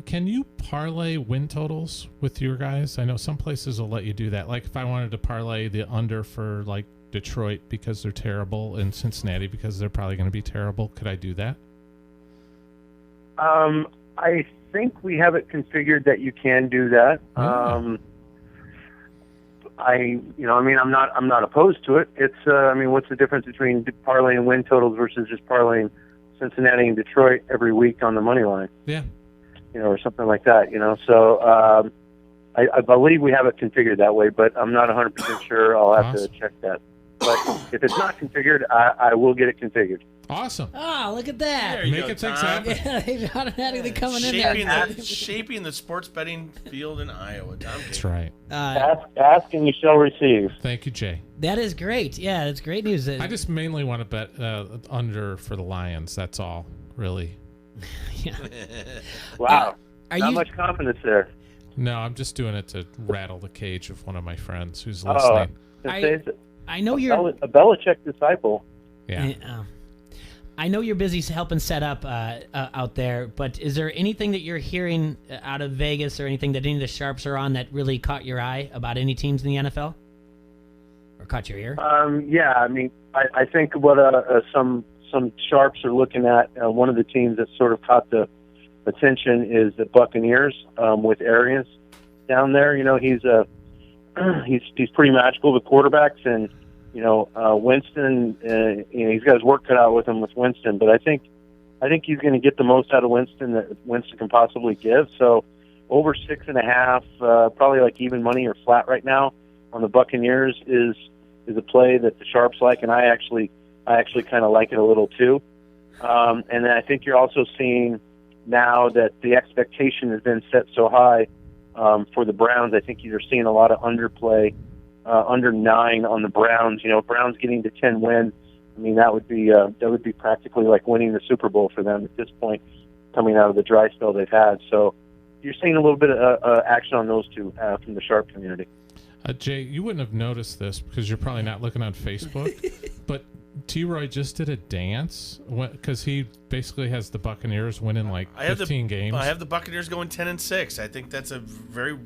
Can you parlay win totals with your guys? I know some places will let you do that. Like if I wanted to parlay the under for like Detroit because they're terrible and Cincinnati because they're probably going to be terrible, could I do that? I think we have it configured that you can do that. I'm not opposed to it. It's, what's the difference between parlaying win totals versus just parlaying Cincinnati and Detroit every week on the money line? Yeah. Or something like that, So I believe we have it configured that way, but I'm not 100% sure. I'll have to check that. But if it's not configured, I will get it configured. Awesome. Oh, look at that. There you Make go, it things Tom. happen. Yeah, they're automatically coming in there. Shaping the sports betting field in Iowa. Tom That's right. Ask and you shall receive. Thank you, Jay. That is great. Yeah, that's great news. I just mainly want to bet under for the Lions. That's all, really. Wow. Are not you- much confidence there. No, I'm just doing it to rattle the cage of one of my friends who's Oh, listening. I know you're a Belichick disciple. Yeah. I know you're busy helping set up out there, but is there anything that you're hearing out of Vegas or anything that any of the sharps are on that really caught your eye about any teams in the NFL? Or caught your ear? Yeah, I think what some sharps are looking at, one of the teams that sort of caught the attention is the Buccaneers with Arians down there. He's pretty magical with quarterbacks, and Winston. He's got his work cut out with him with Winston, but I think he's going to get the most out of Winston that Winston can possibly give. So over 6.5, probably like even money or flat right now on the Buccaneers is a play that the sharps like, and I actually kind of like it a little too. And then I think you're also seeing now that the expectation has been set so high for the Browns. I think you're seeing a lot of underplay, under 9 on the Browns. Browns getting to 10 wins. That would be practically like winning the Super Bowl for them at this point, coming out of the dry spell they've had. So you're seeing a little bit of action on those two from the sharp community. Jay, you wouldn't have noticed this because you're probably not looking on Facebook, but T-Roy just did a dance because he basically has the Buccaneers winning like 15 games. I have the Buccaneers going 10-6. I think that's a very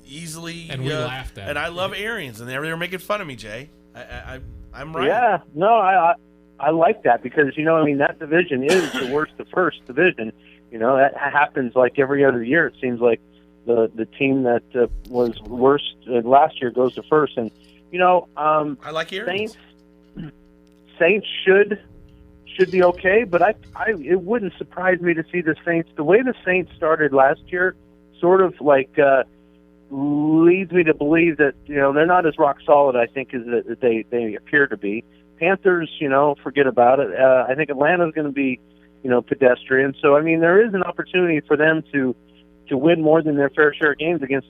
easily. And we laughed at and it. I love Arians, and they were making fun of me, Jay. I'm right. Yeah, no, I like that because, that division is the worst of first division. That happens like every other year. It seems like the team that was worst last year goes to first. And, I like Arians. Saints should be okay, but it wouldn't surprise me to see the Saints. The way the Saints started last year sort of like leads me to believe that, they're not as rock solid, I think, as they appear to be. Panthers, forget about it. I think Atlanta's going to be, pedestrian. So, there is an opportunity for them to win more than their fair share of games against,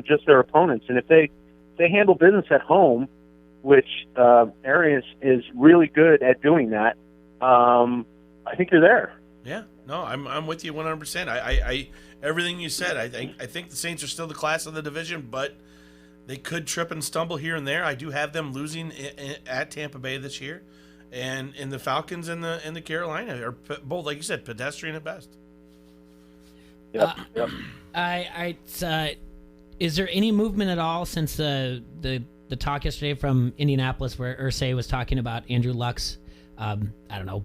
just their opponents. And if they handle business at home, which Arians is really good at doing that, I think they're there. Yeah, no, I'm with you 100%. I everything you said. I think the Saints are still the class of the division, but they could trip and stumble here and there. I do have them losing at Tampa Bay this year, and in the Falcons and the Carolina are both, like you said, pedestrian at best. Yep. Is there any movement at all since the talk yesterday from Indianapolis where Irsay was talking about Andrew Luck's, I don't know,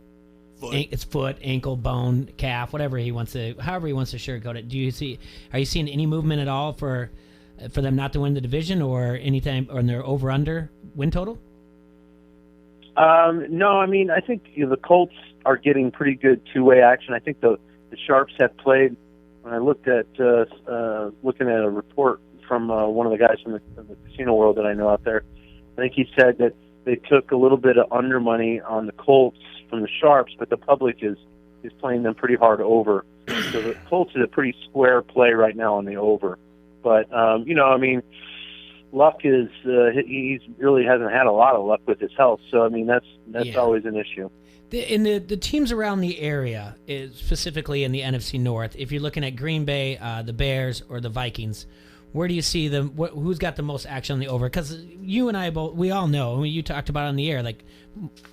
it's foot, ankle, bone, calf, however he wants to sugarcoat it. Are you seeing any movement at all for them not to win the division or anytime or in their over/under win total? No, I think the Colts are getting pretty good two-way action. I think the Sharps have played. When I looked at looking at a report from one of the guys from the casino world that I know out there, I think he said that they took a little bit of under money on the Colts from the Sharps, but the public is playing them pretty hard over. So the Colts is a pretty square play right now on the over. But Luck is he's really hasn't had a lot of luck with his health. So that's always an issue. The teams around the area, specifically in the NFC North, if you're looking at Green Bay, the Bears, or the Vikings, where do you see them? Who's got the most action on the over? Because you and I we all know. You talked about it on the air. Like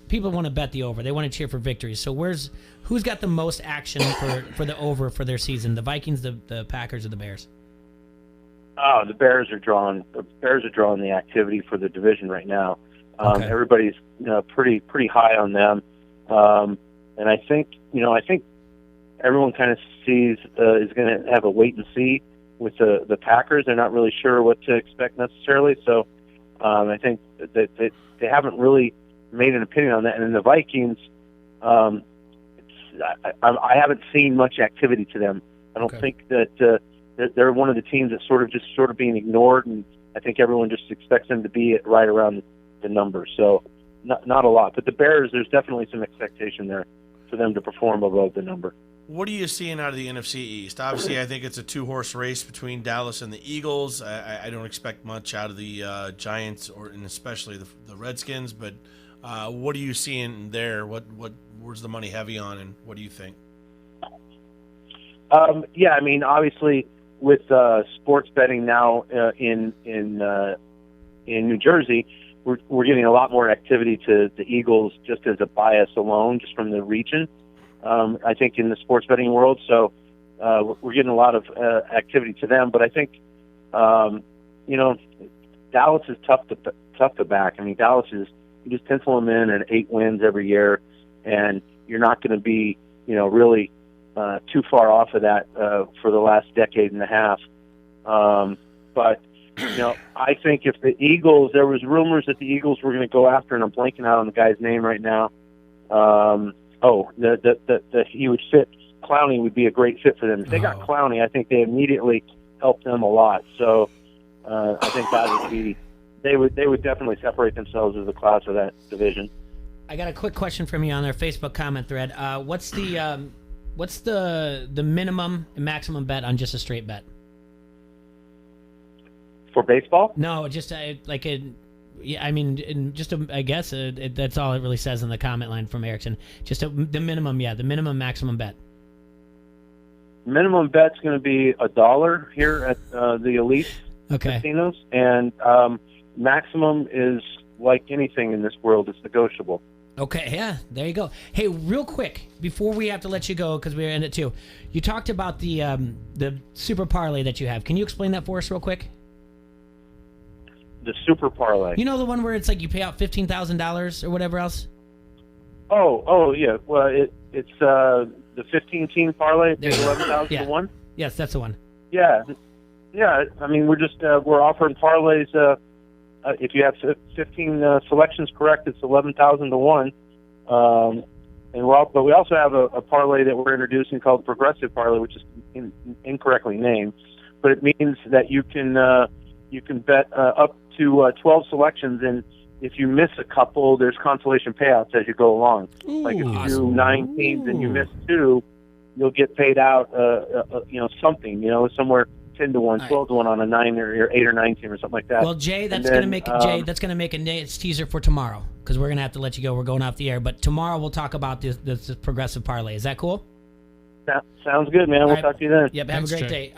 people want to bet the over. They want to cheer for victories. So who's got the most action for the over for their season? The Vikings, the Packers, or the Bears? Oh, the Bears are drawing. The Bears are drawing the activity for the division right now. Okay. Everybody's pretty high on them, and I think everyone kind of sees is going to have a wait and see with the Packers. They're not really sure what to expect necessarily. So I think that they haven't really made an opinion on that. And in the Vikings, I haven't seen much activity to them. I don't think that they're one of the teams that's sort of being ignored, and I think everyone just expects them to be right around the number. So not a lot. But the Bears, there's definitely some expectation there for them to perform above the number. What are you seeing out of the NFC East? Obviously, I think it's a two-horse race between Dallas and the Eagles. I don't expect much out of the Giants and especially the Redskins. But what are you seeing there? Where's the money heavy on, and what do you think? Obviously, with sports betting now in New Jersey, we're getting a lot more activity to the Eagles just as a bias alone, just from the region. I think in the sports betting world, so we're getting a lot of activity to them. But I think Dallas is tough to back. Dallas is, you just pencil them in at 8 wins every year, and you're not going to be really too far off of that for the last decade and a half. But I think if the Eagles, there was rumors that the Eagles were going to go after, and I'm blanking out on the guy's name right now. That he would fit. Clowney would be a great fit for them. If they got Clowney, I think they immediately help them a lot. So I think that would be. They would definitely separate themselves as a class of that division. I got a quick question from you on their Facebook comment thread. What's the minimum and maximum bet on just a straight bet? For baseball? No, just I guess that's all it really says in the comment line from Erickson. Just the minimum, the minimum maximum bet. Minimum bet's going to be $1 here at the elite casinos, and maximum is like anything in this world, it's negotiable. Okay, yeah, there you go. Hey, real quick, before we have to let you go, because we're in it too, you talked about the super parlay that you have. Can you explain that for us real quick? The super parlay. You know the one where it's like you pay out $15,000 or whatever else? Oh, yeah. Well, it's the 15-team parlay. It's 11,000 to 1. Yes, that's the one. Yeah. I mean, we're offering parlays. If you have 15 selections correct, it's 11,000 to 1. But we also have a parlay that we're introducing called Progressive Parlay, which is incorrectly named. But it means that you can bet up to 12 selections, and if you miss a couple, there's consolation payouts as you go along. Like if you do 9 teams and you miss 2, you'll get paid out, something, somewhere 10 to 1, 12 to 1 on a 9 or 8 or 9 team or something like that. Well, Jay, that's going to make a nice teaser for tomorrow, because we're going to have to let you go. We're going off the air, but tomorrow we'll talk about this progressive parlay. Is that cool? Sounds good, man. We'll talk to you then. Yep. Have a great day.